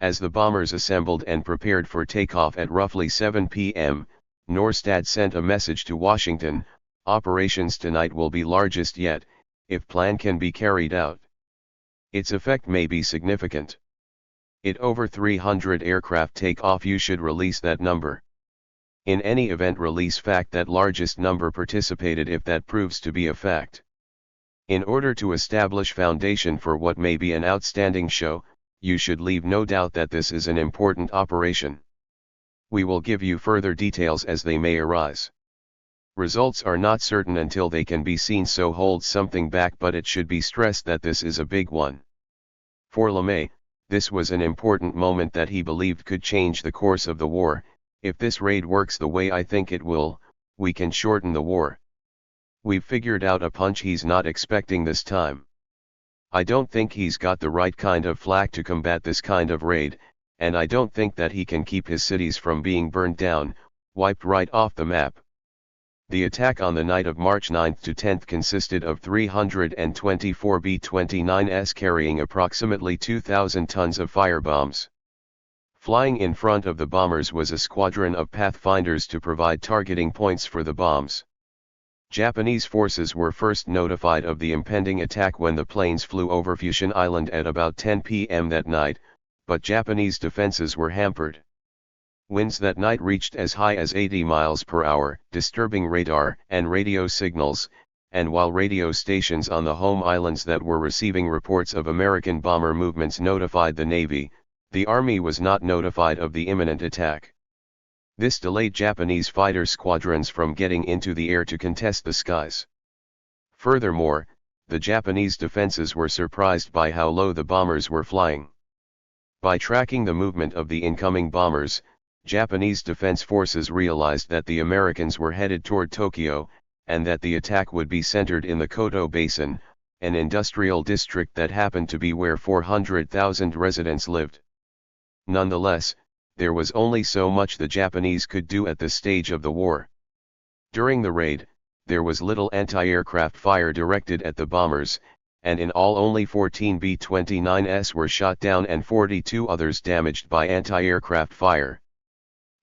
S1: As the bombers assembled and prepared for takeoff at roughly 7 p.m., Norstad sent a message to Washington: "Operations tonight will be largest yet, if plan can be carried out. Its effect may be significant. It over 300 aircraft take off, you should release that number. In any event, release fact that largest number participated if that proves to be a fact. In order to establish foundation for what may be an outstanding show, you should leave no doubt that this is an important operation. We will give you further details as they may arise. Results are not certain until they can be seen, so hold something back, but it should be stressed that this is a big one. For LeMay, this was an important moment that he believed could change the course of the war. If this raid works the way I think it will, we can shorten the war. We've figured out a punch he's not expecting this time. I don't think he's got the right kind of flak to combat this kind of raid, and I don't think that he can keep his cities from being burned down, wiped right off the map." The attack on the night of March 9 to 10 consisted of 324 B-29s carrying approximately 2,000 tons of firebombs. Flying in front of the bombers was a squadron of Pathfinders to provide targeting points for the bombs. Japanese forces were first notified of the impending attack when the planes flew over Fushun Island at about 10 p.m. that night, but Japanese defenses were hampered. Winds that night reached as high as 80 miles per hour, disturbing radar and radio signals, and while radio stations on the home islands that were receiving reports of American bomber movements notified the Navy, the Army was not notified of the imminent attack. This delayed Japanese fighter squadrons from getting into the air to contest the skies. Furthermore, the Japanese defenses were surprised by how low the bombers were flying. By tracking the movement of the incoming bombers, Japanese defense forces realized that the Americans were headed toward Tokyo, and that the attack would be centered in the Koto Basin, an industrial district that happened to be where 400,000 residents lived. Nonetheless, there was only so much the Japanese could do at this stage of the war. During the raid, there was little anti-aircraft fire directed at the bombers, and in all only 14 B-29s were shot down and 42 others damaged by anti-aircraft fire.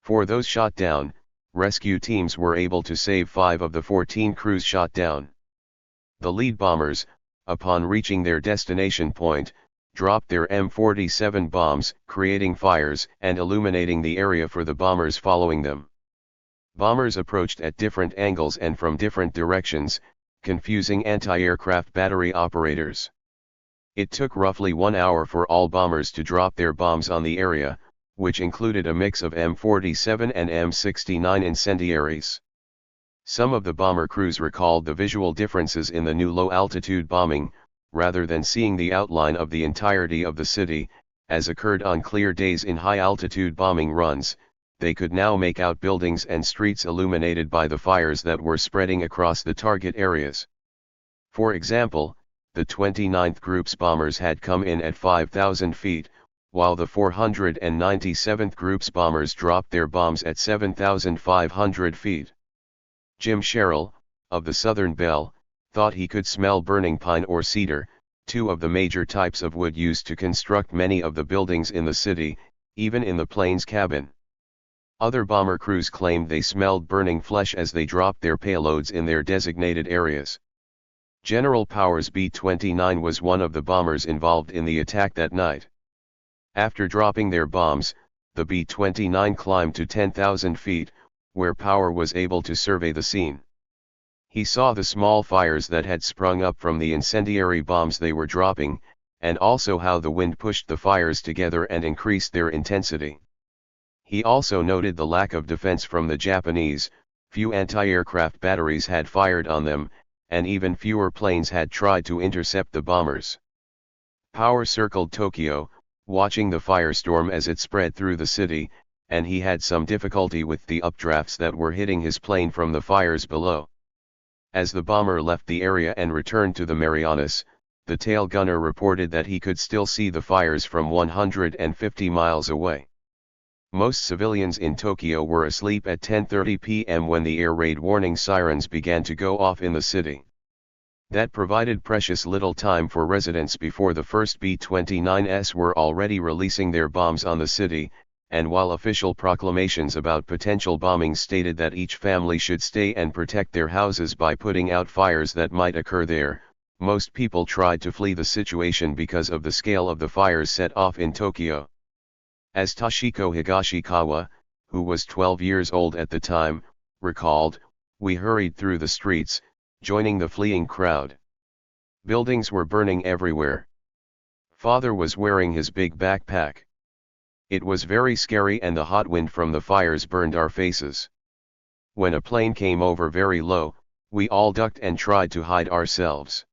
S1: For those shot down, rescue teams were able to save 5 of the 14 crews shot down. The lead bombers, upon reaching their destination point, dropped their M47 bombs, creating fires and illuminating the area for the bombers following them. Bombers approached at different angles and from different directions, confusing anti-aircraft battery operators. It took roughly 1 hour for all bombers to drop their bombs on the area, which included a mix of M47 and M69 incendiaries. Some of the bomber crews recalled the visual differences in the new low-altitude bombing, rather than seeing the outline of the entirety of the city, as occurred on clear days in high-altitude bombing runs. They could now make out buildings and streets illuminated by the fires that were spreading across the target areas. For example, the 29th Group's bombers had come in at 5,000 feet, while the 497th Group's bombers dropped their bombs at 7,500 feet. Jim Sherrill, of the Southern Bell, thought he could smell burning pine or cedar, 2 of the major types of wood used to construct many of the buildings in the city, even in the plane's cabin. Other bomber crews claimed they smelled burning flesh as they dropped their payloads in their designated areas. General Powers B-29 was one of the bombers involved in the attack that night. After dropping their bombs, the B-29 climbed to 10,000 feet, where Power was able to survey the scene. He saw the small fires that had sprung up from the incendiary bombs they were dropping, and also how the wind pushed the fires together and increased their intensity. He also noted the lack of defense from the Japanese, few anti-aircraft batteries had fired on them, and even fewer planes had tried to intercept the bombers. Power circled Tokyo, watching the firestorm as it spread through the city, and he had some difficulty with the updrafts that were hitting his plane from the fires below. As the bomber left the area and returned to the Marianas, the tail gunner reported that he could still see the fires from 150 miles away. Most civilians in Tokyo were asleep at 10:30 p.m. when the air raid warning sirens began to go off in the city. That provided precious little time for residents before the first B-29s were already releasing their bombs on the city, and while official proclamations about potential bombings stated that each family should stay and protect their houses by putting out fires that might occur there, most people tried to flee the situation because of the scale of the fires set off in Tokyo. As Toshiko Higashikawa, who was 12 years old at the time, recalled, "We hurried through the streets, joining the fleeing crowd. Buildings were burning everywhere. Father was wearing his big backpack. It was very scary and the hot wind from the fires burned our faces. When a plane came over very low, we all ducked and tried to hide ourselves.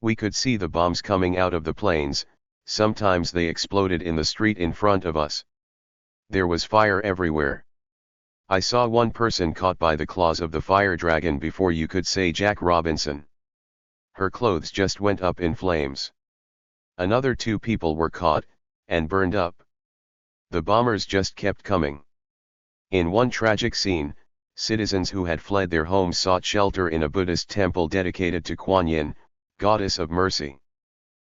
S1: We could see the bombs coming out of the planes, sometimes they exploded in the street in front of us. There was fire everywhere. I saw one person caught by the claws of the fire dragon before you could say Jack Robinson. Her clothes just went up in flames. Another 2 people were caught, and burned up. The bombers just kept coming." In one tragic scene, citizens who had fled their homes sought shelter in a Buddhist temple dedicated to Kuan Yin, Goddess of Mercy.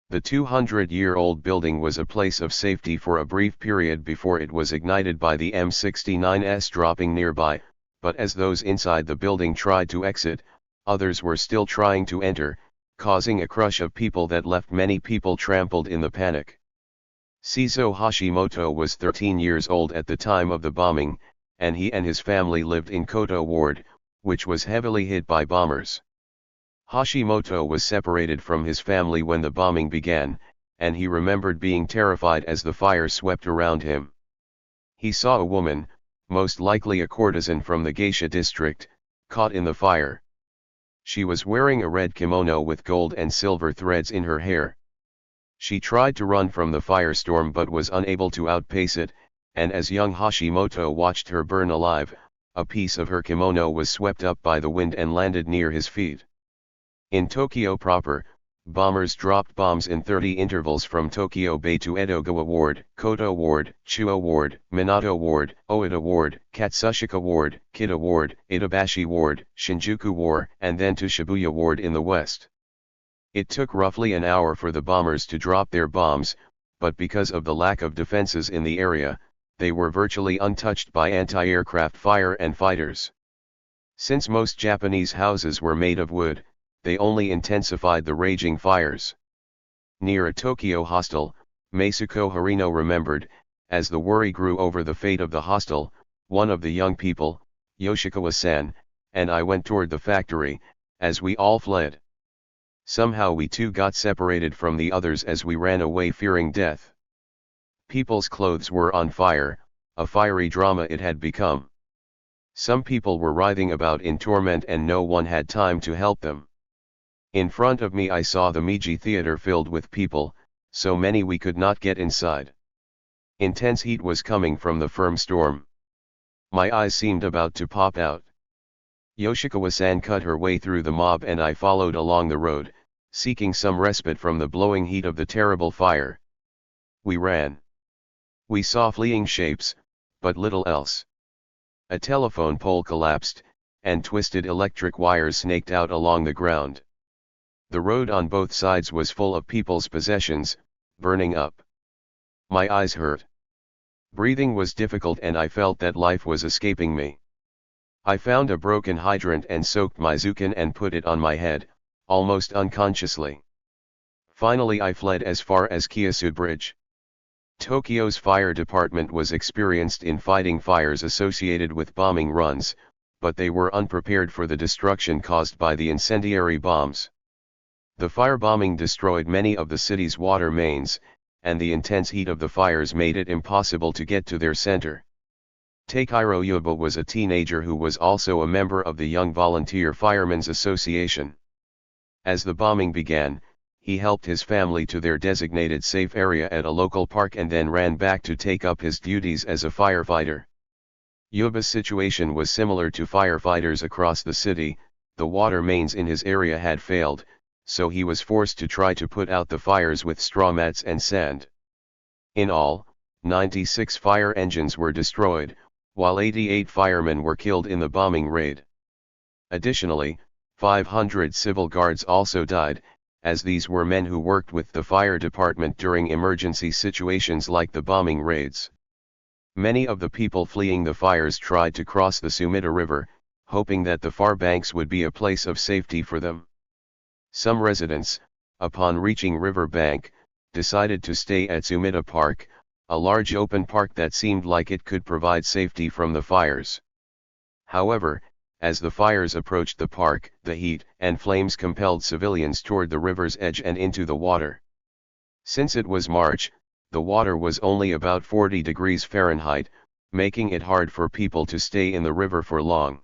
S1: The 200-year-old building was a place of safety for a brief period before it was ignited by the M69s dropping nearby, but as those inside the building tried to exit, others were still trying to enter, causing a crush of people that left many people trampled in the panic. Shizo Hashimoto was 13 years old at the time of the bombing, and he and his family lived in Koto Ward, which was heavily hit by bombers. Hashimoto was separated from his family when the bombing began, and he remembered being terrified as the fire swept around him. He saw a woman, most likely a courtesan from the geisha district, caught in the fire. She was wearing a red kimono with gold and silver threads in her hair. She tried to run from the firestorm but was unable to outpace it, and as young Hashimoto watched her burn alive, a piece of her kimono was swept up by the wind and landed near his feet. In Tokyo proper, bombers dropped bombs in 30 intervals from Tokyo Bay to Edogawa Ward, Koto Ward, Chuo Ward, Minato Ward, Oita Ward, Katsushika Ward, Kita Ward, Itabashi Ward, Shinjuku Ward, and then to Shibuya Ward in the west. It took roughly an hour for the bombers to drop their bombs, but because of the lack of defenses in the area, they were virtually untouched by anti-aircraft fire and fighters. Since most Japanese houses were made of wood, they only intensified the raging fires. Near a Tokyo hostel, Meisuko Harino remembered, as the worry grew over the fate of the hostel, one of the young people, Yoshikawa-san, and I went toward the factory, as we all fled. Somehow we too got separated from the others as we ran away fearing death. People's clothes were on fire, a fiery drama it had become. Some people were writhing about in torment and no one had time to help them. In front of me I saw the Meiji Theater filled with people, so many we could not get inside. Intense heat was coming from the firm storm. My eyes seemed about to pop out. Yoshikawa-san cut her way through the mob and I followed along the road, seeking some respite from the blowing heat of the terrible fire. We ran. We saw fleeing shapes, but little else. A telephone pole collapsed, and twisted electric wires snaked out along the ground. The road on both sides was full of people's possessions, burning up. My eyes hurt. Breathing was difficult and I felt that life was escaping me. I found a broken hydrant and soaked my zukin and put it on my head, almost unconsciously. Finally I fled as far as Kiyosu Bridge. Tokyo's fire department was experienced in fighting fires associated with bombing runs, but they were unprepared for the destruction caused by the incendiary bombs. The firebombing destroyed many of the city's water mains, and the intense heat of the fires made it impossible to get to their center. Takehiro Yuba was a teenager who was also a member of the Young Volunteer Firemen's Association. As the bombing began, he helped his family to their designated safe area at a local park and then ran back to take up his duties as a firefighter. Yuba's situation was similar to firefighters across the city. The water mains in his area had failed, so he was forced to try to put out the fires with straw mats and sand. In all, 96 fire engines were destroyed, while 88 firemen were killed in the bombing raid. Additionally, 500 civil guards also died, as these were men who worked with the fire department during emergency situations like the bombing raids. Many of the people fleeing the fires tried to cross the Sumida River, hoping that the far banks would be a place of safety for them. Some residents, upon reaching river bank, decided to stay at Sumida Park, a large open park that seemed like it could provide safety from the fires. However, as the fires approached the park, the heat and flames compelled civilians toward the river's edge and into the water. Since it was March, the water was only about 40 degrees Fahrenheit, making it hard for people to stay in the river for long.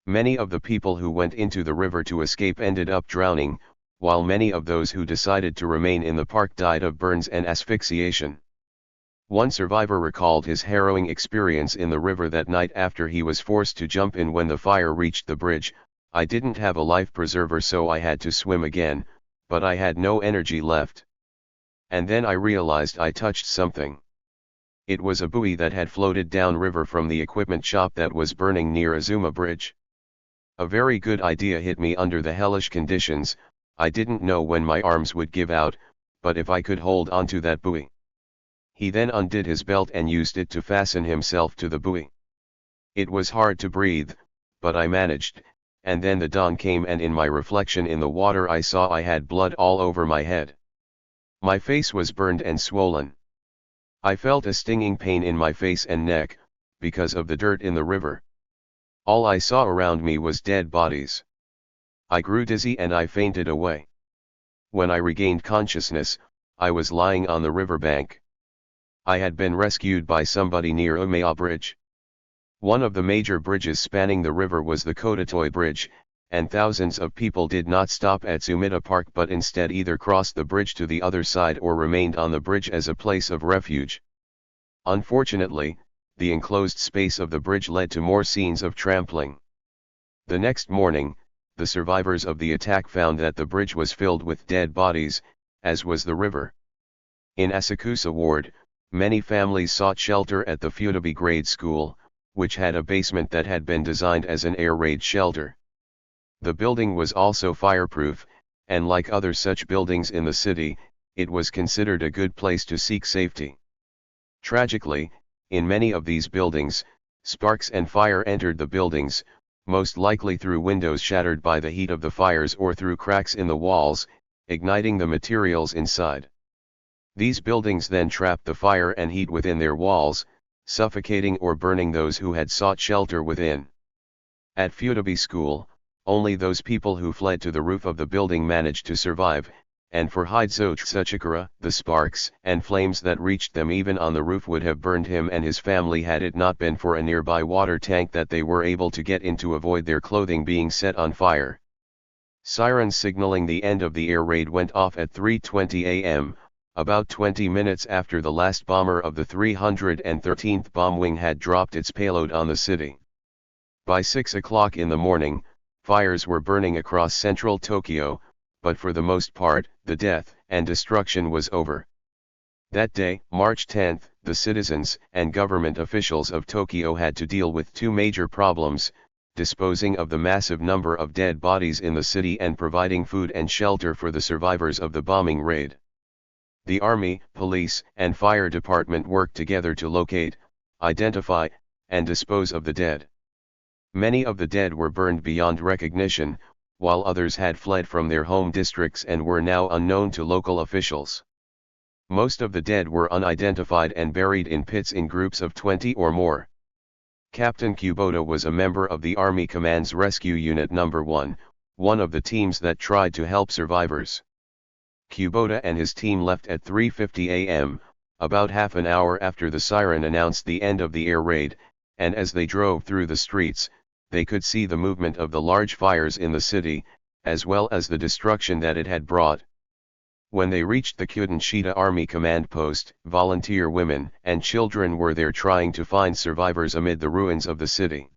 S1: Many of the people who went into the river to escape ended up drowning, while many of those who decided to remain in the park died of burns and asphyxiation. One survivor recalled his harrowing experience in the river that night after he was forced to jump in when the fire reached the bridge. "I didn't have a life preserver, so I had to swim again, but I had no energy left. And then I realized I touched something. It was a buoy that had floated downriver from the equipment shop that was burning near Azuma Bridge. A very good idea hit me under the hellish conditions. I didn't know when my arms would give out, but if I could hold onto that buoy." He then undid his belt and used it to fasten himself to the buoy. "It was hard to breathe, but I managed, and then the dawn came and in my reflection in the water I saw I had blood all over my head. My face was burned and swollen. I felt a stinging pain in my face and neck, because of the dirt in the river. All I saw around me was dead bodies. I grew dizzy and I fainted away. When I regained consciousness, I was lying on the riverbank. I had been rescued by somebody near Umeå Bridge. One of the major bridges spanning the river was the Kotatoi Bridge, and thousands of people did not stop at Sumida Park but instead either crossed the bridge to the other side or remained on the bridge as a place of refuge. Unfortunately, the enclosed space of the bridge led to more scenes of trampling. The next morning, the survivors of the attack found that the bridge was filled with dead bodies, as was the river. In Asakusa Ward, many families sought shelter at the Futaba Grade School, which had a basement that had been designed as an air raid shelter. The building was also fireproof, and like other such buildings in the city, it was considered a good place to seek safety. Tragically, in many of these buildings, sparks and fire entered the buildings, most likely through windows shattered by the heat of the fires or through cracks in the walls, igniting the materials inside. These buildings then trapped the fire and heat within their walls, suffocating or burning those who had sought shelter within. At Futaba School, only those people who fled to the roof of the building managed to survive, and for Hidezo Tsuchikura, the sparks and flames that reached them even on the roof would have burned him and his family had it not been for a nearby water tank that they were able to get in to avoid their clothing being set on fire. Sirens signaling the end of the air raid went off at 3:20 a.m., about 20 minutes after the last bomber of the 313th Bomb Wing had dropped its payload on the city. By 6 o'clock in the morning, fires were burning across central Tokyo, but for the most part, the death and destruction was over. That day, March 10, the citizens and government officials of Tokyo had to deal with two major problems: disposing of the massive number of dead bodies in the city and providing food and shelter for the survivors of the bombing raid. The army, police, and fire department worked together to locate, identify, and dispose of the dead. Many of the dead were burned beyond recognition, while others had fled from their home districts and were now unknown to local officials. Most of the dead were unidentified and buried in pits in groups of 20 or more. Captain Kubota was a member of the Army Command's Rescue Unit No. 1, one of the teams that tried to help survivors. Kubota and his team left at 3:50 a.m., about half an hour after the siren announced the end of the air raid, and as they drove through the streets, they could see the movement of the large fires in the city, as well as the destruction that it had brought. When they reached the Kudinshita Army command post, volunteer women and children were there trying to find survivors amid the ruins of the city.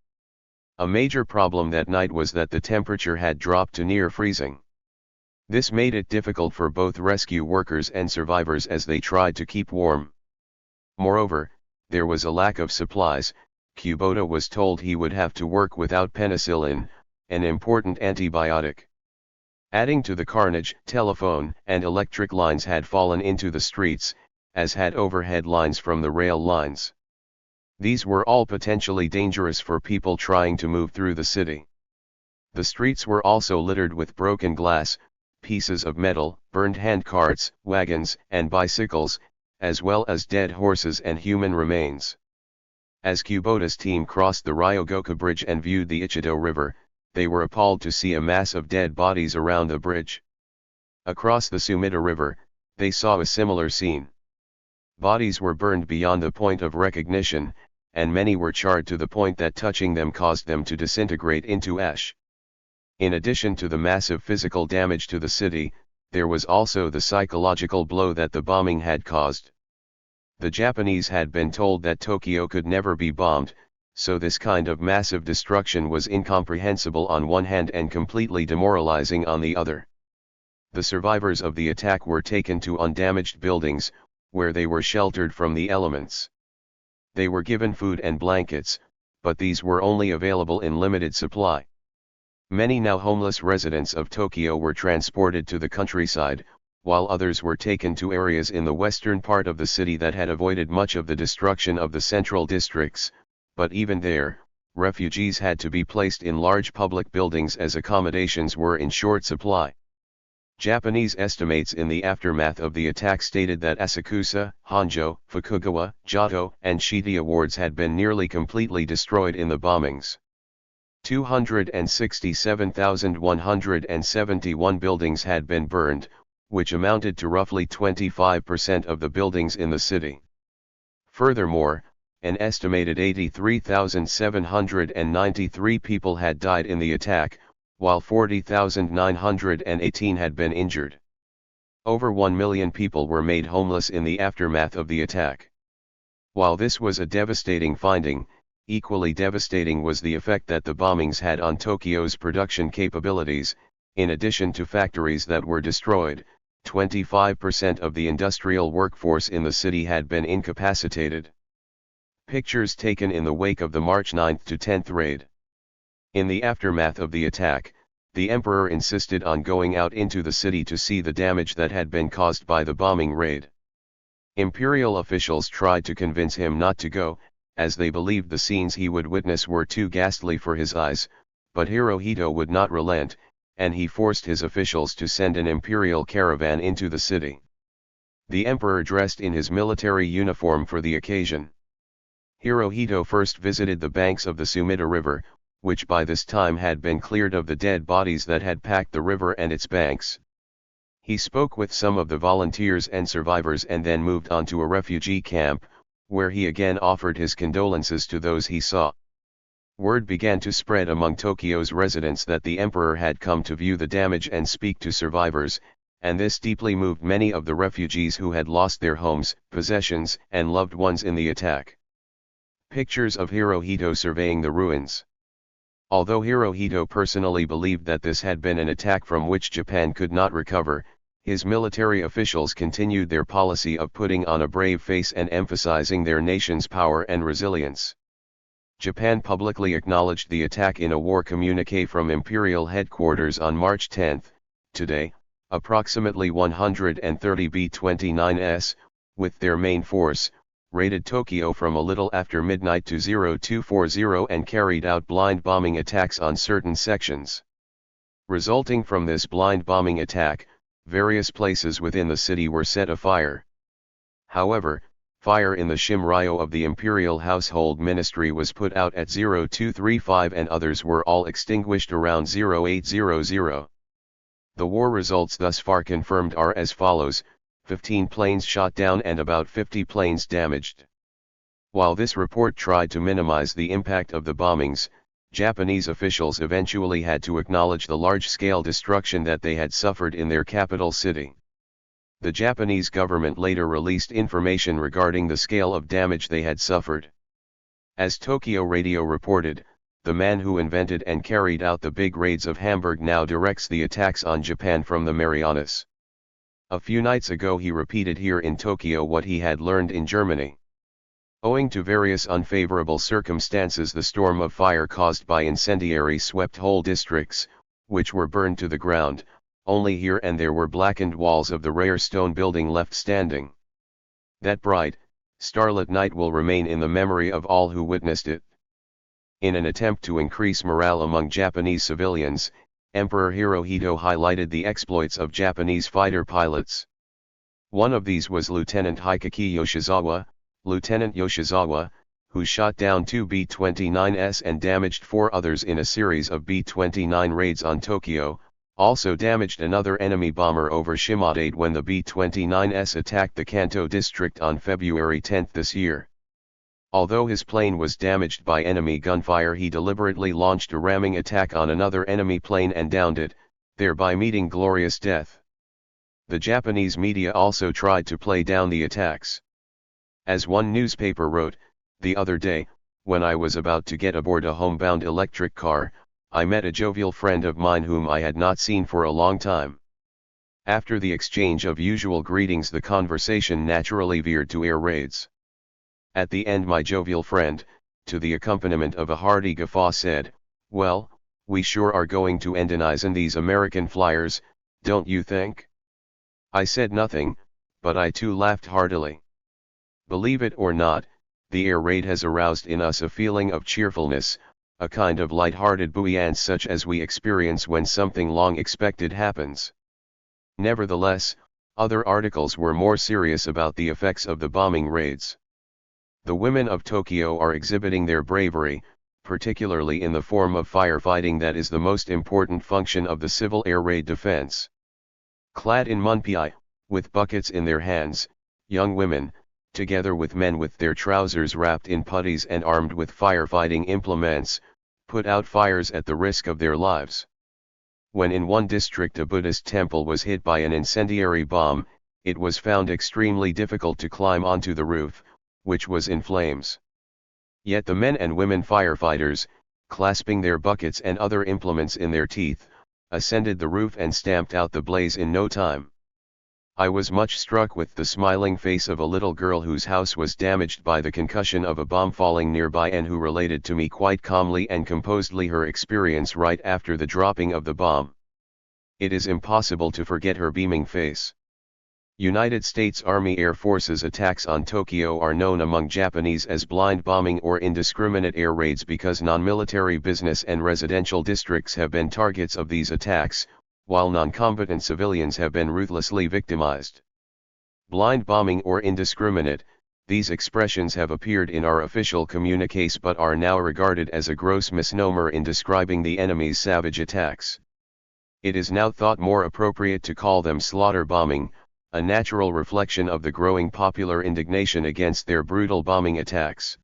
S1: A major problem that night was that the temperature had dropped to near freezing. This made it difficult for both rescue workers and survivors as they tried to keep warm. Moreover, there was a lack of supplies. Kubota was told he would have to work without penicillin, an important antibiotic. Adding to the carnage, telephone and electric lines had fallen into the streets, as had overhead lines from the rail lines. These were all potentially dangerous for people trying to move through the city. The streets were also littered with broken glass, pieces of metal, burned handcarts, wagons, and bicycles, as well as dead horses and human remains. As Kubota's team crossed the Ryogoku Bridge and viewed the Ichido River, they were appalled to see a mass of dead bodies around the bridge. Across the Sumida River, they saw a similar scene. Bodies were burned beyond the point of recognition, and many were charred to the point that touching them caused them to disintegrate into ash. In addition to the massive physical damage to the city, there was also the psychological blow that the bombing had caused. The Japanese had been told that Tokyo could never be bombed, so this kind of massive destruction was incomprehensible on one hand and completely demoralizing on the other. The survivors of the attack were taken to undamaged buildings, where they were sheltered from the elements. They were given food and blankets, but these were only available in limited supply. Many now homeless residents of Tokyo were transported to the countryside, while others were taken to areas in the western part of the city that had avoided much of the destruction of the central districts, but even there, refugees had to be placed in large public buildings as accommodations were in short supply. Japanese estimates in the aftermath of the attack stated that Asakusa, Honjo, Fukugawa, Giotto, and Shite wards had been nearly completely destroyed in the bombings. 267,171 buildings had been burned, which amounted to roughly 25% of the buildings in the city. Furthermore, an estimated 83,793 people had died in the attack, while 40,918 had been injured. Over 1 million people were made homeless in the aftermath of the attack. While this was a devastating finding, equally devastating was the effect that the bombings had on Tokyo's production capabilities. In addition to factories that were destroyed, 25% of the industrial workforce in the city had been incapacitated. Pictures taken in the wake of the March 9 to 10 raid. In the aftermath of the attack, the emperor insisted on going out into the city to see the damage that had been caused by the bombing raid. Imperial officials tried to convince him not to go, as they believed the scenes he would witness were too ghastly for his eyes, but Hirohito would not relent, and he forced his officials to send an imperial caravan into the city. The emperor dressed in his military uniform for the occasion. Hirohito first visited the banks of the Sumida River, which by this time had been cleared of the dead bodies that had packed the river and its banks. He spoke with some of the volunteers and survivors and then moved on to a refugee camp, where he again offered his condolences to those he saw. Word began to spread among Tokyo's residents that the emperor had come to view the damage and speak to survivors, and this deeply moved many of the refugees who had lost their homes, possessions, and loved ones in the attack. Pictures of Hirohito surveying the ruins. Although Hirohito personally believed that this had been an attack from which Japan could not recover, his military officials continued their policy of putting on a brave face and emphasizing their nation's power and resilience. Japan publicly acknowledged the attack in a war communique from Imperial headquarters on March 10. Today, approximately 130 B-29s, with their main force, raided Tokyo from a little after midnight to 0240 and carried out blind bombing attacks on certain sections. Resulting from this blind bombing attack, various places within the city were set afire. However, Fire in the Shimryo of the Imperial Household Ministry was put out at 0235 and others were all extinguished around 0800. The war results thus far confirmed are as follows: 15 planes shot down and about 50 planes damaged. While this report tried to minimize the impact of the bombings, Japanese officials eventually had to acknowledge the large-scale destruction that they had suffered in their capital city. The Japanese government later released information regarding the scale of damage they had suffered. As Tokyo Radio reported, the man who invented and carried out the big raids of Hamburg now directs the attacks on Japan from the Marianas. A few nights ago he repeated here in Tokyo what he had learned in Germany. Owing to various unfavorable circumstances, the storm of fire caused by incendiaries swept whole districts, which were burned to the ground. Only here and there were blackened walls of the rare stone building left standing. That bright, starlit night will remain in the memory of all who witnessed it. In an attempt to increase morale among Japanese civilians, Emperor Hirohito highlighted the exploits of Japanese fighter pilots. One of these was Lieutenant Hikaki Yoshizawa, who shot down 2 B-29s and damaged 4 others in a series of B-29 raids on Tokyo, also damaged another enemy bomber over Shimodate when the B-29s attacked the Kanto district on February 10 this year. Although his plane was damaged by enemy gunfire, he deliberately launched a ramming attack on another enemy plane and downed it, thereby meeting glorious death. The Japanese media also tried to play down the attacks. As one newspaper wrote, the other day, when I was about to get aboard a homebound electric car, I met a jovial friend of mine whom I had not seen for a long time. After the exchange of usual greetings, the conversation naturally veered to air raids. At the end, my jovial friend, to the accompaniment of a hearty guffaw, said, "Well, we sure are going to ensign these American flyers, don't you think?" I said nothing, but I too laughed heartily. Believe it or not, the air raid has aroused in us a feeling of cheerfulness, a kind of light-hearted buoyance such as we experience when something long expected happens. Nevertheless, other articles were more serious about the effects of the bombing raids. The women of Tokyo are exhibiting their bravery, particularly in the form of firefighting that is the most important function of the civil air raid defense. Clad in munpei, with buckets in their hands, young women, together with men with their trousers wrapped in puttees and armed with firefighting implements, put out fires at the risk of their lives. When in one district a Buddhist temple was hit by an incendiary bomb, it was found extremely difficult to climb onto the roof, which was in flames. Yet the men and women firefighters, clasping their buckets and other implements in their teeth, ascended the roof and stamped out the blaze in no time. I was much struck with the smiling face of a little girl whose house was damaged by the concussion of a bomb falling nearby and who related to me quite calmly and composedly her experience right after the dropping of the bomb. It is impossible to forget her beaming face. United States Army Air Force's attacks on Tokyo are known among Japanese as blind bombing or indiscriminate air raids because non-military business and residential districts have been targets of these attacks, while non-combatant civilians have been ruthlessly victimized. Blind bombing or indiscriminate, these expressions have appeared in our official communiques but are now regarded as a gross misnomer in describing the enemy's savage attacks. It is now thought more appropriate to call them slaughter bombing, a natural reflection of the growing popular indignation against their brutal bombing attacks.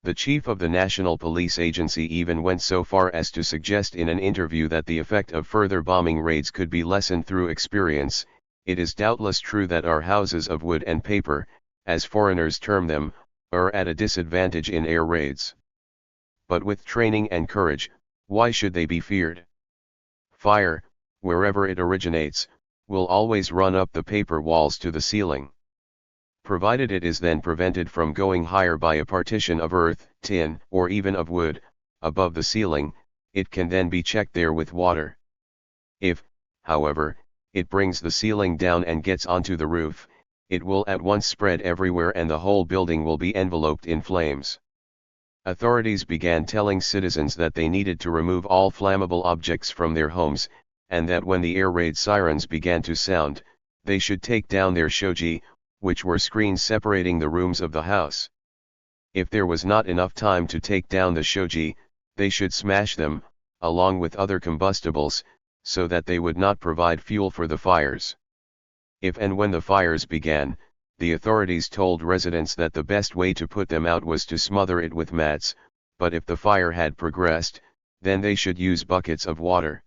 S1: The chief of the National Police Agency even went so far as to suggest in an interview that the effect of further bombing raids could be lessened through experience. It is doubtless true that our houses of wood and paper, as foreigners term them, are at a disadvantage in air raids. But with training and courage, why should they be feared? Fire, wherever it originates, will always run up the paper walls to the ceiling. Provided it is then prevented from going higher by a partition of earth, tin, or even of wood, above the ceiling, it can then be checked there with water. If, however, it brings the ceiling down and gets onto the roof, it will at once spread everywhere and the whole building will be enveloped in flames. Authorities began telling citizens that they needed to remove all flammable objects from their homes, and that when the air raid sirens began to sound, they should take down their shoji, which were screens separating the rooms of the house. If there was not enough time to take down the shoji, they should smash them, along with other combustibles, so that they would not provide fuel for the fires. If and when the fires began, the authorities told residents that the best way to put them out was to smother it with mats, but if the fire had progressed, then they should use buckets of water.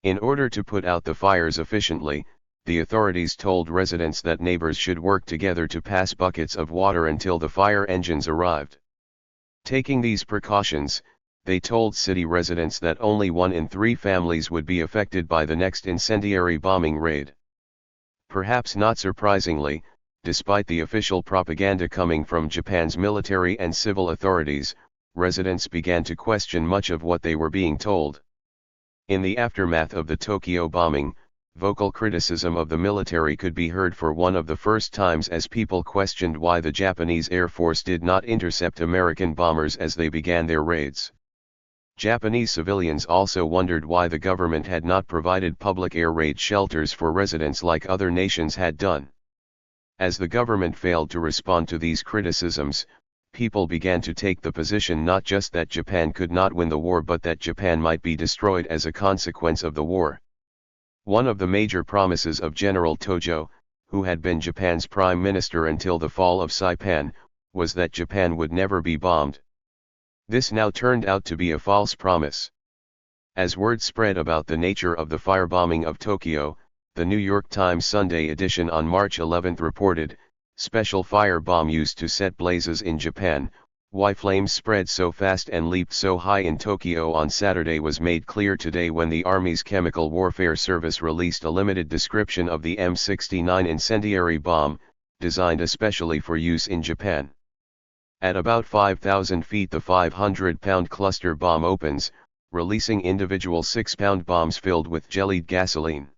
S1: In order to put out the fires efficiently, the authorities told residents that neighbors should work together to pass buckets of water until the fire engines arrived. Taking these precautions, they told city residents that only 1 in 3 families would be affected by the next incendiary bombing raid. Perhaps not surprisingly, despite the official propaganda coming from Japan's military and civil authorities, residents began to question much of what they were being told. In the aftermath of the Tokyo bombing, vocal criticism of the military could be heard for one of the first times as people questioned why the Japanese Air Force did not intercept American bombers as they began their raids. Japanese civilians also wondered why the government had not provided public air raid shelters for residents like other nations had done. As the government failed to respond to these criticisms, people began to take the position not just that Japan could not win the war but that Japan might be destroyed as a consequence of the war. One of the major promises of General Tojo, who had been Japan's prime minister until the fall of Saipan, was that Japan would never be bombed. This now turned out to be a false promise. As word spread about the nature of the firebombing of Tokyo, the New York Times Sunday edition on March 11 reported, "Special firebomb used to set blazes in Japan. Why flames spread so fast and leaped so high in Tokyo on Saturday was made clear today when the Army's Chemical Warfare Service released a limited description of the M69 incendiary bomb, designed especially for use in Japan. At about 5,000 feet the 500-pound cluster bomb opens, releasing individual 6-pound bombs filled with jellied gasoline.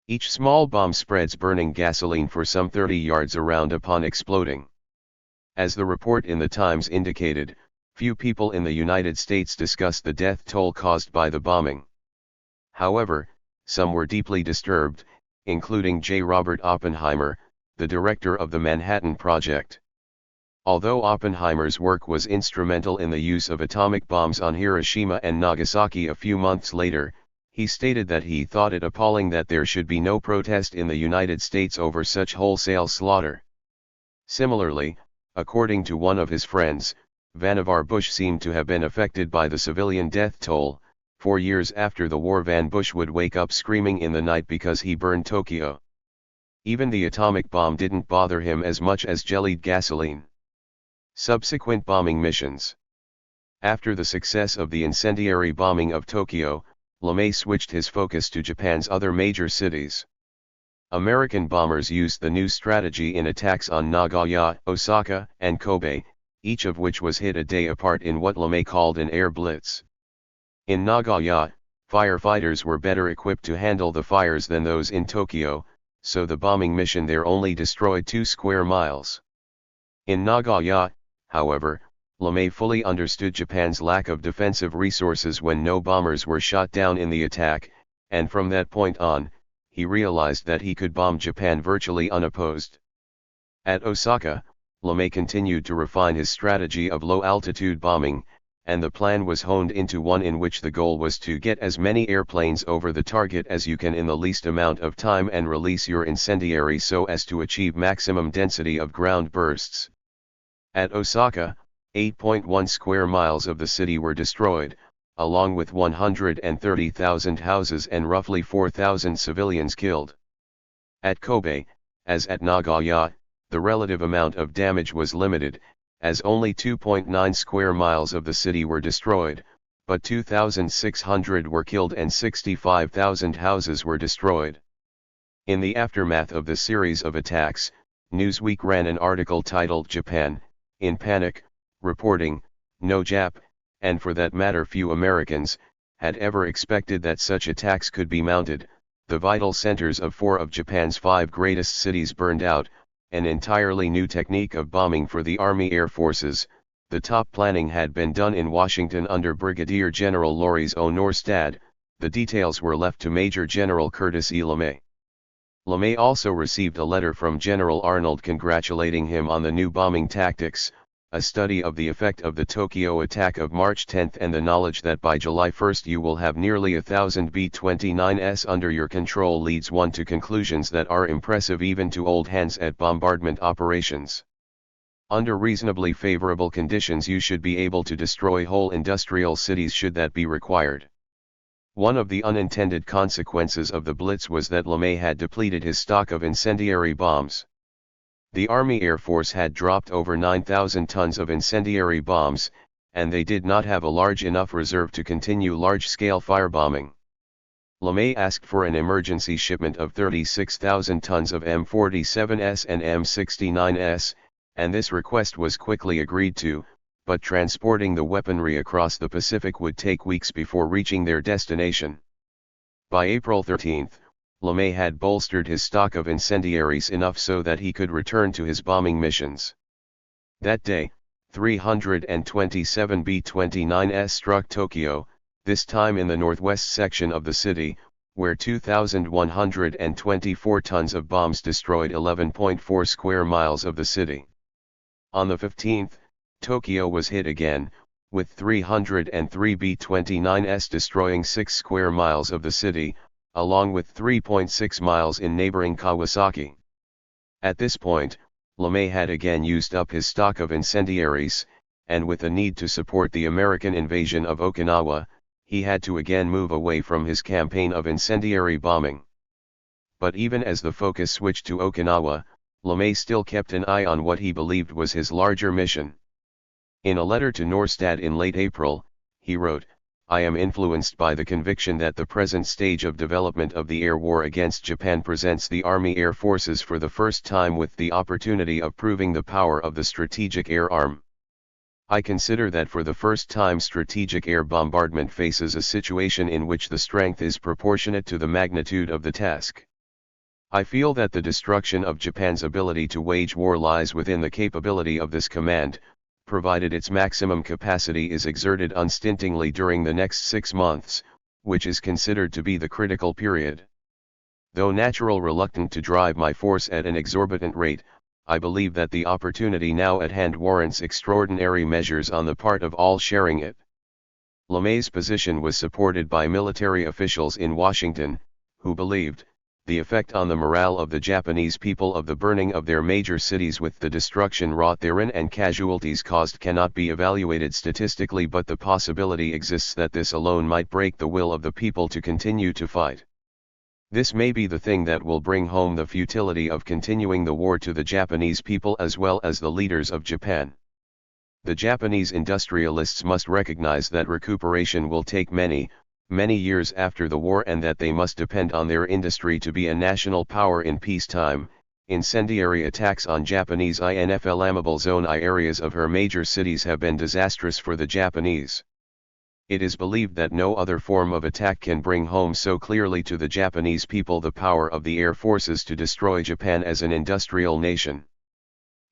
S1: Each small bomb spreads burning gasoline for some 30 yards around upon exploding." As the report in the Times indicated, few people in the United States discussed the death toll caused by the bombing. However, some were deeply disturbed, including J. Robert Oppenheimer, the director of the Manhattan Project. Although Oppenheimer's work was instrumental in the use of atomic bombs on Hiroshima and Nagasaki a few months later, he stated that he thought it appalling that there should be no protest in the United States over such wholesale slaughter. Similarly, according to one of his friends, Vannevar Bush seemed to have been affected by the civilian death toll. 4 years after the war, Van Bush would wake up screaming in the night because he burned Tokyo. Even the atomic bomb didn't bother him as much as jellied gasoline. Subsequent bombing missions. After the success of the incendiary bombing of Tokyo, LeMay switched his focus to Japan's other major cities. American bombers used the new strategy in attacks on Nagoya, Osaka, and Kobe, each of which was hit a day apart in what LeMay called an air blitz. In Nagoya, firefighters were better equipped to handle the fires than those in Tokyo, so the bombing mission there only destroyed 2 square miles. In Nagoya, however, LeMay fully understood Japan's lack of defensive resources when no bombers were shot down in the attack, and from that point on, he realized that he could bomb Japan virtually unopposed. At Osaka, LeMay continued to refine his strategy of low-altitude bombing, and the plan was honed into one in which the goal was to get as many airplanes over the target as you can in the least amount of time and release your incendiary so as to achieve maximum density of ground bursts. At Osaka, 8.1 square miles of the city were destroyed, along with 130,000 houses and roughly 4,000 civilians killed. At Kobe, as at Nagoya, the relative amount of damage was limited, as only 2.9 square miles of the city were destroyed, but 2,600 were killed and 65,000 houses were destroyed. In the aftermath of the series of attacks, Newsweek ran an article titled "Japan, in Panic," reporting, "No Jap, and for that matter few Americans, had ever expected that such attacks could be mounted. The vital centers of 4 of Japan's 5 greatest cities burned out, an entirely new technique of bombing for the Army Air Forces. The top planning had been done in Washington under Brigadier General Loris O. Norstad, the details were left to Major General Curtis E. LeMay. LeMay also received a letter from General Arnold congratulating him on the new bombing tactics, a study of the effect of the Tokyo attack of March 10 and the knowledge that by July 1 you will have nearly 1,000 B-29s under your control leads one to conclusions that are impressive even to old hands at bombardment operations. Under reasonably favorable conditions you should be able to destroy whole industrial cities should that be required. One of the unintended consequences of the Blitz was that LeMay had depleted his stock of incendiary bombs. The Army Air Force had dropped over 9,000 tons of incendiary bombs, and they did not have a large enough reserve to continue large-scale firebombing. LeMay asked for an emergency shipment of 36,000 tons of M47s and M69s, and this request was quickly agreed to, but transporting the weaponry across the Pacific would take weeks before reaching their destination. By April 13, LeMay had bolstered his stock of incendiaries enough so that he could return to his bombing missions. That day, 327 B-29s struck Tokyo, this time in the northwest section of the city, where 2,124 tons of bombs destroyed 11.4 square miles of the city. On the 15th, Tokyo was hit again, with 303 B-29s destroying 6 square miles of the city, along with 3.6 miles in neighboring Kawasaki. At this point, LeMay had again used up his stock of incendiaries, and with a need to support the American invasion of Okinawa, he had to again move away from his campaign of incendiary bombing. But even as the focus switched to Okinawa, LeMay still kept an eye on what he believed was his larger mission. In a letter to Norstad in late April, he wrote, "I am influenced by the conviction that the present stage of development of the air war against Japan presents the Army Air Forces for the first time with the opportunity of proving the power of the strategic air arm. I consider that for the first time strategic air bombardment faces a situation in which the strength is proportionate to the magnitude of the task. I feel that the destruction of Japan's ability to wage war lies within the capability of this command, provided its maximum capacity is exerted unstintingly during the next 6 months, which is considered to be the critical period. Though naturally reluctant to drive my force at an exorbitant rate, I believe that the opportunity now at hand warrants extraordinary measures on the part of all sharing it." LeMay's position was supported by military officials in Washington, who believed, the effect on the morale of the Japanese people of the burning of their major cities with the destruction wrought therein and casualties caused cannot be evaluated statistically, but the possibility exists that this alone might break the will of the people to continue to fight. This may be the thing that will bring home the futility of continuing the war to the Japanese people as well as the leaders of Japan. The Japanese industrialists must recognize that recuperation will take many years after the war and that they must depend on their industry to be a national power in peacetime. Incendiary attacks on Japanese inflammable zone I areas of her major cities have been disastrous for the Japanese. It is believed that no other form of attack can bring home so clearly to the Japanese people the power of the air forces to destroy Japan as an industrial nation.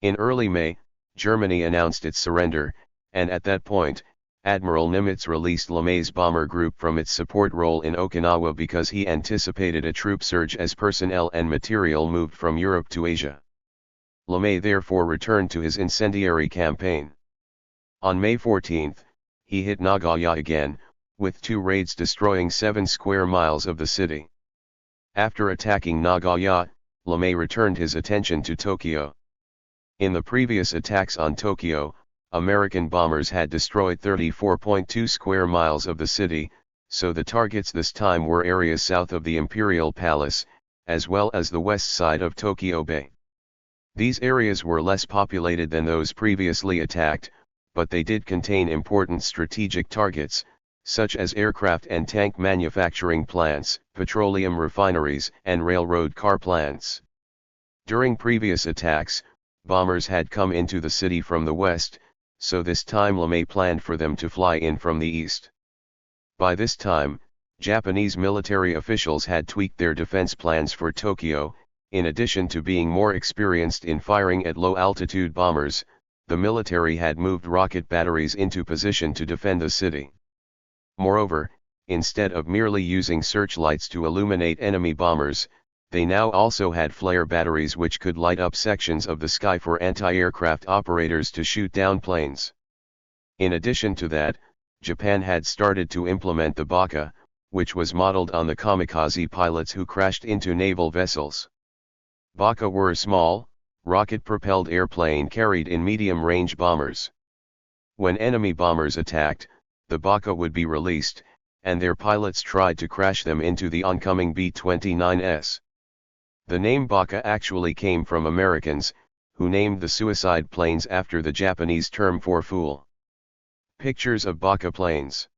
S1: In early May, Germany announced its surrender, and at that point, Admiral Nimitz released LeMay's bomber group from its support role in Okinawa because he anticipated a troop surge as personnel and material moved from Europe to Asia. LeMay therefore returned to his incendiary campaign. On May 14, he hit Nagoya again, with 2 raids destroying 7 square miles of the city. After attacking Nagoya, LeMay returned his attention to Tokyo. In the previous attacks on Tokyo, American bombers had destroyed 34.2 square miles of the city, so the targets this time were areas south of the Imperial Palace, as well as the west side of Tokyo Bay. These areas were less populated than those previously attacked, but they did contain important strategic targets, such as aircraft and tank manufacturing plants, petroleum refineries, and railroad car plants. During previous attacks, bombers had come into the city from the west, so this time LeMay planned for them to fly in from the east. By this time, Japanese military officials had tweaked their defense plans for Tokyo. In addition to being more experienced in firing at low-altitude bombers, the military had moved rocket batteries into position to defend the city. Moreover, instead of merely using searchlights to illuminate enemy bombers, They now also had flare batteries which could light up sections of the sky for anti-aircraft operators to shoot down planes. In addition to that, Japan had started to implement the Baka, which was modeled on the kamikaze pilots who crashed into naval vessels. Baka were small, rocket-propelled airplane carried in medium-range bombers. When enemy bombers attacked, the Baka would be released, and their pilots tried to crash them into the oncoming B-29s. The name Baka actually came from Americans, who named the suicide planes after the Japanese term for fool. Pictures of Baka planes.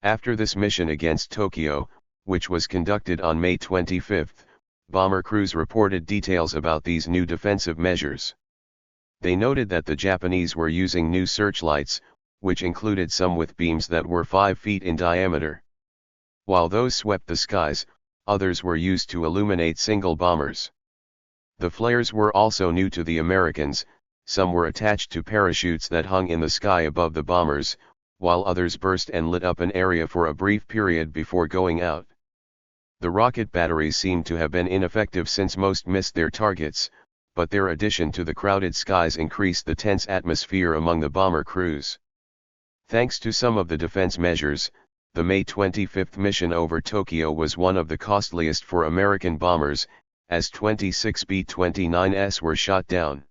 S1: After this mission against Tokyo, which was conducted on May 25, bomber crews reported details about these new defensive measures. They noted that the Japanese were using new searchlights, which included some with beams that were 5 feet in diameter. While those swept the skies, others were used to illuminate single bombers. The flares were also new to the Americans. Some were attached to parachutes that hung in the sky above the bombers, while others burst and lit up an area for a brief period before going out. The rocket batteries seemed to have been ineffective since most missed their targets, but their addition to the crowded skies increased the tense atmosphere among the bomber crews. Thanks to some of the defense measures, the May 25 mission over Tokyo was one of the costliest for American bombers, as 26 B-29s were shot down.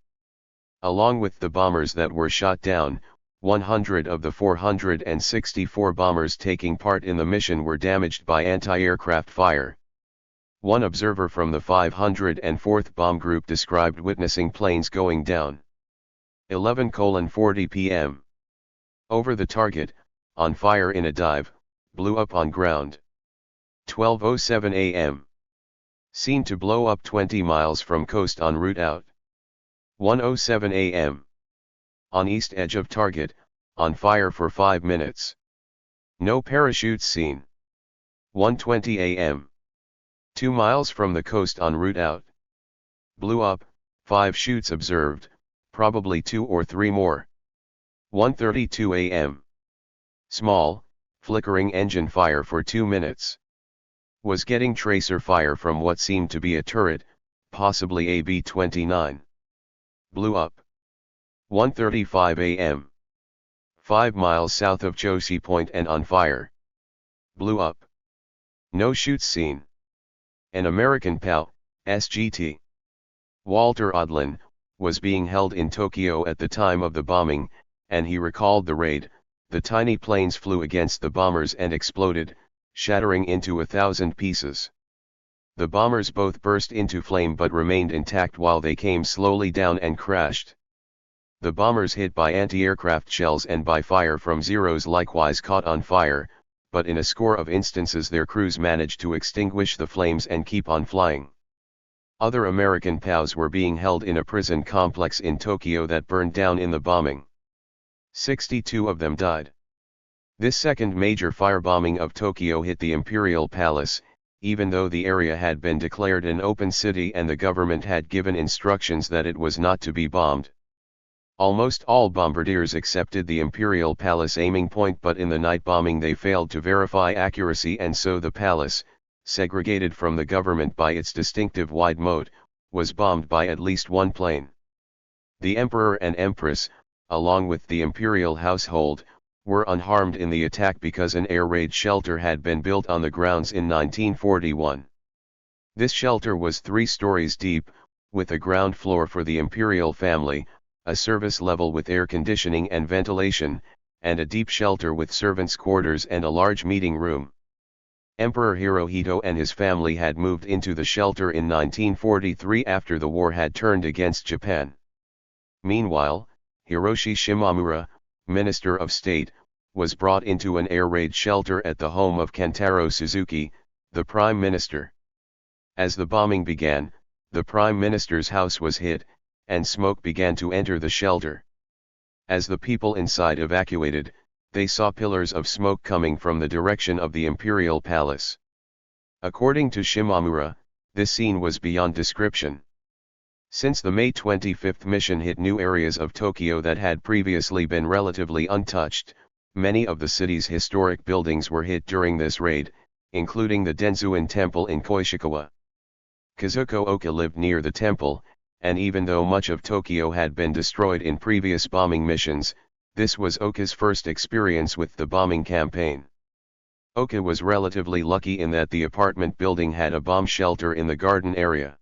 S1: Along with the bombers that were shot down, 100 of the 464 bombers taking part in the mission were damaged by anti-aircraft fire. One observer from the 504th Bomb Group described witnessing planes going down. 11:40 p.m. Over the target, on fire in a dive, blew up on ground. 12:07 a.m. Seen to blow up 20 miles from coast en route out. 1:07 a.m. On east edge of target, on fire for 5 minutes. No parachutes seen. 1:20 a.m. 2 miles from the coast en route out. Blew up, 5 shoots observed, probably 2 or 3 more. 1:32 a.m. Small, flickering engine fire for 2 minutes. Was getting tracer fire from what seemed to be a turret, possibly a B-29. Blew up. 1:35 a.m. 5 miles south of Joshi Point and on fire. Blew up. No shoots seen. An American POW, SGT. Walter Odlin, was being held in Tokyo at the time of the bombing, and he recalled the raid. The tiny planes flew against the bombers and exploded, shattering into 1,000 pieces. The bombers both burst into flame but remained intact while they came slowly down and crashed. The bombers hit by anti-aircraft shells and by fire from Zeros likewise caught on fire, but in a score of instances their crews managed to extinguish the flames and keep on flying. Other American POWs were being held in a prison complex in Tokyo that burned down in the bombing. 62 of them died. This second major firebombing of Tokyo hit the Imperial Palace, even though the area had been declared an open city and the government had given instructions that it was not to be bombed. Almost all bombardiers accepted the Imperial Palace aiming point, but in the night bombing they failed to verify accuracy, and so the palace, segregated from the government by its distinctive wide moat, was bombed by at least one plane. The Emperor and Empress, along with the imperial household, were unharmed in the attack because an air raid shelter had been built on the grounds in 1941. This shelter was 3 stories deep, with a ground floor for the imperial family, a service level with air conditioning and ventilation, and a deep shelter with servants' quarters and a large meeting room. Emperor Hirohito and his family had moved into the shelter in 1943 after the war had turned against Japan. Meanwhile, Hiroshi Shimamura, Minister of State, was brought into an air raid shelter at the home of Kentaro Suzuki, the Prime Minister. As the bombing began, the Prime Minister's house was hit, and smoke began to enter the shelter. As the people inside evacuated, they saw pillars of smoke coming from the direction of the Imperial Palace. According to Shimamura, this scene was beyond description. Since the May 25 mission hit new areas of Tokyo that had previously been relatively untouched, many of the city's historic buildings were hit during this raid, including the Denzuin Temple in Koishikawa. Kazuko Oka lived near the temple, and even though much of Tokyo had been destroyed in previous bombing missions, this was Oka's first experience with the bombing campaign. Oka was relatively lucky in that the apartment building had a bomb shelter in the garden area.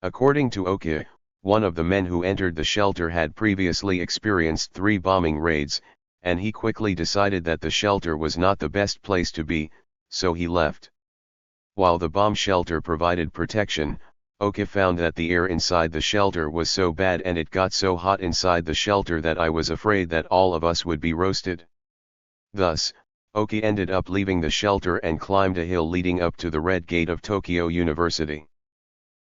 S1: According to Oka, one of the men who entered the shelter had previously experienced 3 bombing raids, and he quickly decided that the shelter was not the best place to be, so he left. While the bomb shelter provided protection, Oka found that the air inside the shelter was so bad and it got so hot inside the shelter that I was afraid that all of us would be roasted. Thus, Oka ended up leaving the shelter and climbed a hill leading up to the Red Gate of Tokyo University.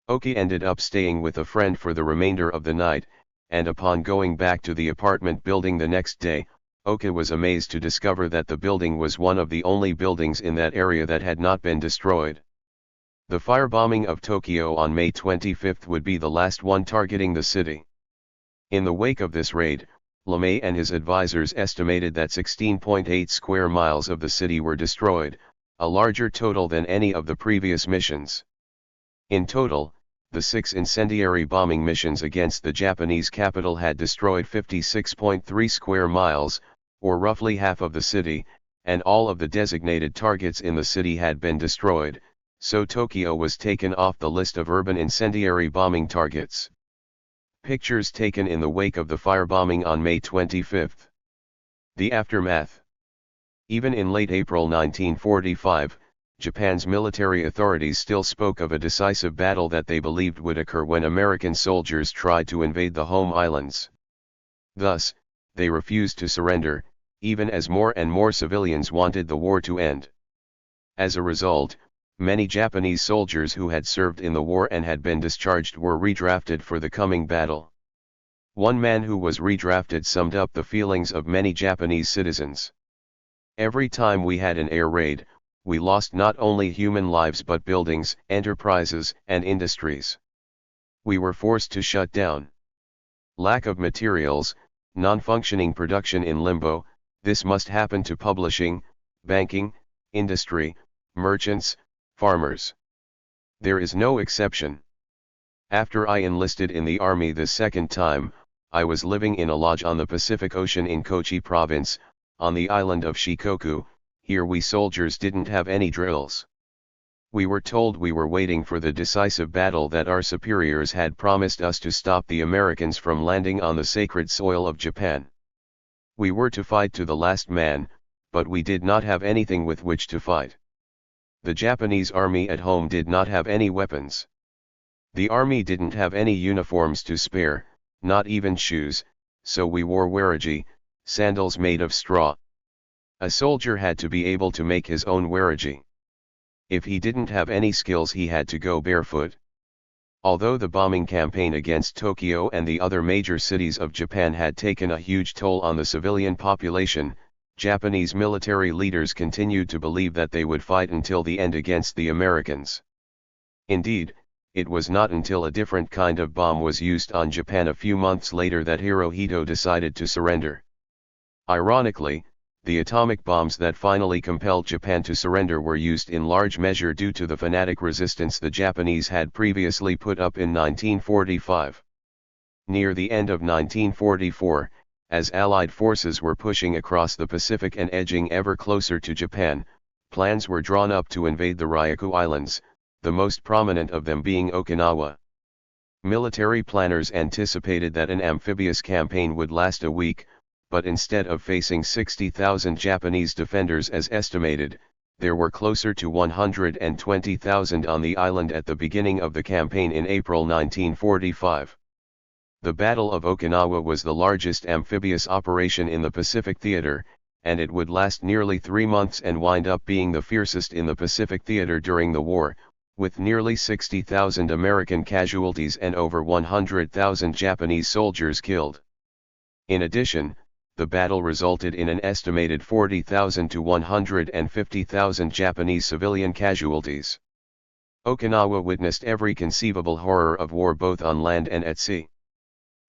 S1: Oka ended up staying with a friend for the remainder of the night, and upon going back to the apartment building the next day, Oka was amazed to discover that the building was one of the only buildings in that area that had not been destroyed. The firebombing of Tokyo on May 25 would be the last one targeting the city. In the wake of this raid, LeMay and his advisors estimated that 16.8 square miles of the city were destroyed, a larger total than any of the previous missions. In total, the 6 incendiary bombing missions against the Japanese capital had destroyed 56.3 square miles, or roughly half of the city, and all of the designated targets in the city had been destroyed, so Tokyo was taken off the list of urban incendiary bombing targets. Pictures taken in the wake of the firebombing on May 25. The aftermath. Even in late April 1945, Japan's military authorities still spoke of a decisive battle that they believed would occur when American soldiers tried to invade the home islands. Thus, they refused to surrender, even as more and more civilians wanted the war to end. As a result, many Japanese soldiers who had served in the war and had been discharged were redrafted for the coming battle. One man who was redrafted summed up the feelings of many Japanese citizens. "Every time we had an air raid, we lost not only human lives but buildings, enterprises, and industries. We were forced to shut down. Lack of materials, non-functioning production in limbo, this must happen to publishing, banking, industry, merchants, farmers. There is no exception. After I enlisted in the army the second time, I was living in a lodge on the Pacific Ocean in Kochi province, on the island of Shikoku. Here we soldiers didn't have any drills. We were told we were waiting for the decisive battle that our superiors had promised us to stop the Americans from landing on the sacred soil of Japan. We were to fight to the last man, but we did not have anything with which to fight. The Japanese army at home did not have any weapons. The army didn't have any uniforms to spare, not even shoes, so we wore waraji, sandals made of straw. A soldier had to be able to make his own waraji. If he didn't have any skills, he had to go barefoot. Although the bombing campaign against Tokyo and the other major cities of Japan had taken a huge toll on the civilian population, Japanese military leaders continued to believe that they would fight until the end against the Americans. Indeed, it was not until a different kind of bomb was used on Japan a few months later that Hirohito decided to surrender. Ironically, the atomic bombs that finally compelled Japan to surrender were used in large measure due to the fanatic resistance the Japanese had previously put up in 1945. Near the end of 1944, as Allied forces were pushing across the Pacific and edging ever closer to Japan, plans were drawn up to invade the Ryukyu Islands, the most prominent of them being Okinawa. Military planners anticipated that an amphibious campaign would last a week, but instead of facing 60,000 Japanese defenders as estimated, there were closer to 120,000 on the island at the beginning of the campaign in April 1945. The Battle of Okinawa was the largest amphibious operation in the Pacific Theater, and it would last nearly 3 months and wind up being the fiercest in the Pacific Theater during the war, with nearly 60,000 American casualties and over 100,000 Japanese soldiers killed. In addition, the battle resulted in an estimated 40,000 to 150,000 Japanese civilian casualties. Okinawa witnessed every conceivable horror of war both on land and at sea.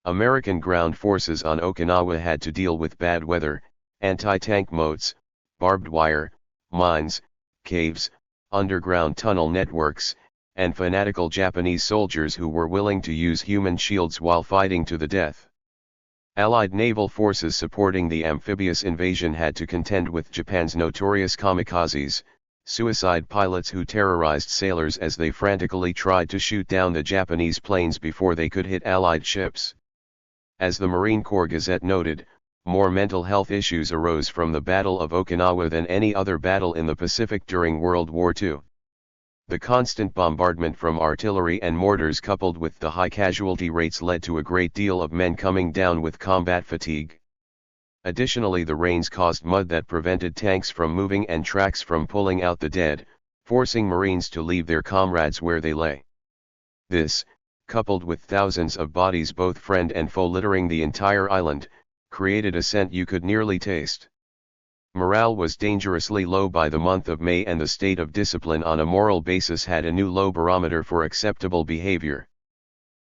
S1: American ground forces on Okinawa had to deal with bad weather, anti-tank moats, barbed wire, mines, caves, underground tunnel networks, and fanatical Japanese soldiers who were willing to use human shields while fighting to the death. Allied naval forces supporting the amphibious invasion had to contend with Japan's notorious kamikazes, suicide pilots who terrorized sailors as they frantically tried to shoot down the Japanese planes before they could hit Allied ships. As the Marine Corps Gazette noted, more mental health issues arose from the Battle of Okinawa than any other battle in the Pacific during World War II. The constant bombardment from artillery and mortars coupled with the high casualty rates led to a great deal of men coming down with combat fatigue. Additionally, the rains caused mud that prevented tanks from moving and tracks from pulling out the dead, forcing Marines to leave their comrades where they lay. This, coupled with thousands of bodies both friend and foe littering the entire island, created a scent you could nearly taste. Morale was dangerously low by the month of May, and the state of discipline on a moral basis had a new low barometer for acceptable behavior.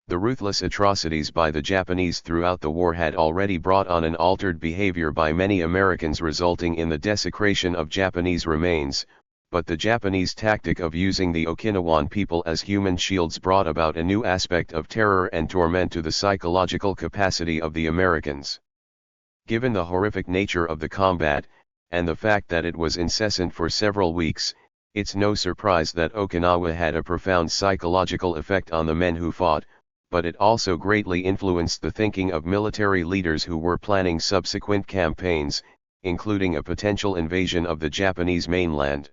S1: The ruthless atrocities by the Japanese throughout the war had already brought on an altered behavior by many Americans, resulting in the desecration of Japanese remains, but the Japanese tactic of using the Okinawan people as human shields brought about a new aspect of terror and torment to the psychological capacity of the Americans. Given the horrific nature of the combat, and the fact that it was incessant for several weeks, it's no surprise that Okinawa had a profound psychological effect on the men who fought, but it also greatly influenced the thinking of military leaders who were planning subsequent campaigns, including a potential invasion of the Japanese mainland.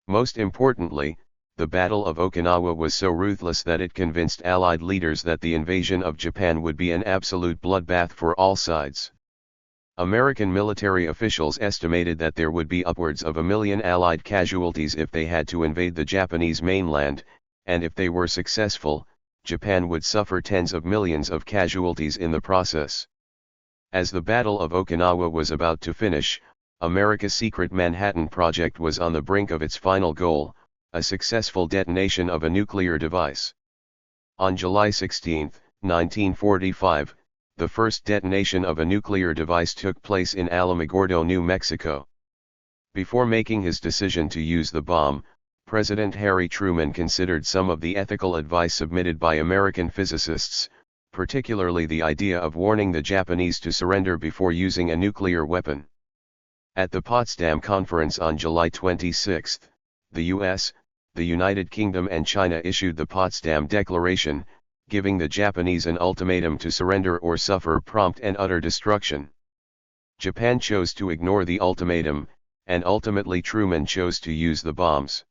S1: Most importantly, the Battle of Okinawa was so ruthless that it convinced Allied leaders that the invasion of Japan would be an absolute bloodbath for all sides. American military officials estimated that there would be upwards of 1 million Allied casualties if they had to invade the Japanese mainland, and if they were successful, Japan would suffer tens of millions of casualties in the process. As the Battle of Okinawa was about to finish, America's secret Manhattan Project was on the brink of its final goal, a successful detonation of a nuclear device. On July 16, 1945, the first detonation of a nuclear device took place in Alamogordo, New Mexico. Before making his decision to use the bomb, President Harry Truman considered some of the ethical advice submitted by American physicists, particularly the idea of warning the Japanese to surrender before using a nuclear weapon. At the Potsdam Conference on July 26, the U.S., the United Kingdom and China issued the Potsdam Declaration, giving the Japanese an ultimatum to surrender or suffer prompt and utter destruction. Japan chose to ignore the ultimatum, and ultimately Truman chose to use the bombs.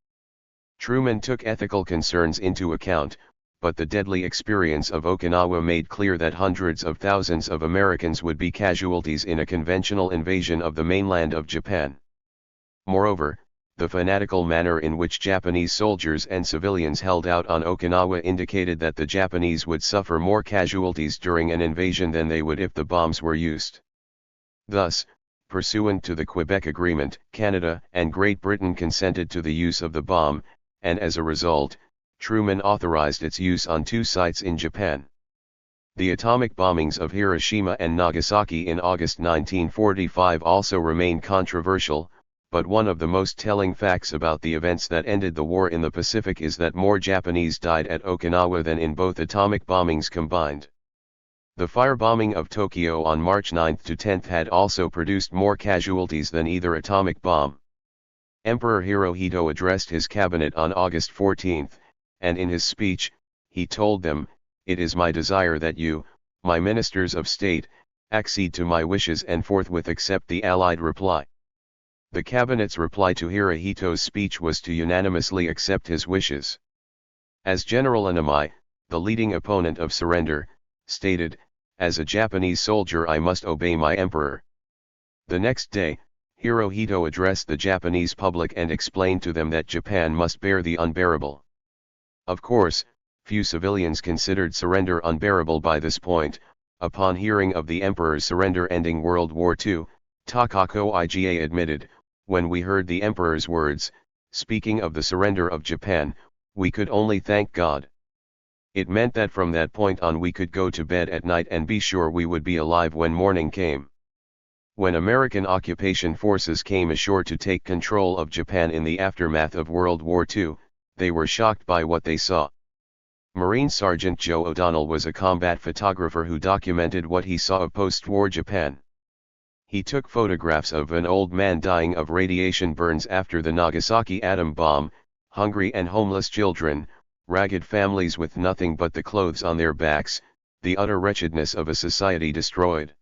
S1: Truman took ethical concerns into account, but the deadly experience of Okinawa made clear that hundreds of thousands of Americans would be casualties in a conventional invasion of the mainland of Japan. Moreover, the fanatical manner in which Japanese soldiers and civilians held out on Okinawa indicated that the Japanese would suffer more casualties during an invasion than they would if the bombs were used. Thus, pursuant to the Quebec Agreement, Canada and Great Britain consented to the use of the bomb, and as a result, Truman authorized its use on 2 sites in Japan. The atomic bombings of Hiroshima and Nagasaki in August 1945 also remain controversial, but one of the most telling facts about the events that ended the war in the Pacific is that more Japanese died at Okinawa than in both atomic bombings combined. The firebombing of Tokyo on March 9 to 10 had also produced more casualties than either atomic bomb. Emperor Hirohito addressed his cabinet on August 14, and in his speech, he told them, "It is my desire that you, my ministers of state, accede to my wishes and forthwith accept the Allied reply." The cabinet's reply to Hirohito's speech was to unanimously accept his wishes. As General Anamai, the leading opponent of surrender, stated, "As a Japanese soldier I must obey my emperor." The next day, Hirohito addressed the Japanese public and explained to them that Japan must bear the unbearable. Of course, few civilians considered surrender unbearable by this point. Upon hearing of the emperor's surrender ending World War II, Takako Iga admitted, "When we heard the emperor's words, speaking of the surrender of Japan, we could only thank God. It meant that from that point on we could go to bed at night and be sure we would be alive when morning came." When American occupation forces came ashore to take control of Japan in the aftermath of World War II, they were shocked by what they saw. Marine Sergeant Joe O'Donnell was a combat photographer who documented what he saw of post-war Japan. He took photographs of an old man dying of radiation burns after the Nagasaki atom bomb, hungry and homeless children, ragged families with nothing but the clothes on their backs, the utter wretchedness of a society destroyed.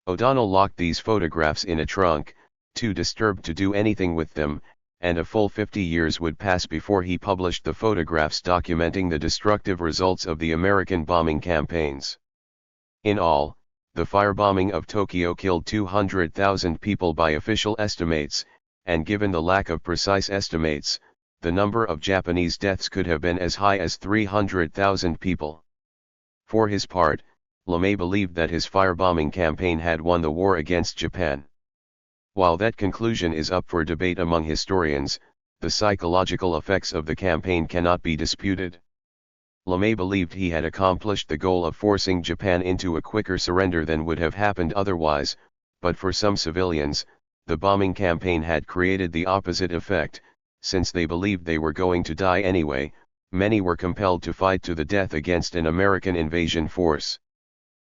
S1: O'Donnell locked these photographs in a trunk, too disturbed to do anything with them, and a full 50 years would pass before he published the photographs documenting the destructive results of the American bombing campaigns. In all, the firebombing of Tokyo killed 200,000 people by official estimates, and given the lack of precise estimates, the number of Japanese deaths could have been as high as 300,000 people. For his part, LeMay believed that his firebombing campaign had won the war against Japan. While that conclusion is up for debate among historians, the psychological effects of the campaign cannot be disputed. LeMay believed he had accomplished the goal of forcing Japan into a quicker surrender than would have happened otherwise, but for some civilians, the bombing campaign had created the opposite effect. Since they believed they were going to die anyway, many were compelled to fight to the death against an American invasion force.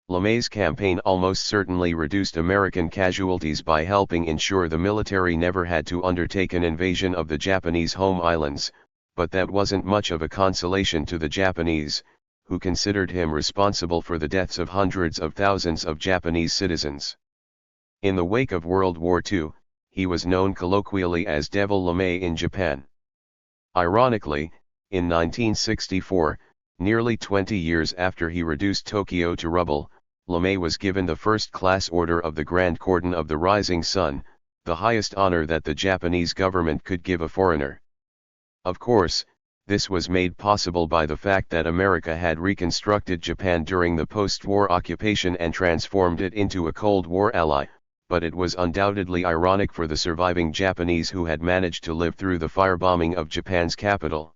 S1: LeMay's campaign almost certainly reduced American casualties by helping ensure the military never had to undertake an invasion of the Japanese home islands, but that wasn't much of a consolation to the Japanese, who considered him responsible for the deaths of hundreds of thousands of Japanese citizens. In the wake of World War II, he was known colloquially as Devil LeMay in Japan. Ironically, in 1964, nearly 20 years after he reduced Tokyo to rubble, LeMay was given the first-class Order of the Grand Cordon of the Rising Sun, the highest honor that the Japanese government could give a foreigner. Of course, this was made possible by the fact that America had reconstructed Japan during the post-war occupation and transformed it into a Cold War ally, but it was undoubtedly ironic for the surviving Japanese who had managed to live through the firebombing of Japan's capital.